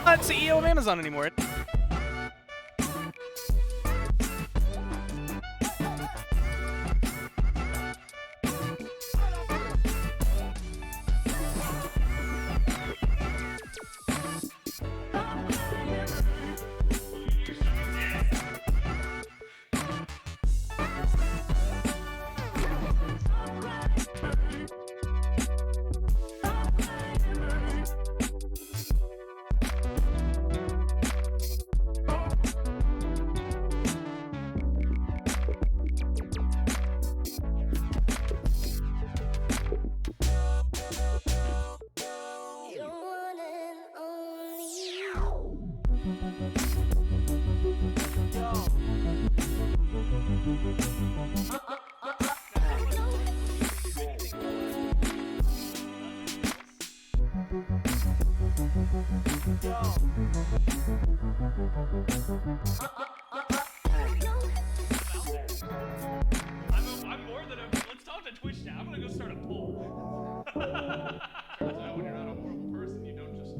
Not CEO of Amazon anymore. I'm more than a. Let's talk to Twitch now. I'm gonna go start a poll. Turns out when you're not a horrible person, you don't just.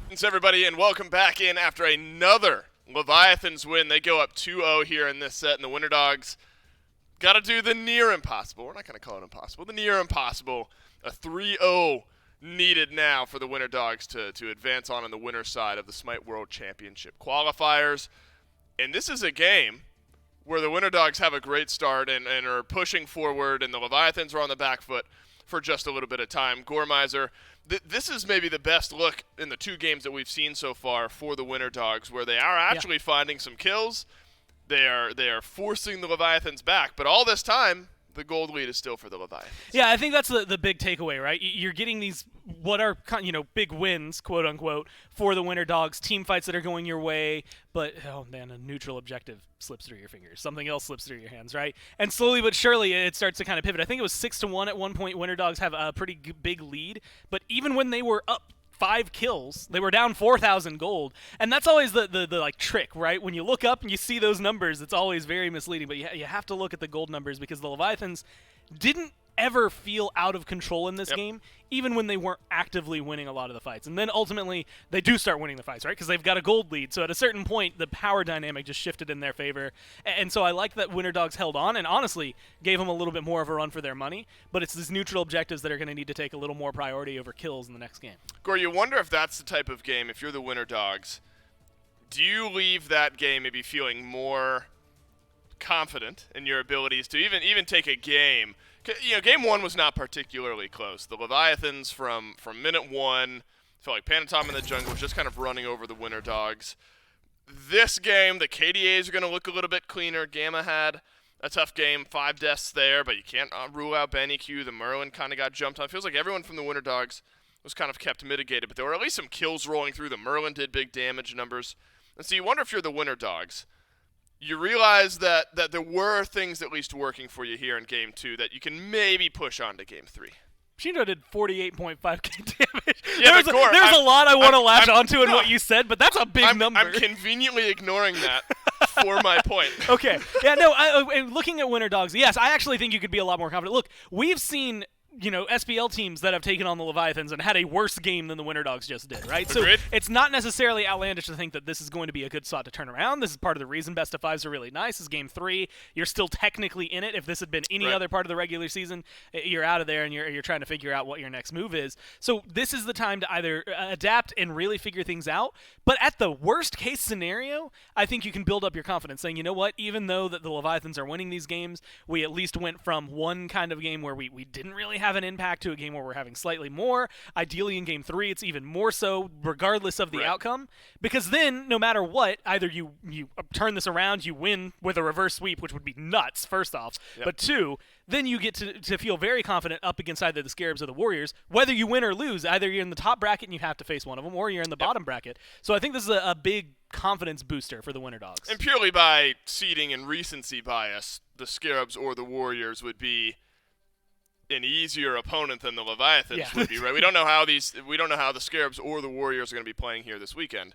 Thanks, everybody, and welcome back in after another Leviathans win. They go up 2-0 here in this set, and the Winter Dogs got to do the near impossible. We're not going to call it impossible. The near impossible. A 3-0 needed now for the Winter Dogs to advance on the winner's side of the Smite World Championship qualifiers. And this is a game where the Winter Dogs have a great start and are pushing forward, and the Leviathans are on the back foot for just a little bit of time. Gormizer, this is maybe the best look in the two games that we've seen so far for the Winter Dogs, where they are actually finding some kills. They are forcing the Leviathans back, but all this time, the gold lead is still for the Leviathans.
Yeah, I think that's the big takeaway, right? You're getting these what are big wins, quote unquote, for the Winter Dogs, team fights that are going your way, but oh man, a neutral objective slips through your fingers, something else slips through your hands, right? And slowly but surely it starts to kind of pivot. I think it was 6-1 at one point. Winter Dogs have a pretty big lead, but even when they were up 5 kills, they were down 4,000 gold, and that's always the like trick, right? When you look up and you see those numbers, it's always very misleading. But you have to look at the gold numbers, because the Leviathans didn't ever feel out of control in this game, even when they weren't actively winning a lot of the fights. And then ultimately, they do start winning the fights, right? Because they've got a gold lead. So at a certain point, the power dynamic just shifted in their favor. And so I like that Winter Dogs held on and honestly gave them a little bit more of a run for their money. But it's these neutral objectives that are going to need to take a little more priority over kills in the next game.
Gore, you wonder if that's the type of game, if you're the Winter Dogs, do you leave that game maybe feeling more confident in your abilities to even take a game? You know, game 1 was not particularly close. The Leviathans from minute 1 felt like Panatom in the jungle was just kind of running over the Winter Dogs. This game, the KDAs are going to look a little bit cleaner. Gamma had a tough game, 5 deaths there, but you can't rule out BennyQ. The Merlin kind of got jumped on. It feels like everyone from the Winter Dogs was kind of kept mitigated, but there were at least some kills rolling through. The Merlin did big damage numbers. And so you wonder if you're the Winter Dogs. You realize that there were things at least working for you here in Game 2 that you can maybe push on to Game 3.
Shindo did 48.5k damage.
Yeah,
there's a lot I want to latch onto in what you said, but that's a big number.
I'm conveniently ignoring that for my point.
Okay. Yeah, no, looking at Winter Dogs, yes, I actually think you could be a lot more confident. Look, we've seen SPL teams that have taken on the Leviathans and had a worse game than the Winter Dogs just did, right?
Agreed.
So it's not necessarily outlandish to think that this is going to be a good slot to turn around. This is part of the reason best of fives are really nice. This is Game 3. You're still technically in it. If this had been any other part of the regular season, you're out of there and you're trying to figure out what your next move is. So this is the time to either adapt and really figure things out. But at the worst case scenario, I think you can build up your confidence saying, you know what, even though that the Leviathans are winning these games, we at least went from one kind of game where we didn't really have an impact to a game where we're having slightly more. Ideally in Game 3, it's even more so regardless of the outcome. Because then, no matter what, either you turn this around, you win with a reverse sweep, which would be nuts, first off. But 2, then you get to feel very confident up against either the Scarabs or the Warriors. Whether you win or lose, either you're in the top bracket and you have to face one of them, or you're in the bottom bracket. So I think this is a big confidence booster for the Winter Dogs.
And purely by seeding and recency bias, the Scarabs or the Warriors would be an easier opponent than the Leviathans would be, right? We don't know how the Scarabs or the Warriors are going to be playing here this weekend.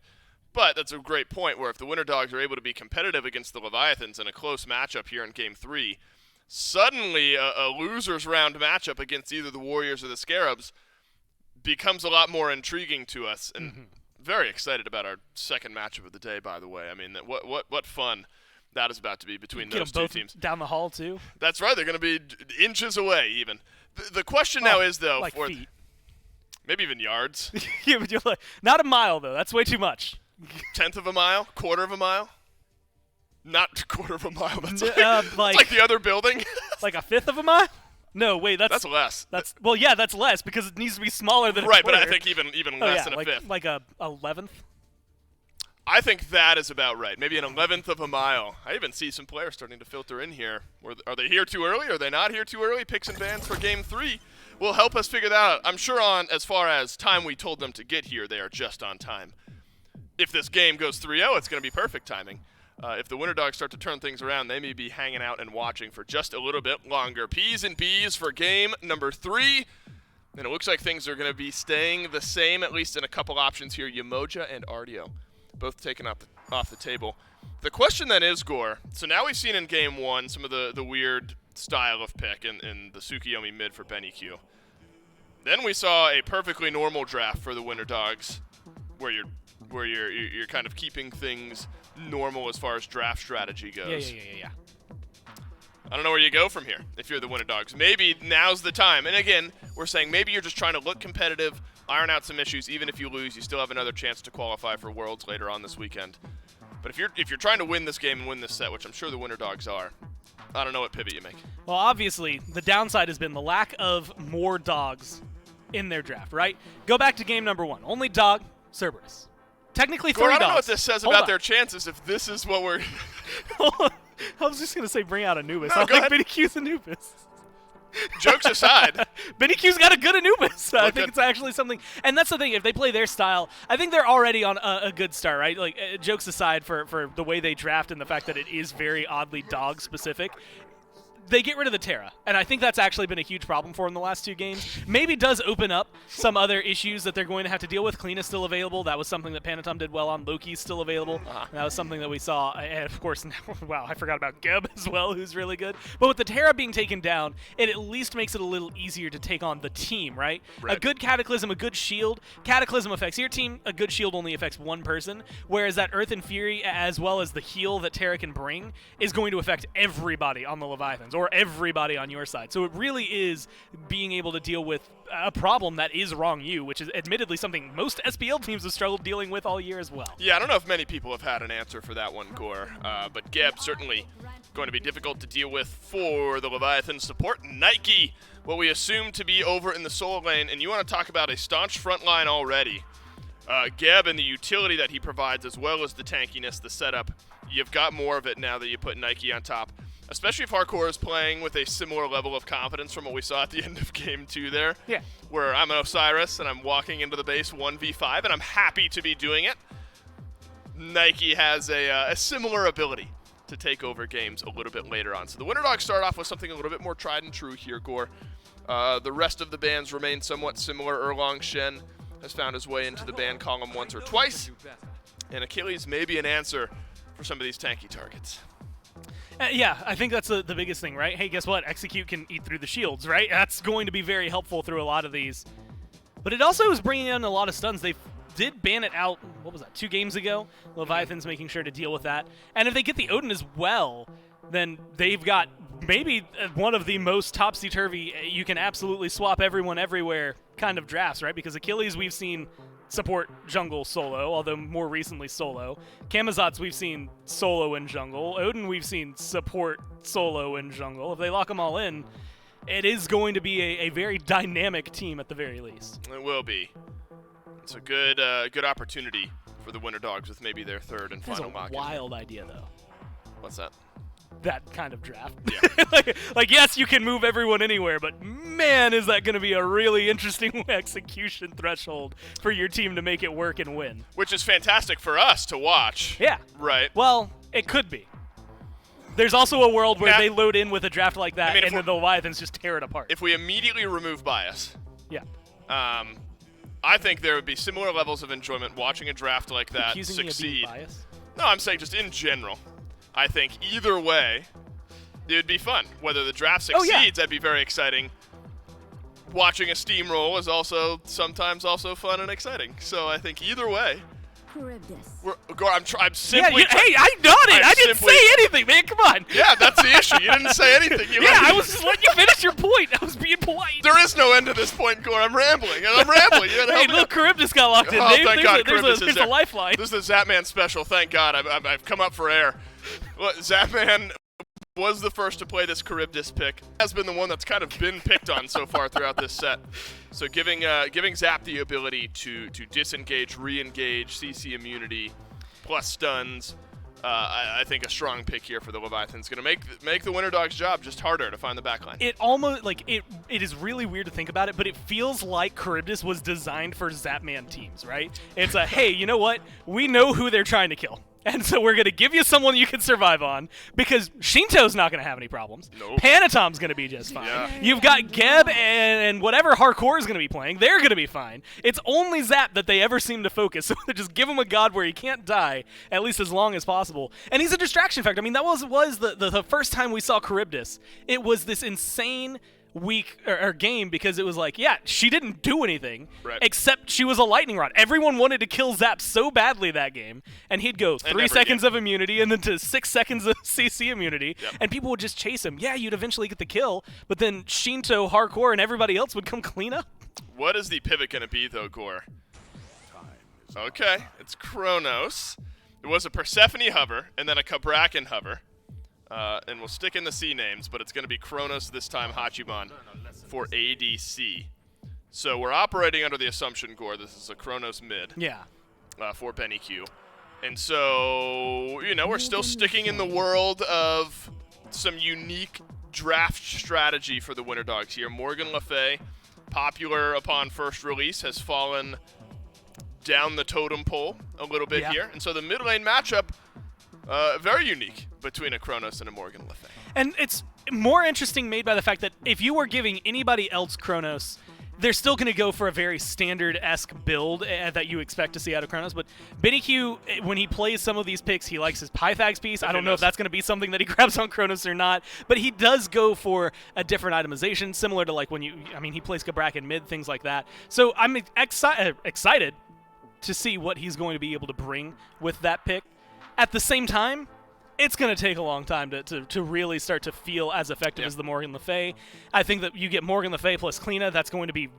But that's a great point where if the Winter Dogs are able to be competitive against the Leviathans in a close matchup here in Game 3, suddenly a loser's round matchup against either the Warriors or the Scarabs becomes a lot more intriguing to us. And very excited about our second matchup of the day, by the way. I mean, what fun that is about to be between those two teams.
Down the hall, too?
That's right. They're going to be inches away, even. The question now is, though,
like feet.
Maybe even yards.
Yeah, but not a mile, though. That's way too much.
1/10 of a mile? Quarter of a mile? Not quarter of a mile. That's
like
the other building.
Like a 1/5 of a mile? No, wait, that's
less.
That's less because it needs to be smaller than
right,
a quarter.
But I think even less than a 1/5.
Like a 11th.
I think that is about right. Maybe an 11th of a mile. I even see some players starting to filter in here. Are they here too early? Are they not here too early? Picks and bans for Game 3 will help us figure that out. I'm sure as far as time we told them to get here, they are just on time. If this game goes 3-0, it's going to be perfect timing. If the Winter Dogs start to turn things around, they may be hanging out and watching for just a little bit longer. P's and B's for game number 3. And it looks like things are going to be staying the same, at least in a couple options here. Yamoja and Ardio, both taken off the table. The question then is, Gore, so now we've seen in Game 1 some of the weird style of pick in the Tsukiyomi mid for BennyQ. Then we saw a perfectly normal draft for the Winter Dogs where you're kind of keeping things normal as far as draft strategy goes.
Yeah.
I don't know where you go from here if you're the Winter Dogs. Maybe now's the time. And again, we're saying maybe you're just trying to look competitive, iron out some issues. Even if you lose, you still have another chance to qualify for Worlds later on this weekend. But if you're trying to win this game and win this set, which I'm sure the Winter Dogs are, I don't know what pivot you make.
Well, obviously, the downside has been the lack of more dogs in their draft, right? Go back to game number 1. Only dog, Cerberus. Technically 3 dogs.
I don't know what this says about their chances if this is what we're...
I was just going to say bring out Anubis.
No,
I think BennyQ's Anubis.
Jokes aside.
BennyQ's got a good Anubis. I think it's actually something. And that's the thing. If they play their style, I think they're already on a good start, right? Like, jokes aside for the way they draft and the fact that it is very oddly dog-specific, they get rid of the Terra, and I think that's actually been a huge problem for them the last 2 games. Maybe does open up some other issues that they're going to have to deal with. Clean is still available. That was something that Panatom did well on. Loki's still available. That was something that we saw. And of course, wow, I forgot about Geb as well, who's really good. But with the Terra being taken down, it at least makes it a little easier to take on the team, right? A good Cataclysm, a good shield. Cataclysm affects your team. A good shield only affects one person. Whereas that Earth and Fury, as well as the heal that Terra can bring, is going to affect everybody on the Leviathans, or everybody on your side. So it really is being able to deal with a problem that is wrong you, which is admittedly something most SPL teams have struggled dealing with all year as well.
Yeah, I don't know if many people have had an answer for that one, Gore, but Geb certainly going to be difficult to deal with for the Leviathan support. Nike, what we assume to be over in the solo lane, and you want to talk about a staunch front line already. Geb and the utility that he provides, as well as the tankiness, the setup, you've got more of it now that you put Nike on top. Especially if Hardcore is playing with a similar level of confidence from what we saw at the end of Game 2 there.
Yeah.
Where I'm an Osiris and I'm walking into the base 1v5 and I'm happy to be doing it. Nike has a similar ability to take over games a little bit later on. So the Winter Dogs start off with something a little bit more tried and true here, Gore. The rest of the bans remain somewhat similar. Erlong Shen has found his way into the ban column once or twice. And Achilles may be an answer for some of these tanky targets.
Yeah, I think that's the biggest thing, right? Hey, guess what? Execute can eat through the shields, right? That's going to be very helpful through a lot of these. But it also is bringing in a lot of stuns. They did ban it out, what was that, 2 games ago? Leviathan's making sure to deal with that. And if they get the Odin as well, then they've got maybe one of the most topsy-turvy, you can absolutely swap everyone everywhere kind of drafts, right? Because Achilles we've seen support jungle solo, although more recently solo. Camazotz we've seen solo in jungle. Odin we've seen support solo in jungle. If they lock them all in, it is going to be a very dynamic team at the very least.
It will be. It's a good opportunity for the Winter Dogs with maybe their third and final lock-in.
That's a wild idea, though.
What's that?
That kind of draft.
Yeah.
like, yes, you can move everyone anywhere, but man, is that going to be a really interesting execution threshold for your team to make it work and win.
Which is fantastic for us to watch.
Yeah.
Right.
Well, it could be. There's also a world where they load in with a draft like that, and then the Leviathans just tear it apart.
If we immediately remove bias,
yeah,
I think there would be similar levels of enjoyment watching a draft like that succeed.
Me of being biased?
No, I'm saying just in general. I think either way, it would be fun. Whether the draft succeeds, that'd be very exciting. Watching a steamroll is also sometimes also fun and exciting. So I think either way. I'm simply.
Yeah, hey, I nodded. I didn't say anything, man. Come on.
Yeah, that's the issue. You didn't say anything.
I was just letting you finish your point. I was being polite.
There is no end to this point, Gore. I'm rambling. I'm rambling.
Hey, look, Charybdis got locked in.
Oh, thank God.
There's a lifeline.
This is the Zapman special. Thank God. I've come up for air. Well, Zapman was the first to play this Charybdis pick. Has been the one that's kind of been picked on so far throughout this set. So giving Zap the ability to disengage, re-engage, CC immunity, plus stuns, I think a strong pick here for the Leviathans. Going to make the Winter Dogs' job just harder to find the backline.
It almost, it is really weird to think about it, but it feels like Charybdis was designed for Zapman teams, right? It's a, hey, you know what? We know who they're trying to kill. And so we're going to give you someone you can survive on, because Shinto's not going to have any problems.
Nope.
Panatom's going to be just fine.
Yeah.
You've got Geb and whatever Hardcore is going to be playing, they're going to be fine. It's only Zap that they ever seem to focus, so they just give him a god where he can't die, at least as long as possible. And he's a distraction factor. I mean, that was the first time we saw Charybdis. It was this insane week or game, because it was like, yeah, she didn't do anything except she was a lightning rod. Everyone wanted to kill Zap so badly that game, and he'd go 3 seconds of immunity and then to 6 seconds of CC immunity, and people would just chase him. Yeah, you'd eventually get the kill, but then Shinto, Hardcore, and everybody else would come clean up.
What is the pivot going to be, though, Gore? Okay, it's Kronos. It was a Persephone hover, and then a Kabrakan hover. And we'll stick in the C names, but it's going to be Kronos this time, Hachiban, for ADC. So we're operating under the assumption, Gore, this is a Kronos mid.
Yeah.
For Benny Q. And so, we're still sticking in the world of some unique draft strategy for the Winter Dogs here. Morgan Le Fay, popular upon first release, has fallen down the totem pole a little bit here. And so the mid lane matchup, very unique between a Kronos and a Morgan Le Fay.
And it's more interesting made by the fact that if you were giving anybody else Chronos, they're still going to go for a very standard-esque build that you expect to see out of Chronos. But BennyQ, when he plays some of these picks, he likes his Pythags piece. I don't know if that's going to be something that he grabs on Chronos or not, but he does go for a different itemization, similar to like when he plays Gabrak in mid, things like that. So I'm excited to see what he's going to be able to bring with that pick. At the same time, it's going to take a long time to really start to feel as effective as the Morgan Le Fay. I think that you get Morgan Le Fay plus Kleena, that's going to be,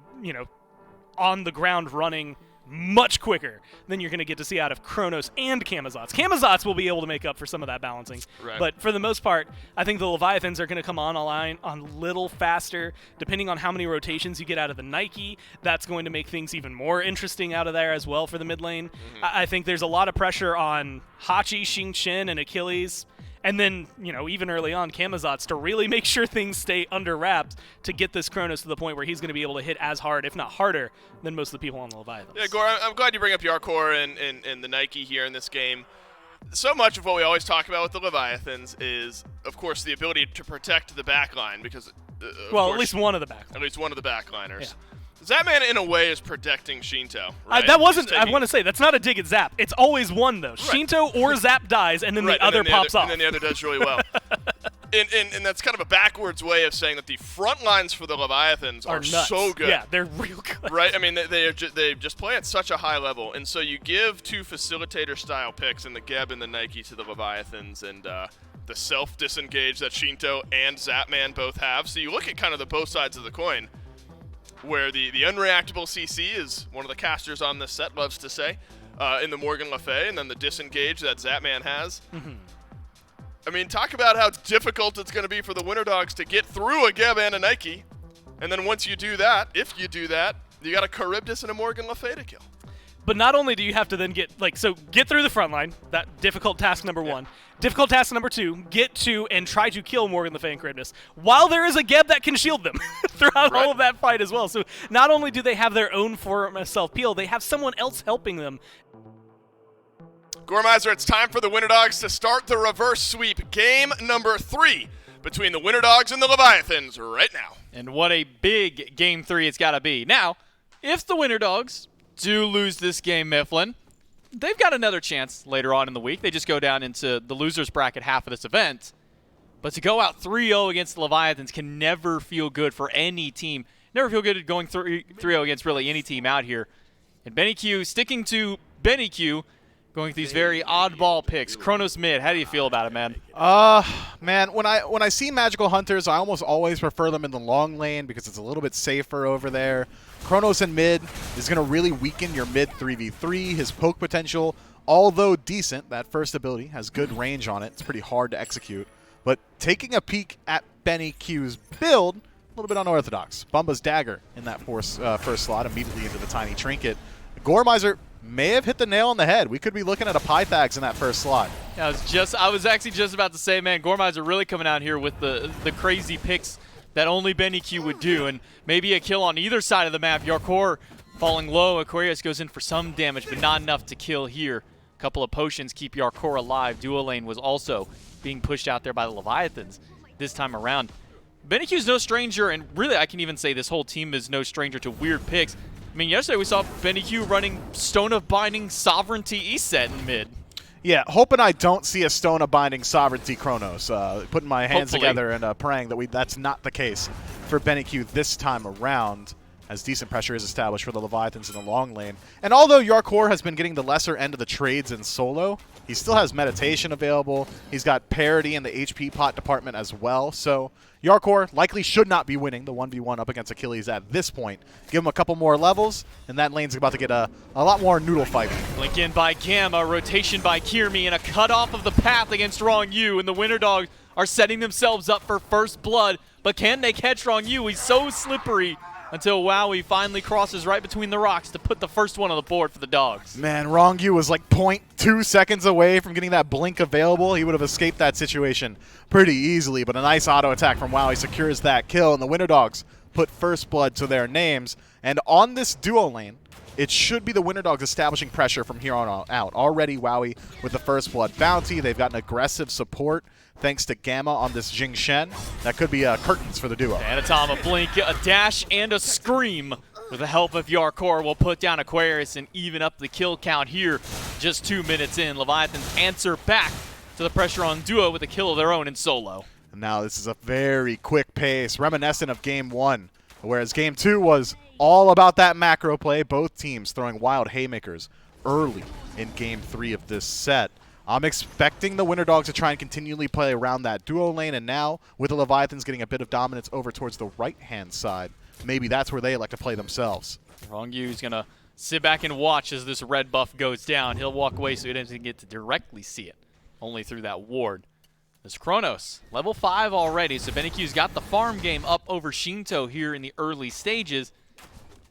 on the ground running much quicker than you're going to get to see out of Chronos and Camazotz. Camazotz will be able to make up for some of that balancing. Right. But for the most part, I think the Leviathans are going to come on a little faster. Depending on how many rotations you get out of the Nike, that's going to make things even more interesting out of there as well for the mid lane. I think there's a lot of pressure on Hachi, Xingqian, and Achilles. And then, even early on, Camazotz to really make sure things stay under wraps to get this Chronos to the point where he's going to be able to hit as hard, if not harder, than most of the people on the Leviathans.
Yeah, Gore, I'm glad you bring up Yarkor and the Nike here in this game. So much of what we always talk about with the Leviathans is, of course, the ability to protect the backline because,
at least one of the backliners.
At least one of the backliners. Yeah. Zapman, in a way, is protecting Shinto. Right?
I want to say, that's not a dig at Zap. It's always one, though. Right. Shinto or Zap dies, and then the other pops off.
And then the other does really well. and that's kind of a backwards way of saying that the front lines for the Leviathans are so good.
Yeah, they're real good.
Right? I mean, they just play at such a high level. And so you give two facilitator-style picks in the Geb and the Nike to the Leviathans, and the self-disengage that Shinto and Zapman both have. So you look at kind of the both sides of the coin, where the unreactable CC is one of the casters on this set loves to say, in the Morgan Le Fay, and then the disengage that Zapman has. I mean, talk about how difficult it's going to be for the Winter Dogs to get through a Geb and a Nike. And then once you do that, if you do that, you got a Charybdis and a Morgan Le Fay to kill.
But not only do you have to then get through the front line, that difficult task number one. Difficult task number two, get to and try to kill Morgan Le Fay and Charybdis, while there is a Geb that can shield them throughout all of that fight as well. So not only do they have their own form of self-peel, they have someone else helping them.
Gormizer, it's time for the Winter Dogs to start the reverse sweep. Game number 3 between the Winter Dogs and the Leviathans right now.
And what a big Game 3 it's got to be. Now, if the Winter Dogs do lose this game, Mifflin, they've got another chance later on in the week. They just go down into the losers bracket half of this event. But to go out 3-0 against the Leviathans can never feel good for any team. Never feel good going 3-0 against really any team out here. And BennyQ, sticking to BennyQ, going with these very oddball picks. Chronos mid, how do you feel about it, man?
Man, when I see Magical Hunters, I almost always prefer them in the long lane because it's a little bit safer over there. Chronos in mid is going to really weaken your mid 3v3. His poke potential, although decent, that first ability has good range on it. It's pretty hard to execute. But taking a peek at BennyQ's build, a little bit unorthodox. Bumba's Dagger in that first slot, immediately into the Tiny Trinket. Gormizer may have hit the nail on the head. We could be looking at a Pythags in that first slot.
Yeah, I was actually just about to say, man, Gormizer really coming out here with the crazy picks that only BennyQ would do, and maybe a kill on either side of the map. Yarkor falling low. Aquarius goes in for some damage, but not enough to kill here. A couple of potions keep Yarkor alive. Duo lane was also being pushed out there by the Leviathans this time around. BennyQ's no stranger, and really I can even say this whole team is no stranger to weird picks. I mean, yesterday we saw BennyQ running Stone of Binding Sovereignty E-set in mid.
Yeah, hoping I don't see a Stone of Binding Sovereignty Chronos. Putting my hands together and praying that that's not the case for BennyQ this time around, as decent pressure is established for the Leviathans in the long lane. And although Yarkor has been getting the lesser end of the trades in solo, he still has Meditation available. He's got parity in the HP pot department as well. So Yarkor likely should not be winning the 1v1 up against Achilles at this point. Give him a couple more levels, and that lane's about to get a lot more noodle fighting.
Blink in by Gamma, rotation by Kirmi, and a cutoff of the path against Wrong Yu, and the Winter Dogs are setting themselves up for first blood. But can they catch Wrong Yu? He's so slippery until Wowie finally crosses right between the rocks to put the first one on the board for the Dogs.
Man, Wrong Yu was like 0.2 seconds away from getting that blink available. He would have escaped that situation pretty easily, but a nice auto attack from Wowie secures that kill, and the Winter Dogs put first blood to their names. And on this duo lane, it should be the Winter Dogs establishing pressure from here on out. Already Wowie with the first blood bounty. They've got an aggressive support thanks to Gamma on this Jing Shen. That could be curtains for the duo.
Phantom, a blink, a dash, and a scream. With the help of Yarkor, will put down Aquarius and even up the kill count here. Just 2 minutes in, Leviathans answer back to the pressure on Duo with a kill of their own in solo.
And now this is a very quick pace, reminiscent of Game 1, whereas Game 2 was all about that macro play. Both teams throwing wild haymakers early in Game 3 of this set. I'm expecting the Winter Dogs to try and continually play around that duo lane, and now with the Leviathans getting a bit of dominance over towards the right-hand side, maybe that's where they like to play themselves.
Rongyu's going to sit back and watch as this red buff goes down. He'll walk away so he doesn't get to directly see it, only through that ward. This Kronos, level 5 already, so BennyQ's got the farm game up over Shinto here in the early stages.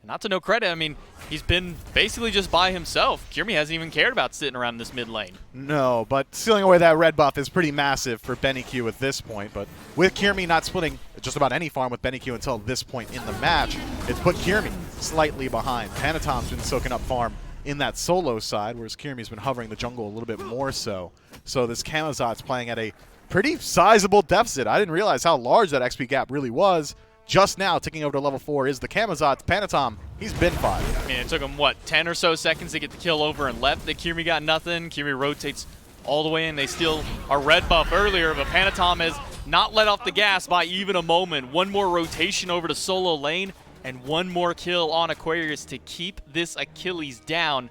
And not to no credit, I mean, he's been basically just by himself. Kirmi hasn't even cared about sitting around in this mid lane.
No, but stealing away that red buff is pretty massive for BennyQ at this point. But with Kirmi not splitting just about any farm with BennyQ until this point in the match, it's put Kirmi slightly behind. Panatom's been soaking up farm in that solo side, whereas Kirmi's been hovering the jungle a little bit more so. So this Camazot's playing at a pretty sizable deficit. I didn't realize how large that XP gap really was. Just now, ticking over to level 4 is the Camazot. Panatom, he's been 5.
I mean, it took him, what, 10 or so seconds to get the kill over and left. The Kirmi got nothing. Kirmi rotates all the way in. They steal a red buff earlier, but Panatom has not let off the gas by even a moment. One more rotation over to solo lane, and one more kill on Aquarius to keep this Achilles down.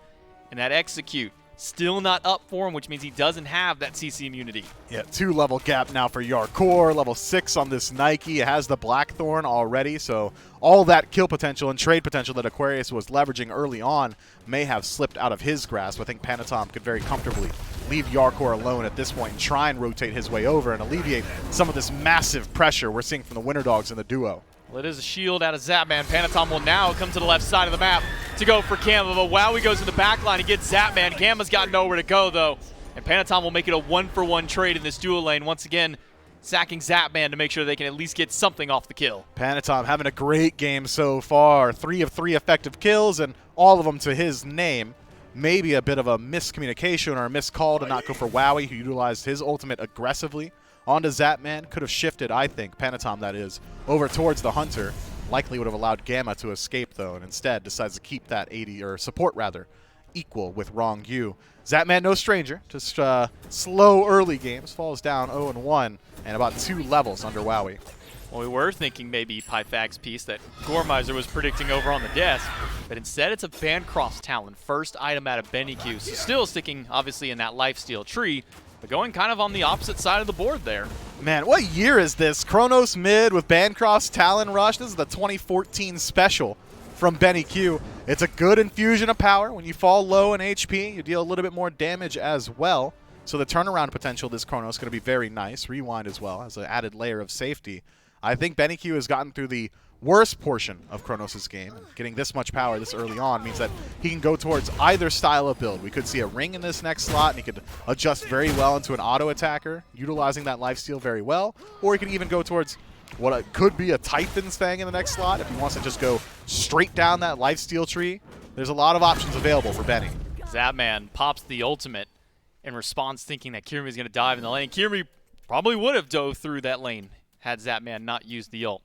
And that execute still not up for him, which means he doesn't have that CC immunity.
Yeah, 2-level gap now for Yarkor. Level 6 on this Nike. It has the Blackthorn already, so all that kill potential and trade potential that Aquarius was leveraging early on may have slipped out of his grasp. I think Panatom could very comfortably leave Yarkor alone at this point and try and rotate his way over and alleviate some of this massive pressure we're seeing from the Winter Dogs in the duo.
Well, it is a shield out of Zapman. Panatom will now come to the left side of the map to go for Gamma, but Wowie goes in the back line. He gets Zapman. Gamma's got nowhere to go, though. And Panatom will make it a 1-for-1 trade in this duo lane. Once again, sacking Zapman to make sure they can at least get something off the kill.
Panatom having a great game so far. 3 of 3 effective kills, and all of them to his name. Maybe a bit of a miscommunication or a missed call to not go for Wowie, who utilized his ultimate aggressively onto Zapman. Could have shifted, I think, Panatom that is, over towards the Hunter. Likely would have allowed Gamma to escape, though, and instead decides to keep that 80, or support rather, equal with Ronggyu. Zapman, no stranger to slow early games, falls down 0-1 and about 2 levels under Wowie.
Well, we were thinking maybe Pythag's piece that Gormizer was predicting over on the desk, but instead it's a Bancroft's Talon, first item out of BennyQ. So still sticking, obviously, in that lifesteal tree, but going kind of on the opposite side of the board there.
Man, what year is this? Kronos mid with Bancroft's Talon Rush. This is the 2014 special from BennyQ. It's a good infusion of power. When you fall low in HP, you deal a little bit more damage as well. So the turnaround potential of this Kronos is going to be very nice. Rewind as well as an added layer of safety. I think BennyQ has gotten through the worst portion of Kronos' game. Getting this much power this early on means that he can go towards either style of build. We could see a ring in this next slot, and he could adjust very well into an auto attacker, utilizing that lifesteal very well. Or he could even go towards what could be a Titan's Fang in the next slot if he wants to just go straight down that lifesteal tree. There's a lot of options available for Benny.
Zapman pops the ultimate in response, thinking that Kirmi's going to dive in the lane. Kirmi probably would have dove through that lane had Zapman not used the ult.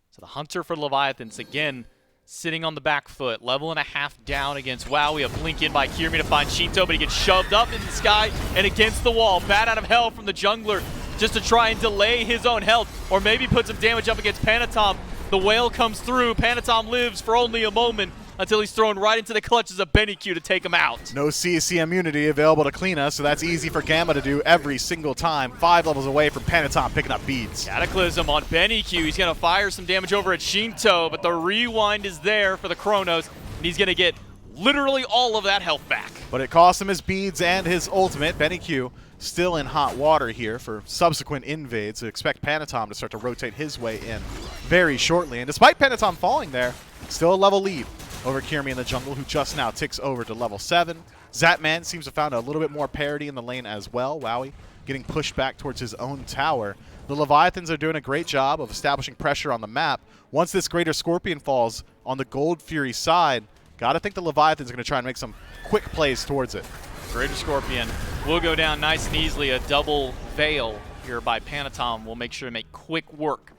So the Hunter for Leviathans, again, sitting on the back foot, level and a half down against Wowie. A blink in by Kirmi to find Shinto, but he gets shoved up in the sky and against the wall. Bat out of hell from the jungler just to try and delay his own health, or maybe put some damage up against Panatom. The whale comes through. Panatom lives for only a moment until he's thrown right into the clutches of BennyQ to take him out.
No CC immunity available to clean us, so that's easy for Gamma to do every single time. 5 levels away from Panatom picking up beads.
Cataclysm on BennyQ. He's going to fire some damage over at Shinto, but the rewind is there for the Kronos, and he's going to get literally all of that health back.
But it cost him his beads and his ultimate. BennyQ still in hot water here for subsequent invades. So expect Panatom to start to rotate his way in very shortly. And despite Panatom falling there, still a level lead over Kirmi in the jungle, who just now ticks over to level 7. Zapman seems to have found a little bit more parity in the lane as well. Wowie getting pushed back towards his own tower. The Leviathans are doing a great job of establishing pressure on the map. Once this Greater Scorpion falls on the Gold Fury side, Got to think the Leviathan's going to try and make some quick plays towards it.
Greater Scorpion will go down nice and easily. A double Veil here by Panatom will make sure to make quick work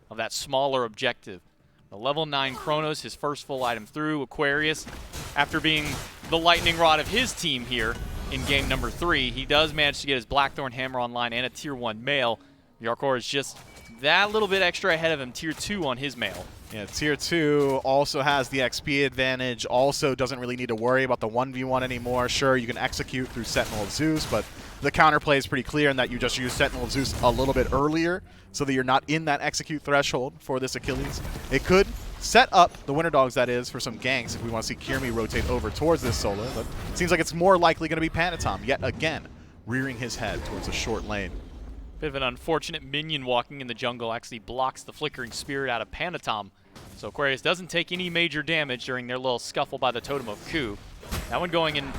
of that smaller objective. The level 9 Kronos, his first full item through. Aquarius, after being the lightning rod of his team here in game number 3, he does manage to get his Blackthorn Hammer online and a tier 1 mail. Yarkor is just that little bit extra ahead of him, tier 2 on his mail.
Yeah, tier 2 also has the XP advantage, also doesn't really need to worry about the 1v1 anymore. Sure, you can execute through Sentinel of Zeus, but the counterplay is pretty clear in that you just use Sentinel of Zeus a little bit earlier so that you're not in that execute threshold for this Achilles. It could set up the Winter Dogs, that is, for some ganks if we want to see Kirmi rotate over towards this solo, but it seems like it's more likely going to be Panatom yet again, rearing his head towards a short lane.
Bit of an unfortunate minion walking in the jungle actually blocks the Flickering Spirit out of Panatom. So Aquarius doesn't take any major damage during their little scuffle by the Totem of Ku. That one going in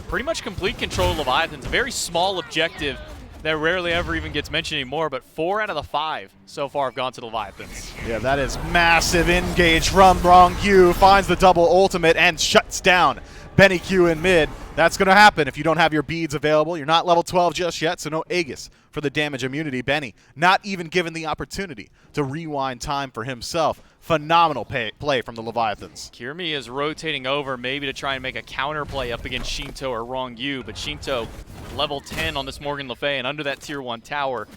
pretty much complete control of Leviathans. A very small objective that rarely ever even gets mentioned anymore, but 4 out of the 5 so far have gone to the Leviathans.
Yeah, that is massive engage from Rongyu. Finds the double ultimate and shuts down Benny Q in mid. That's going to happen if you don't have your beads available. You're not level 12 just yet, so no Aegis for the damage immunity. Benny not even given the opportunity to rewind time for himself. Phenomenal play from the Leviathans.
Kirmi is rotating over maybe to try and make a counter play up against Shinto or Rongyu, but Shinto level 10 on this Morgan Le Fay and under that tier 1 tower.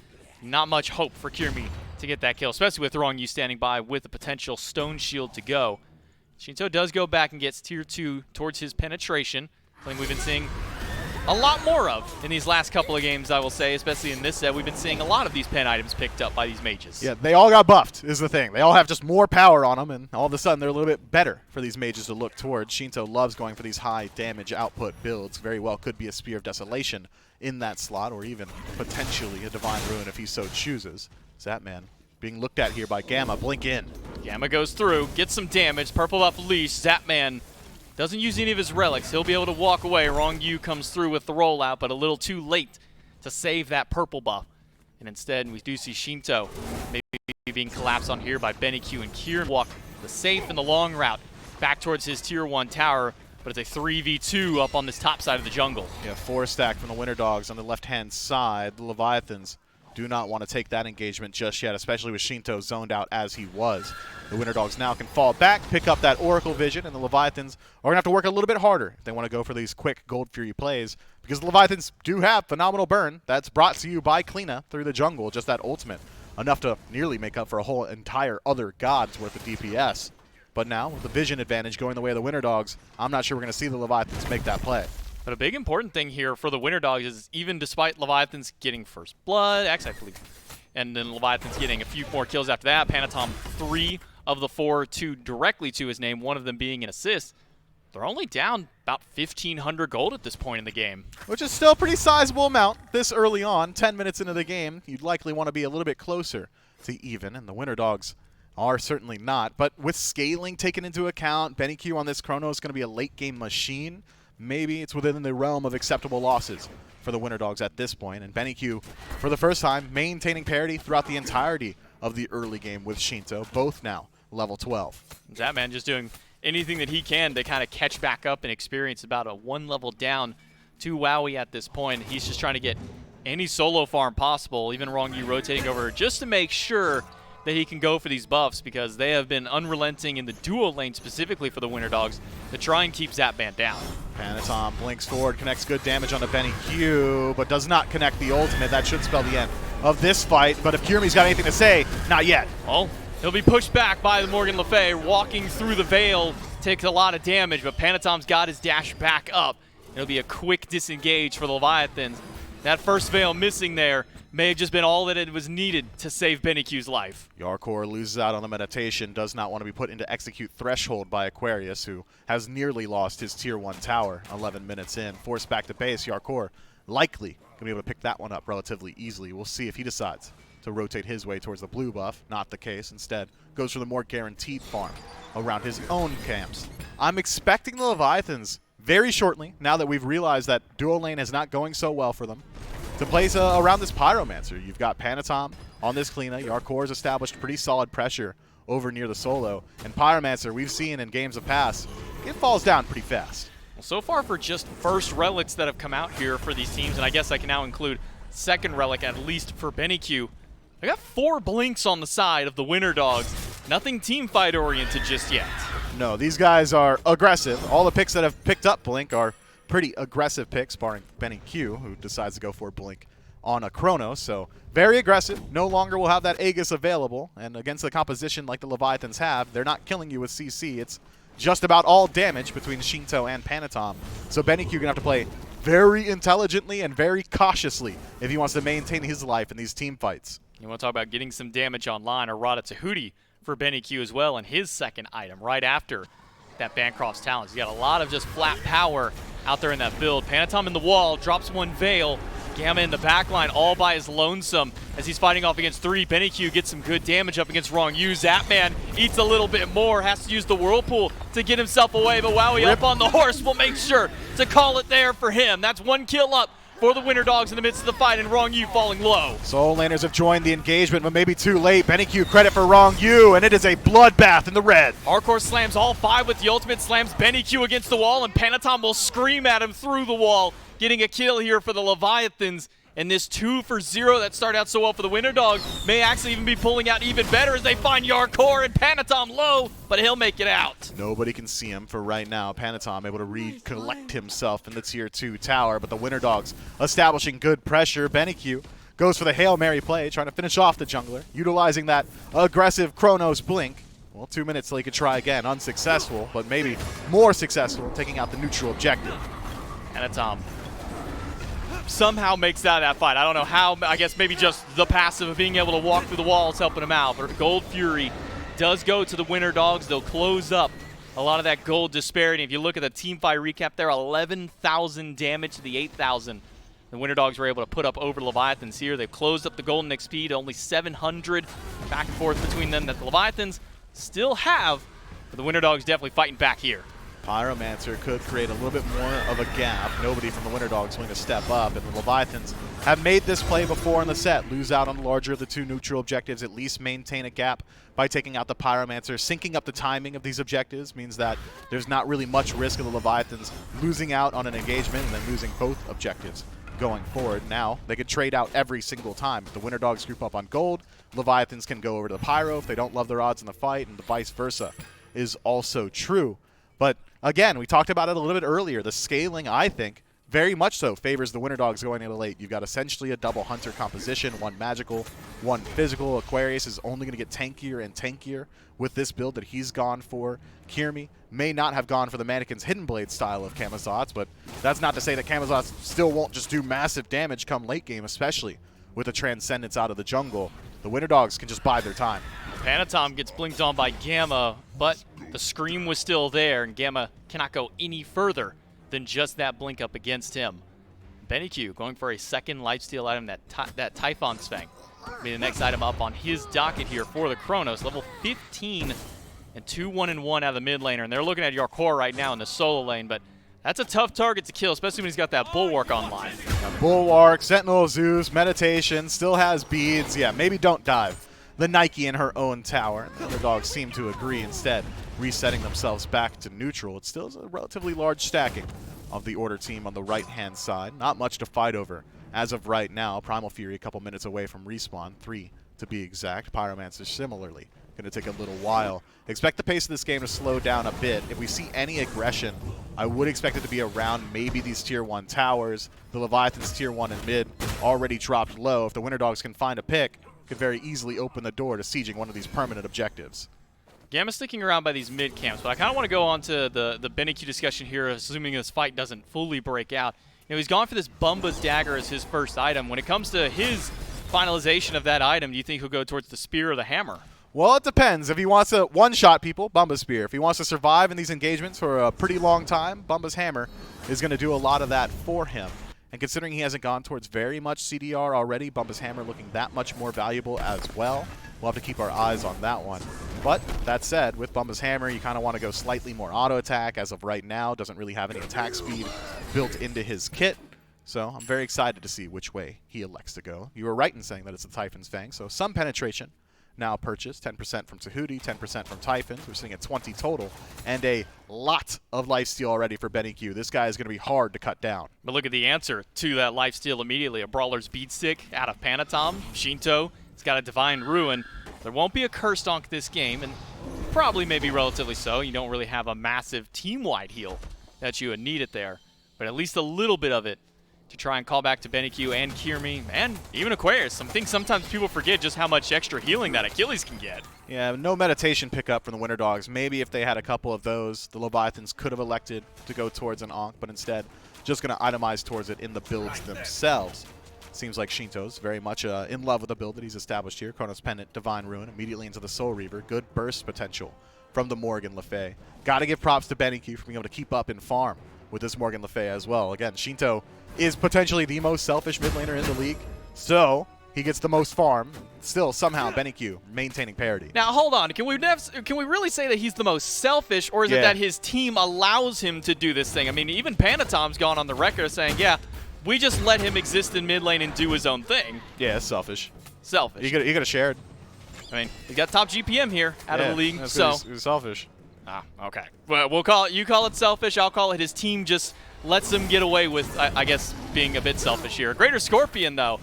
Not much hope for Kirmi to get that kill, especially with Rongyu standing by with a potential stone shield to go. Shinto does go back and gets tier 2 towards his penetration, something we've been seeing a lot more of in these last couple of games, I will say, especially in this set. We've been seeing a lot of these pen items picked up by these mages.
Yeah, they all got buffed is the thing. They all have just more power on them, and all of a sudden they're a little bit better for these mages to look towards. Shinto loves going for these high damage output builds. Very well could be a Spear of Desolation in that slot, or even potentially a Divine Ruin if he so chooses. Zatman being looked at here by Gamma. Blink in.
Gamma goes through, gets some damage. Purple buff leash. Zatman doesn't use any of his relics. He'll be able to walk away. Rongyu comes through with the rollout, but a little too late to save that purple buff. And instead, we do see Shinto maybe being collapsed on here by Benny Q and Kieran. Walk the safe and the long route back towards his tier 1 tower, but it's a 3v2 up on this top side of the jungle.
Yeah, 4 stack from the Winter Dogs on the left-hand side. The Leviathans do not want to take that engagement just yet, especially with Shinto zoned out as he was. The Winter Dogs now can fall back, pick up that Oracle Vision, and the Leviathans are going to have to work a little bit harder if they want to go for these quick Gold Fury plays, because the Leviathans do have phenomenal burn that's brought to you by Kleena through the jungle, just that ultimate, enough to nearly make up for a whole entire other god's worth of DPS. But now, with the Vision advantage going the way of the Winter Dogs, I'm not sure we're going to see the Leviathans make that play.
But a big important thing here for the Winter Dogs is even despite Leviathans getting first blood, actually I believe, and then Leviathans getting a few more kills after that, Panatom 3 of the 4, 2 directly to his name, one of them being an assist. They're only down about 1,500 gold at this point in the game.
Which is still a pretty sizable amount this early on. 10 minutes into the game, you'd likely want to be a little bit closer to even, and the Winter Dogs are certainly not. But with scaling taken into account, Benny Q on this Chrono is going to be a late-game machine. Maybe it's within the realm of acceptable losses for the Winter Dogs at this point. And Benny Q, for the first time, maintaining parity throughout the entirety of the early game with Shinto, both now level 12.
Zatman just doing anything that he can to kind of catch back up and experience about a 1 level down to Wowie at this point. He's just trying to get any solo farm possible, even Rongyu rotating over just to make sure that he can go for these buffs, because they have been unrelenting in the dual lane specifically for the Winter Dogs to try and keep Zatman down.
Panatom blinks forward, connects good damage onto Benny Q, but does not connect the ultimate. That should spell the end of this fight, but if Kirmi's got anything to say, not yet.
Well, he'll be pushed back by the Morgan Le Fay, walking through the Veil, takes a lot of damage, but Panatom's got his dash back up. It'll be a quick disengage for the Leviathans. That first Veil missing there may have just been all that it was needed to save Benny Q's life.
Yarkor loses out on the meditation, does not want to be put into execute threshold by Aquarius, who has nearly lost his tier 1 tower 11 minutes in. Forced back to base, Yarkor likely going to be able to pick that one up relatively easily. We'll see if he decides to rotate his way towards the blue buff. Not the case. Instead, goes for the more guaranteed farm around his own camps. I'm expecting the Leviathans very shortly, now that we've realized that dual lane is not going so well for them, to place around this Pyromancer. You've got Panatom on this Kleena. Yarkor's established pretty solid pressure over near the solo. And Pyromancer, we've seen in games of past, it falls down pretty fast.
Well, so far for just first relics that have come out here for these teams, and I guess I can now include second relic at least for BennyQ. I got 4 blinks on the side of the Winter Dogs. Nothing team fight oriented just yet.
No, these guys are aggressive. All the picks that have picked up Blink are pretty aggressive picks, barring BennyQ, who decides to go for Blink on a Chrono. So very aggressive. No longer will have that Aegis available. And against the composition like the Leviathans have, they're not killing you with CC. It's just about all damage between Shinto and Panatom. So BennyQ going to have to play very intelligently and very cautiously if he wants to maintain his life in these team fights.
You want to talk about getting some damage online, or Rada Tahuti for BennyQ as well, and his second item right after that Bancroft's talents. You got a lot of just flat power out there in that build. Panatom in the wall, drops one Veil. Gamma in the backline all by his lonesome as he's fighting off against 3. BennyQ gets some good damage up against Wrong U. Zapman eats a little bit more, has to use the Whirlpool to get himself away, but Wowie up on the horse will make sure to call it there for him. That's 1 kill up for the Winter Dogs in the midst of the fight, and Wrong U falling low.
Soul Laners have joined the engagement, but maybe too late. BennyQ credit for Wrong U, and it is a bloodbath in the red.
Hardcore slams all 5 with the ultimate, slams BennyQ against the wall, and Panatom will scream at him through the wall, getting a kill here for the Leviathans. And this 2-for-0 that started out so well for the Winter Dogs may actually even be pulling out even better as they find Yarkor and Panatom low, but he'll make it out.
Nobody can see him for right now. Panatom able to recollect himself in the Tier 2 tower, but the Winter Dogs establishing good pressure. BennyQ goes for the Hail Mary play, trying to finish off the jungler, utilizing that aggressive Chronos blink. Well, 2 minutes till he could try again. Unsuccessful, but maybe more successful, taking out the neutral objective.
Panatom somehow makes that fight. I don't know how. I guess maybe just the passive of being able to walk through the walls helping him out. But Gold Fury does go to the Winter Dogs. They'll close up a lot of that gold disparity. If you look at the team fight recap there, 11,000 damage to the 8,000. The Winter Dogs were able to put up over Leviathans here. They've closed up the golden XP to only 700. Back and forth between them that the Leviathans still have. But the Winter Dogs definitely fighting back here.
Pyromancer could create a little bit more of a gap. Nobody from the Winter Dogs willing to step up, and the Leviathans have made this play before in the set. Lose out on the larger of the 2 neutral objectives, at least maintain a gap by taking out the Pyromancer. Syncing up the timing of these objectives means that there's not really much risk of the Leviathans losing out on an engagement and then losing both objectives going forward. Now, they could trade out every single time. If the Winter Dogs group up on gold, Leviathans can go over to the Pyro if they don't love their odds in the fight, and the vice versa is also true. But again, we talked about it a little bit earlier. The scaling, I think, very much so favors the Winter Dogs going into late. You've got essentially a double Hunter composition, 1 magical, 1 physical. Aquarius is only going to get tankier and tankier with this build that he's gone for. Kirmi may not have gone for the Mannequin's Hidden Blade style of Camazotz, but that's not to say that Camazotz still won't just do massive damage come late game, especially with the Transcendence out of the jungle. The Winter Dogs can just bide their time.
Panatom gets blinked on by Gamma, but the scream was still there, and Gamma cannot go any further than just that blink up against him. BennyQ going for a second lifesteal item, that Typhon's Fang. Be the next item up on his docket here for the Chronos. Level 15 and 2-1-1 out of the mid laner, and they're looking at Yarkor right now in the solo lane, but that's a tough target to kill, especially when he's got that Bulwark online.
Bulwark, Sentinel of Zeus, Meditation, still has beads. Yeah, maybe don't dive the Nike in her own tower. The other dogs seem to agree, instead resetting themselves back to neutral. It still is a relatively large stacking of the Order team on the right-hand side. Not much to fight over as of right now. Primal Fury a couple minutes away from respawn, 3 to be exact. Pyromancer similarly going to take a little while. Expect the pace of this game to slow down a bit. If we see any aggression, I would expect it to be around maybe these Tier 1 towers. The Leviathans Tier 1 and mid already dropped low. If the Winter Dogs can find a pick, could very easily open the door to sieging one of these permanent objectives.
Gamma's sticking around by these mid camps, but I kind of want to go on to the BennyQ discussion here, assuming this fight doesn't fully break out. You know, he's gone for this Bumba's Dagger as his first item. When it comes to his finalization of that item, do you think he'll go towards the Spear or the Hammer?
Well, it depends. If he wants to one-shot people, Bumba's Spear. If he wants to survive in these engagements for a pretty long time, Bumba's Hammer is going to do a lot of that for him. And considering he hasn't gone towards very much CDR already, Bumba's Hammer looking that much more valuable as well. We'll have to keep our eyes on that one. But that said, with Bumba's Hammer, you kind of want to go slightly more auto attack. As of right now, doesn't really have any attack speed built into his kit. So I'm very excited to see which way he elects to go. You were right in saying that it's a Typhon's Fang, so some penetration now purchased. 10% from Tahuti, 10% from Typhon. We're sitting at 20 total. And a lot of lifesteal already for BennyQ. This guy is going to be hard to cut down.
But look at the answer to that lifesteal immediately. A Brawler's Beatstick out of Panatom. Shinto has got a Divine Ruin. There won't be a Curse Donk this game, and probably maybe relatively so. You don't really have a massive team-wide heal that you would need it there. But at least a little bit of it to try and call back to BennyQ and Kirmi and even Aquarius. I think sometimes people forget just how much extra healing that Achilles can get.
Yeah, no meditation pickup from the Winter Dogs. Maybe if they had a couple of those, the Leviathans could have elected to go towards an Ankh, but instead just going to itemize towards it in the builds themselves. Seems like Shinto's very much in love with the build that he's established here. Chronos Pendant, Divine Ruin, immediately into the Soul Reaver. Good burst potential from the Morgan Le Fay. Got to give props to BennyQ for being able to keep up in farm with this Morgan Le Fay as well. Again, Shinto is potentially the most selfish mid laner in the league, so he gets the most farm. Still, somehow, BennyQ maintaining parity.
Now, hold on. Can we really say that he's the most selfish, or is it that his team allows him to do this thing? I mean, even Panatom's gone on the record saying, yeah, we just let him exist in mid lane and do his own thing.
Yeah, it's selfish.
Selfish.
You could have shared.
I mean, he got top GPM here out of the league,
so he's selfish.
Ah, okay. Well, we'll call it. You call it selfish. I'll call it his team just lets him get away with, I guess, being a bit selfish here. Greater Scorpion, though,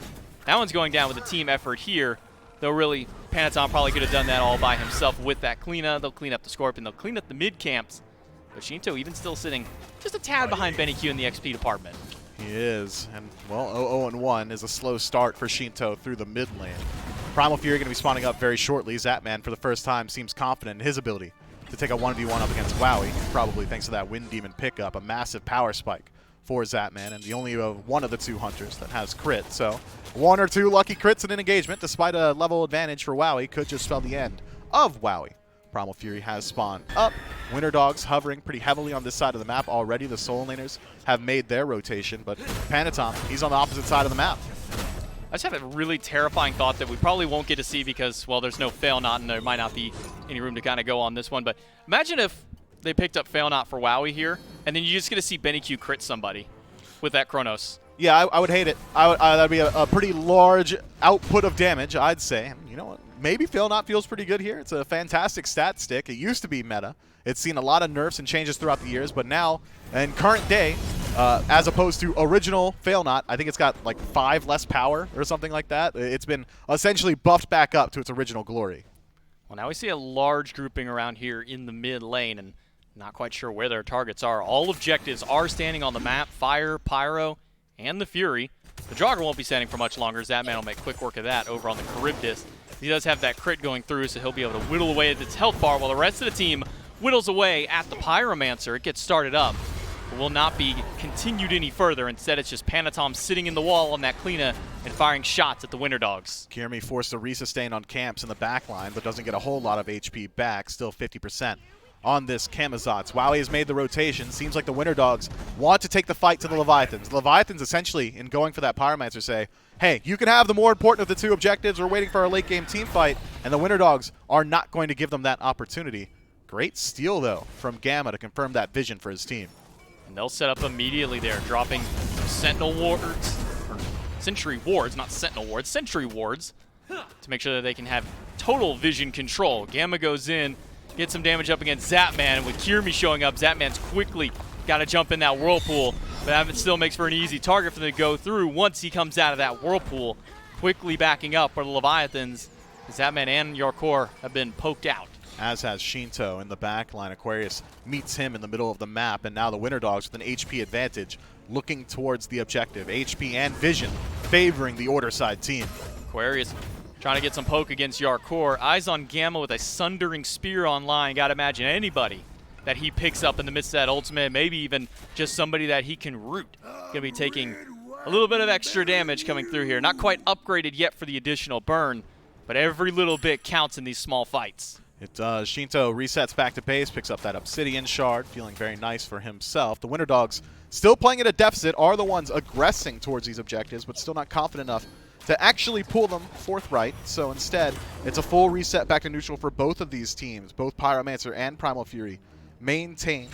that one's going down with a team effort here. Though really, Panatom probably could have done that all by himself with that cleanup. They'll clean up the Scorpion. They'll clean up the mid camps. But Shinto even still sitting just a tad behind BennyQ in the XP department.
He is, and well, 0-1 is a slow start for Shinto through the mid lane. Primal Fury going to be spawning up very shortly. Zapman, for the first time, seems confident in his ability to take a 1v1 up against Wowie, probably thanks to that Wind Demon pickup, a massive power spike for Zapman, and the only one of the two hunters that has crit. So 1 or 2 lucky crits in an engagement, despite a level advantage for Wowie, could just spell the end of Wowie. Primal Fury has spawned up. Winter Dogs hovering pretty heavily on this side of the map already. The Soul Laners have made their rotation, but Panatom, he's on the opposite side of the map.
I just have a really terrifying thought that we probably won't get to see because, well, there's no Fail Not, and there might not be any room to kind of go on this one. But imagine if they picked up Fail Not for Wowie here, and then you just get to see BennyQ crit somebody with that Chronos.
Yeah, I would hate it. That'd be a pretty large output of damage, I'd say. And you know what? Maybe Fail Not feels pretty good here. It's a fantastic stat stick. It used to be meta. It's seen a lot of nerfs and changes throughout the years, but now, in current day, as opposed to original Fail Not, I think it's got like 5 less power or something like that. It's been essentially buffed back up to its original glory.
Well, now we see a large grouping around here in the mid lane, and not quite sure where their targets are. All objectives are standing on the map: Fire, Pyro, and the Fury. The Jogger won't be standing for much longer. Zapman will make quick work of that over on the Charybdis. He does have that crit going through, so he'll be able to whittle away at its health bar while the rest of the team whittles away at the Pyromancer. It gets started up, but will not be continued any further. Instead, it's just Panatom sitting in the wall on that Kleena and firing shots at the Winter Dogs.
Kirmi forced to resustain on camps in the back line, but doesn't get a whole lot of HP back. Still 50% on this Camazotz. Wowie has made the rotation. Seems like the Winter Dogs want to take the fight to the Leviathans. The Leviathans essentially, in going for that Pyromancer, say, hey, you can have the more important of the 2 objectives. We're waiting for our late game team fight, and the Winter Dogs are not going to give them that opportunity. Great steal, though, from Gamma to confirm that vision for his team.
And they'll set up immediately there, dropping Sentinel Wards, or Sentry Wards, not Sentinel Wards, Sentry Wards, to make sure that they can have total vision control. Gamma goes in, gets some damage up against Zapman, and with Kirmi showing up, Zapman's quickly got to jump in that Whirlpool, but that still makes for an easy target for them to go through once he comes out of that Whirlpool. Quickly backing up for the Leviathans. Zapman and Yorkor have been poked out.
As has Shinto in the back line. Aquarius meets him in the middle of the map, and now the Winter Dogs with an HP advantage looking towards the objective. HP and vision favoring the Order side team.
Aquarius trying to get some poke against Yorkor. Eyes on Gamma with a Sundering Spear online. Got to imagine anybody that he picks up in the midst of that ultimate, maybe even just somebody that he can root. Going to be taking a little bit of extra damage coming through here. Not quite upgraded yet for the additional burn, but every little bit counts in these small fights.
It does. Shinto resets back to base, picks up that Obsidian Shard, feeling very nice for himself. The Winter Dogs, still playing at a deficit, are the ones aggressing towards these objectives, but still not confident enough to actually pull them forthright. So instead, it's a full reset back to neutral for both of these teams, both Pyromancer and Primal Fury, maintain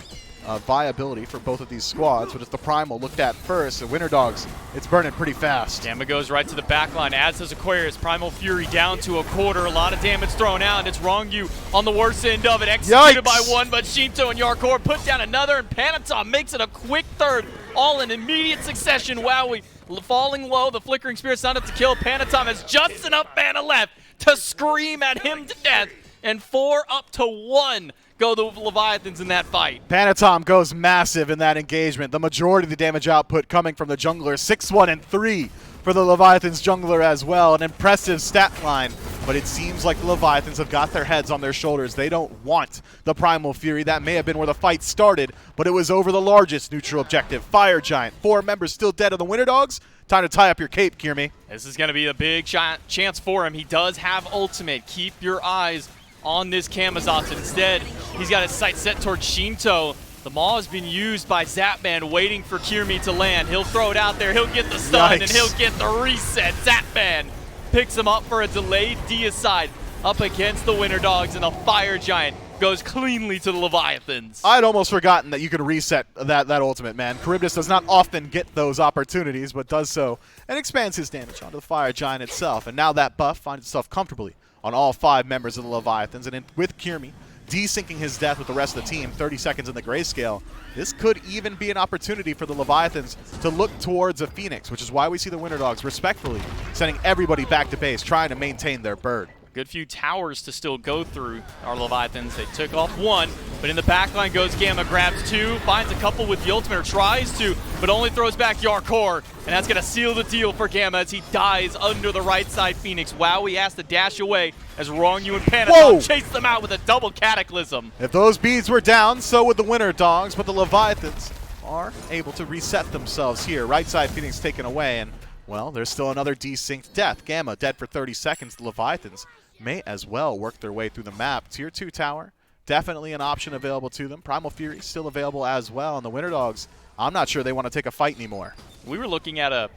viability for both of these squads, but it's the Primal looked at first. The Winter Dogs, it's burning pretty fast.
Gamma goes right to the back line, as does Aquarius. Primal Fury down to a quarter. A lot of damage thrown out, and it's Rongu on the worst end of it. Executed by one, but Shinto and Yarkor put down another, and Panatom makes it a quick third, all in immediate succession. Wowie falling low, the Flickering Spirit's not up to kill. Panatom has just enough mana left to scream at him to death, and 4-1 go the Leviathans in that fight.
Panatom goes massive in that engagement. The majority of the damage output coming from the jungler. 6-1 and 3 for the Leviathans jungler as well. An impressive stat line, but it seems like the Leviathans have got their heads on their shoulders. They don't want the Primal Fury. That may have been where the fight started, but it was over the largest neutral objective, Fire Giant. 4 members still dead on the Winter Dogs. Time to tie up your cape, Kirmi.
This is going to be a big chance for him. He does have ultimate. Keep your eyes on this Camazotz. Instead, he's got his sight set towards Shinto. The maul has been used by Zapman, waiting for Kirmi to land. He'll throw it out there, he'll get the stun, and he'll get the reset. Zapman picks him up for a delayed deicide up against the Winter Dogs, and the Fire Giant goes cleanly to the Leviathans.
I'd almost forgotten that you could reset that ultimate, man. Charybdis does not often get those opportunities, but does so and expands his damage onto the Fire Giant itself. And now that buff finds itself comfortably on all 5 members of the Leviathans, and with Kirmi desyncing his death with the rest of the team, 30 seconds in the grayscale, this could even be an opportunity for the Leviathans to look towards a Phoenix, which is why we see the Winter Dogs respectfully sending everybody back to base, trying to maintain their bird.
Good few towers to still go through our Leviathans. They took off 1, but in the back line goes Gamma, grabs 2, finds a couple with the ultimate, or tries to, but only throws back Yarkor, and that's going to seal the deal for Gamma as he dies under the right side Phoenix. Wow, he has to dash away as Rongu and Panatom chase them out with a double Cataclysm.
If those beads were down, so would the Winter Dogs, but the Leviathans are able to reset themselves here. Right side Phoenix taken away, and well, there's still another desynced death. Gamma dead for 30 seconds. The Leviathans may as well work their way through the map. Tier 2 tower, definitely an option available to them. Primal Fury still available as well. And the Winter Dogs, I'm not sure they want to take a fight anymore.
We were looking at a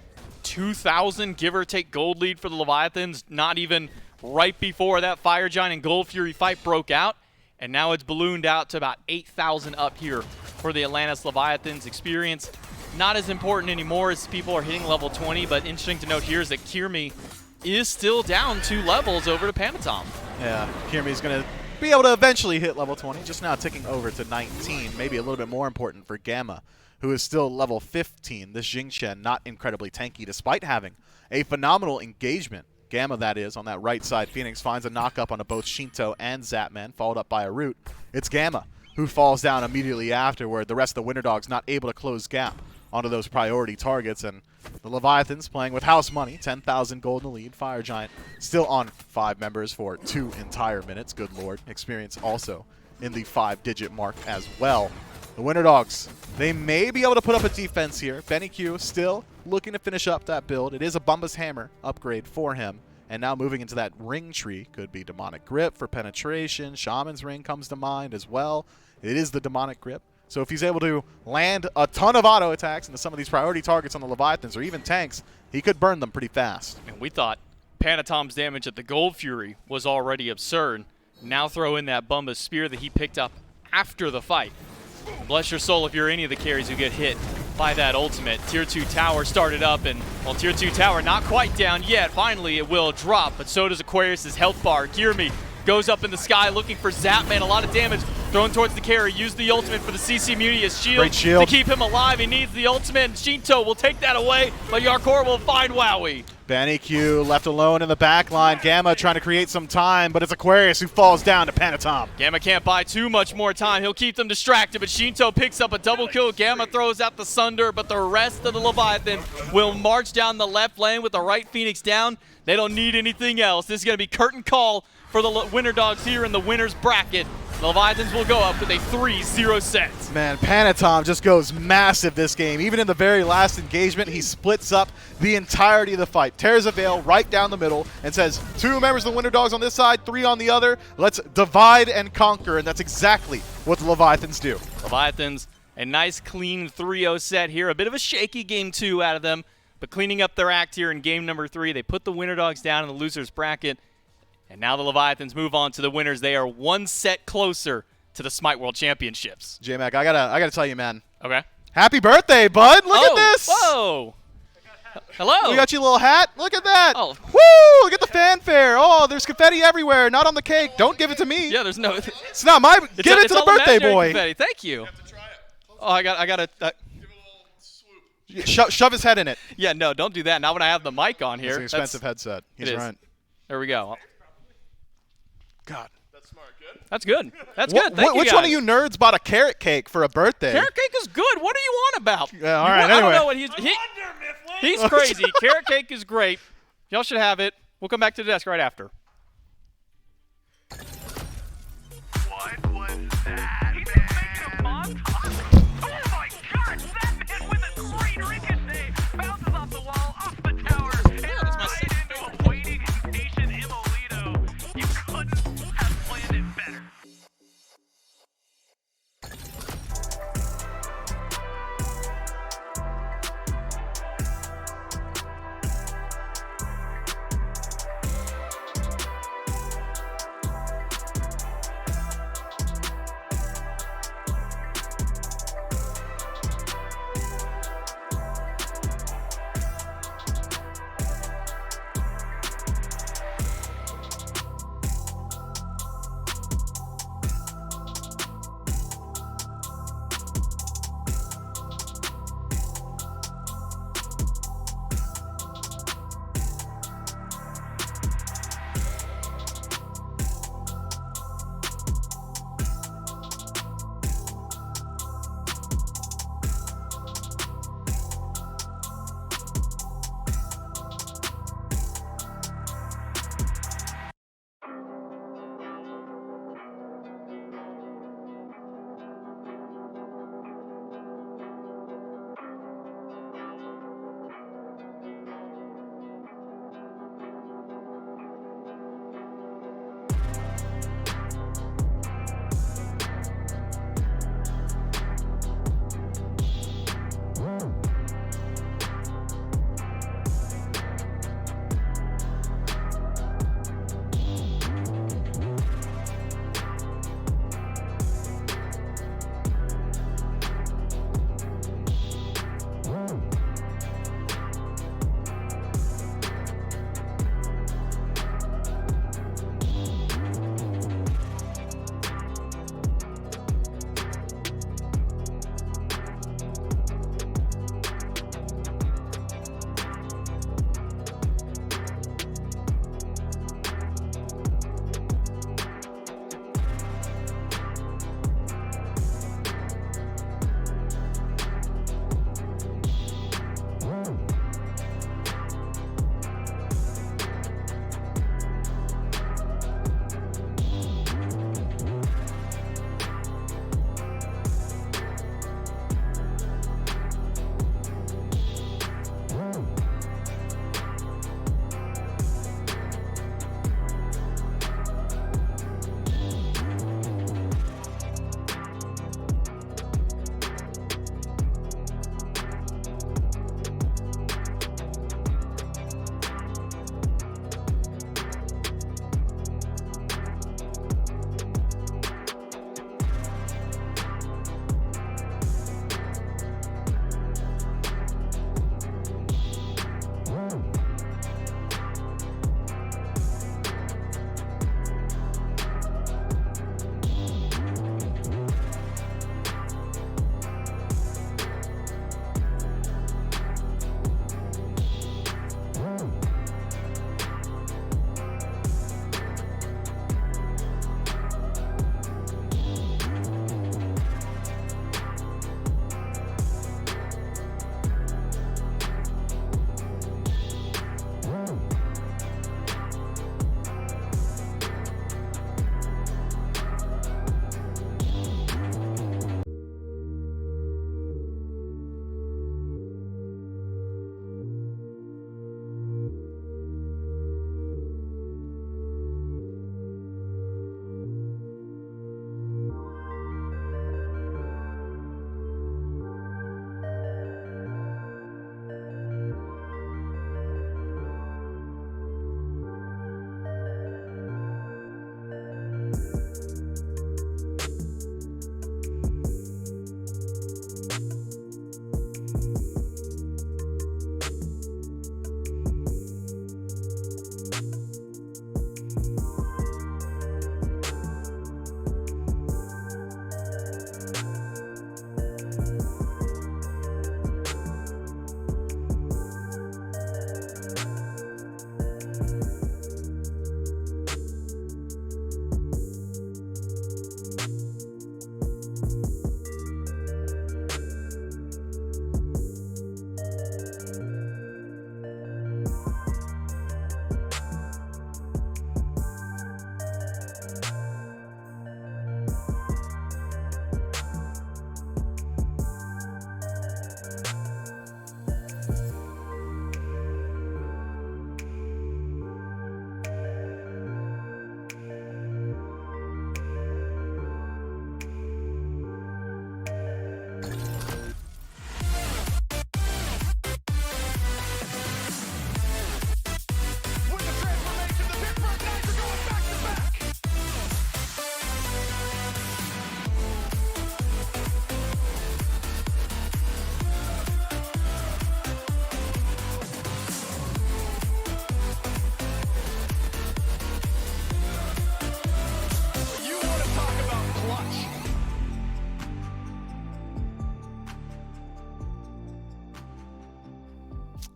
2,000 give or take gold lead for the Leviathans, not even right before that Fire Giant and Gold Fury fight broke out. And now it's ballooned out to about 8,000 up here for the Atlantis Leviathans. Experience not as important anymore as people are hitting level 20, but interesting to note here is that Kirmi is still down 2 levels over to Panatom.
Yeah, Kirmi's going to be able to eventually hit level 20, just now ticking over to 19, maybe a little bit more important for Gamma, who is still level 15. This Jingchen not incredibly tanky, despite having a phenomenal engagement. Gamma, that is, on that right side. Phoenix finds a knock-up onto both Shinto and Zapman, followed up by a root. It's Gamma who falls down immediately afterward. The rest of the Winter Dogs not able to close gap onto those priority targets, and the Leviathans playing with house money, 10,000 gold in the lead. Fire Giant still on 5 members for 2 entire minutes. Good lord. Experience also in the 5-digit mark as well. The Winter Dogs, they may be able to put up a defense here. Benny Q still looking to finish up that build. It is a Bumba's Hammer upgrade for him. And now moving into that ring tree, could be Demonic Grip for penetration. Shaman's Ring comes to mind as well. It is the Demonic Grip. So if he's able to land a ton of auto attacks into some of these priority targets on the Leviathans or even tanks, he could burn them pretty fast.
And we thought Panatom's damage at the Gold Fury was already absurd. Now throw in that Bumba's Spear that he picked up after the fight. Bless your soul if you're any of the carries who get hit by that ultimate. Tier 2 tower started up, and well, Tier 2 tower not quite down yet. Finally, it will drop, but so does Aquarius' health bar. Kirmi goes up in the sky looking for Zapman. A lot of damage thrown towards the carry. Use the ultimate for the CC Immunity as shield to keep him alive. He needs the ultimate, and Shinto will take that away, but Yarkor will find Wowie.
Benny Q left alone in the back line. Gamma trying to create some time, but it's Aquarius who falls down to Panatom.
Gamma can't buy too much more time. He'll keep them distracted, but Shinto picks up a double kill. Gamma throws out the Sunder, but the rest of the Leviathan will march down the left lane with the right Phoenix down. They don't need anything else. This is going to be curtain call for the Winter Dogs here in the winner's bracket. The Leviathans will go up with a 3-0 set.
Man, Panatom just goes massive this game. Even in the very last engagement, he splits up the entirety of the fight. Tears a veil right down the middle and says, 2 members of the Winter Dogs on this side, 3 on the other. Let's divide and conquer, and that's exactly what the Leviathans do.
Leviathans, a nice clean 3-0 set here. A bit of a shaky game 2 out of them, but cleaning up their act here in game number 3. They put the Winter Dogs down in the loser's bracket. And now the Leviathans move on to the winners. They are 1 set closer to the Smite World Championships.
J-Mac, I gotta tell you, man.
Okay.
Happy birthday, bud! Look at this.
Whoa. Hello.
We got you a little hat. Look at that.
Oh.
Woo! Look at the fanfare. Oh, there's confetti everywhere. Not on the cake. Don't give it to me.
Yeah, there's no.
It's not my. Give it to the birthday boy.
Confetti. Thank you. Oh, I got to.
Shove his head in it.
Yeah, no, don't do that. Not when I have the mic on here.
It's an expensive headset. He's right.
There we go.
God.
That's smart. Good.
That's good. That's good. Thank you,
which
guys.
one of you nerds bought a carrot cake for a birthday?
Carrot cake is good. What are you on about?
Yeah, all right,
I don't
anyway.
know what he's crazy. Carrot cake is great. Y'all should have it. We'll come back to the desk right after.
What was that, man? Oh my God! That man with a great ricochet bounces off the wall, off the tower, and right into a waiting patient Imolito. You couldn't have planned it better.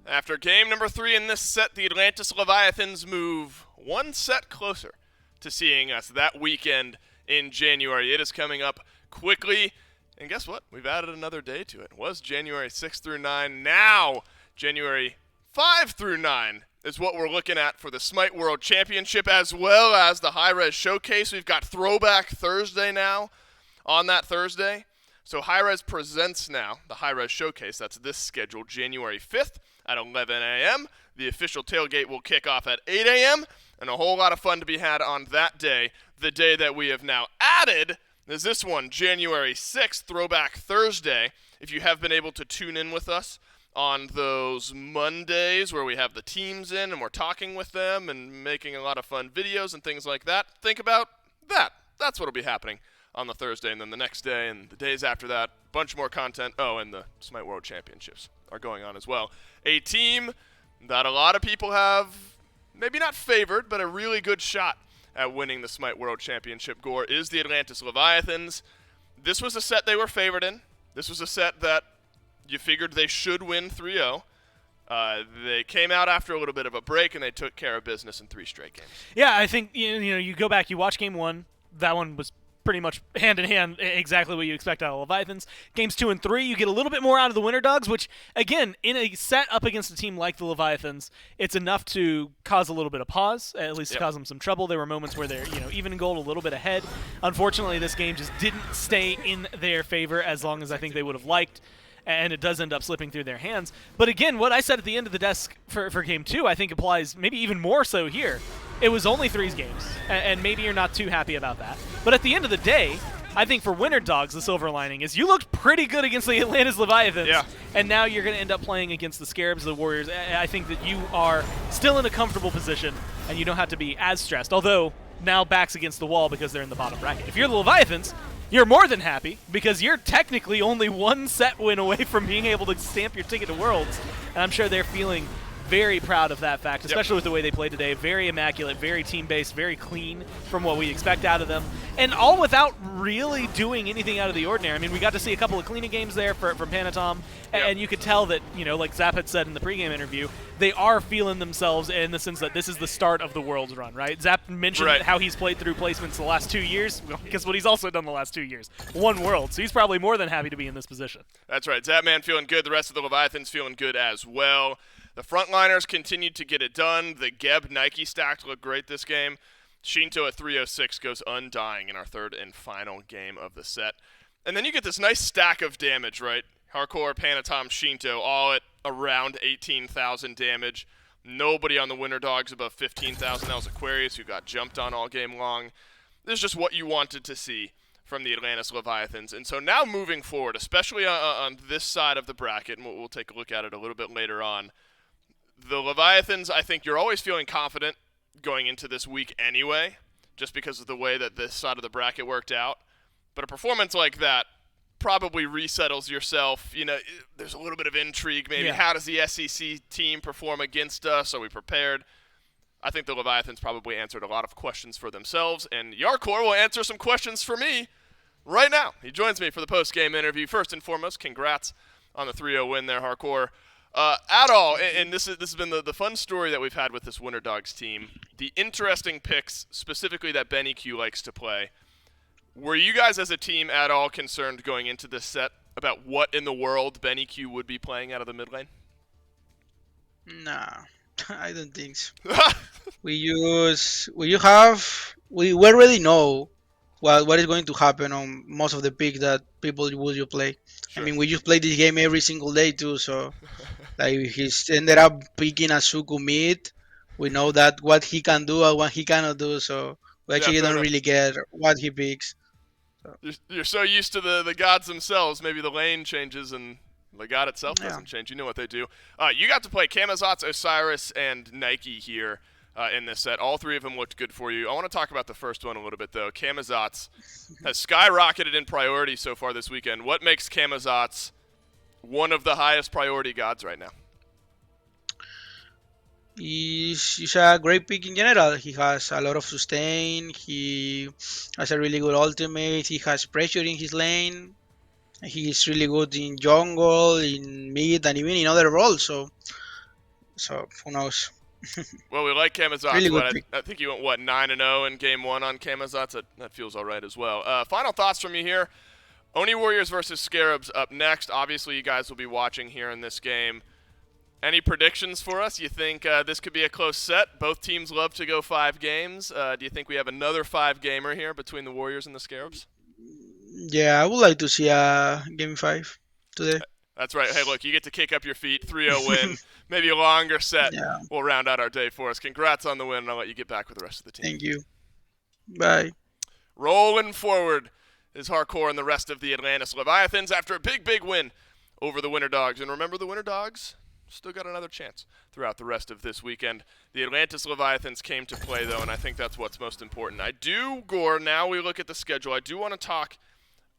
After game number 3 in this set, the Atlantis Leviathans move one set closer to seeing us that weekend in January. It is coming up quickly, and guess what? We've added another day to it. It was January 6 through 9. Now, January 5 through 9 is what we're looking at for the Smite World Championship, as well as the hi-rez showcase. We've got Throwback Thursday now on that Thursday. So hi-rez presents now the hi-rez showcase. That's this schedule, January 5th at 11 a.m. The official tailgate will kick off at 8 a.m., and a whole lot of fun to be had on that day. The day that we have now added is this one, January 6th, Throwback Thursday. If you have been able to tune in with us on those Mondays where we have the teams in and we're talking with them and making a lot of fun videos and things like that, think about that. That's what will be happening on the Thursday, and then the next day and the days after that, a bunch more content. Oh, and the Smite World Championships are going on as well. A team that a lot of people have maybe not favored, but a really good shot at winning the Smite World Championship, Gore, is the Atlantis Leviathans. This was a set they were favored in. This was a set that you figured they should win 3-0. They came out after a little bit of a break, and they took care of business in 3 straight games.
Yeah, I think you go back, you watch game 1. That one was pretty much hand-in-hand exactly what you expect out of Leviathans. Games 2 and 3, you get a little bit more out of the Winter Dogs, which, again, in a set up against a team like the Leviathans, it's enough to cause a little bit of pause, at least cause them some trouble. There were moments where they're even in goal a little bit ahead. Unfortunately, this game just didn't stay in their favor as long as I think they would have liked, and it does end up slipping through their hands. But again, what I said at the end of the desk for Game 2, I think applies maybe even more so here. It was only 3 games, and maybe you're not too happy about that. But at the end of the day, I think for Winter Dogs, the silver lining is you looked pretty good against the Atlantis Leviathans, and now you're going to end up playing against the Scarabs, the Warriors. I think that you are still in a comfortable position, and you don't have to be as stressed, although now backs against the wall because they're in the bottom bracket. If you're the Leviathans, you're more than happy because you're technically only 1 set win away from being able to stamp your ticket to Worlds, and I'm sure they're feeling very proud of that fact, especially with the way they played today. Very immaculate, very team-based, very clean from what we expect out of them, and all without really doing anything out of the ordinary. I mean, we got to see a couple of cleaning games there from Panatom, and you could tell that, like Zap had said in the pregame interview, they are feeling themselves in the sense that this is the start of the Worlds run, right? Zap mentioned how he's played through placements the last 2 years. Well, guess what he's also done the last 2 years? 1 World, so he's probably more than happy to be in this position.
That's right. Zapman feeling good. The rest of the Leviathans feeling good as well. The frontliners continued to get it done. The Geb Nike stack looked great this game. Shinto at 306 goes undying in our 3rd and final game of the set. And then you get this nice stack of damage, right? Hardcore, Panatom, Shinto, all at around 18,000 damage. Nobody on the Winter Dogs above 15,000. That was Aquarius, who got jumped on all game long. This is just what you wanted to see from the Atlantis Leviathans. And so now moving forward, especially on this side of the bracket, and we'll take a look at it a little bit later on, the Leviathans, I think you're always feeling confident going into this week anyway, just because of the way that this side of the bracket worked out. But a performance like that probably resettles yourself. There's a little bit of intrigue maybe. How does the SEC team perform against us? Are we prepared? I think the Leviathans probably answered a lot of questions for themselves, and Yarkor will answer some questions for me right now. He joins me for the post-game interview. First and foremost, congrats on the 3-0 win there, Hardcore. At all, and this has been the fun story that we've had with this Winter Dogs team, the interesting picks specifically that Benny Q likes to play. Were you guys as a team at all concerned going into this set about what in the world Benny Q would be playing out of the mid lane?
Nah, I don't think so. we already know what is going to happen on most of the picks that people will play. Sure. I mean, we just play this game every single day too, so like he's ended up picking a Suku mid. We know that what he can do and what he cannot do, so we actually don't really care what he picks. So.
You're so used to the gods themselves, maybe the lane changes and the god itself doesn't change. You know what they do. You got to play Camazotz, Osiris, and Nike here in this set. All 3 of them looked good for you. I want to talk about the first one a little bit, though. Camazotz has skyrocketed in priority so far this weekend. What makes Camazotz one of the highest priority gods right now?
He's a great pick in general. He has a lot of sustain. He has a really good ultimate. He has pressure in his lane. He's really good in jungle, in mid, and even in other roles. So So who knows?
Well, we like Kamazats.
Really good
I think you went, 9-0 in Game 1 on Kamazats? That feels all right as well. Final thoughts from you here. Oni Warriors versus Scarabs up next. Obviously, you guys will be watching here in this game. Any predictions for us? You think this could be a close set? Both teams love to go 5 games. Do you think we have another 5-gamer here between the Warriors and the Scarabs?
Yeah, I would like to see a Game 5 today.
That's right. Hey, look, you get to kick up your feet, 3-0 win, maybe a longer set.
Yeah.
Will round out our day for us. Congrats on the win, and I'll let you get back with the rest of the team.
Thank you. Bye.
Rolling forward is Hardcore and the rest of the Atlantis Leviathans after a big win over the Winter Dogs. And remember, the Winter Dogs still got another chance throughout the rest of this weekend. The Atlantis Leviathans came to play, though, and I think that's what's most important. Gore, now we look at the schedule, I do want to talk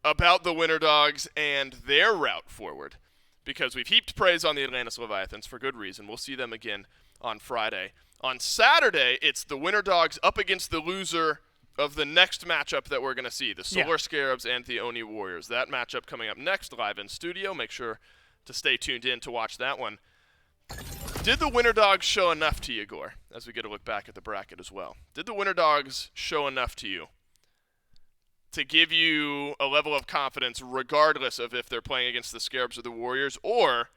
about the Winter Dogs and their route forward, because we've heaped praise on the Atlantis Leviathans for good reason. We'll see them again on Friday. On Saturday, it's the Winter Dogs up against the loser of the next matchup that we're going to see, the Solar Scarabs and the Oni Warriors. That matchup coming up next, live in studio. Make sure to stay tuned in to watch that one. Did the Winter Dogs show enough to you, Gore, as we get a look back at the bracket as well? Did the Winter Dogs show enough to you to give you a level of confidence regardless of if they're playing against the Scarabs or the Warriors, or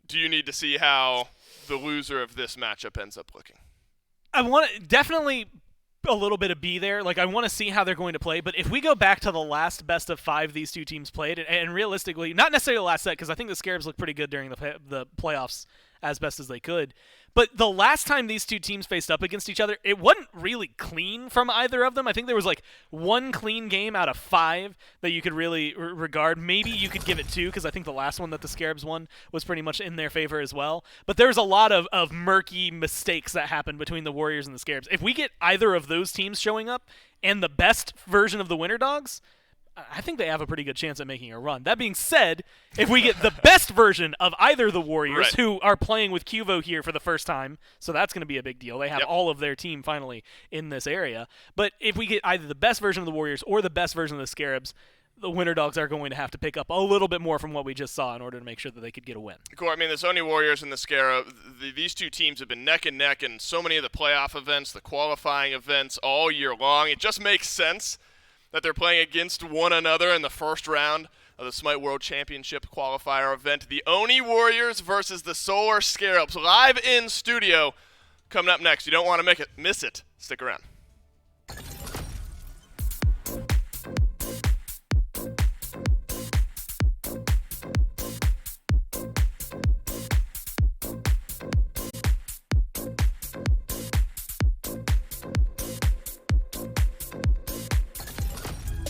do you need to see how the loser of this matchup ends up looking?
I want to definitely a little bit of B there. Like, I want to see how they're going to play, but if we go back to the last best of 5 these two teams played, and realistically, not necessarily the last set, because I think the Scarabs look pretty good during the playoffs as best as they could, but the last time these two teams faced up against each other, it wasn't really clean from either of them. I think there was like 1 clean game out of 5 that you could really regard. Maybe you could give it 2, because I think the last one that the Scarabs won was pretty much in their favor as well. But there's a lot of murky mistakes that happened between the Warriors and the Scarabs. If we get either of those teams showing up and the best version of the Winter Dogs, I think they have a pretty good chance at making a run. That being said, if we get the best version of either the Warriors, who are playing with Cuvo here for the first time, so that's going to be a big deal. They have all of their team finally in this area. But if we get either the best version of the Warriors or the best version of the Scarabs, the Winter Dogs are going to have to pick up a little bit more from what we just saw in order to make sure that they could get a win.
Cool. I mean, the Sony Warriors and the Scarab, these two teams have been neck and neck in so many of the playoff events, the qualifying events all year long. It just makes sense that they're playing against one another in the first round of the Smite World Championship qualifier event. The Oni Warriors versus the Solar Scarabs, live in studio, coming up next. You don't want to miss it. Stick around.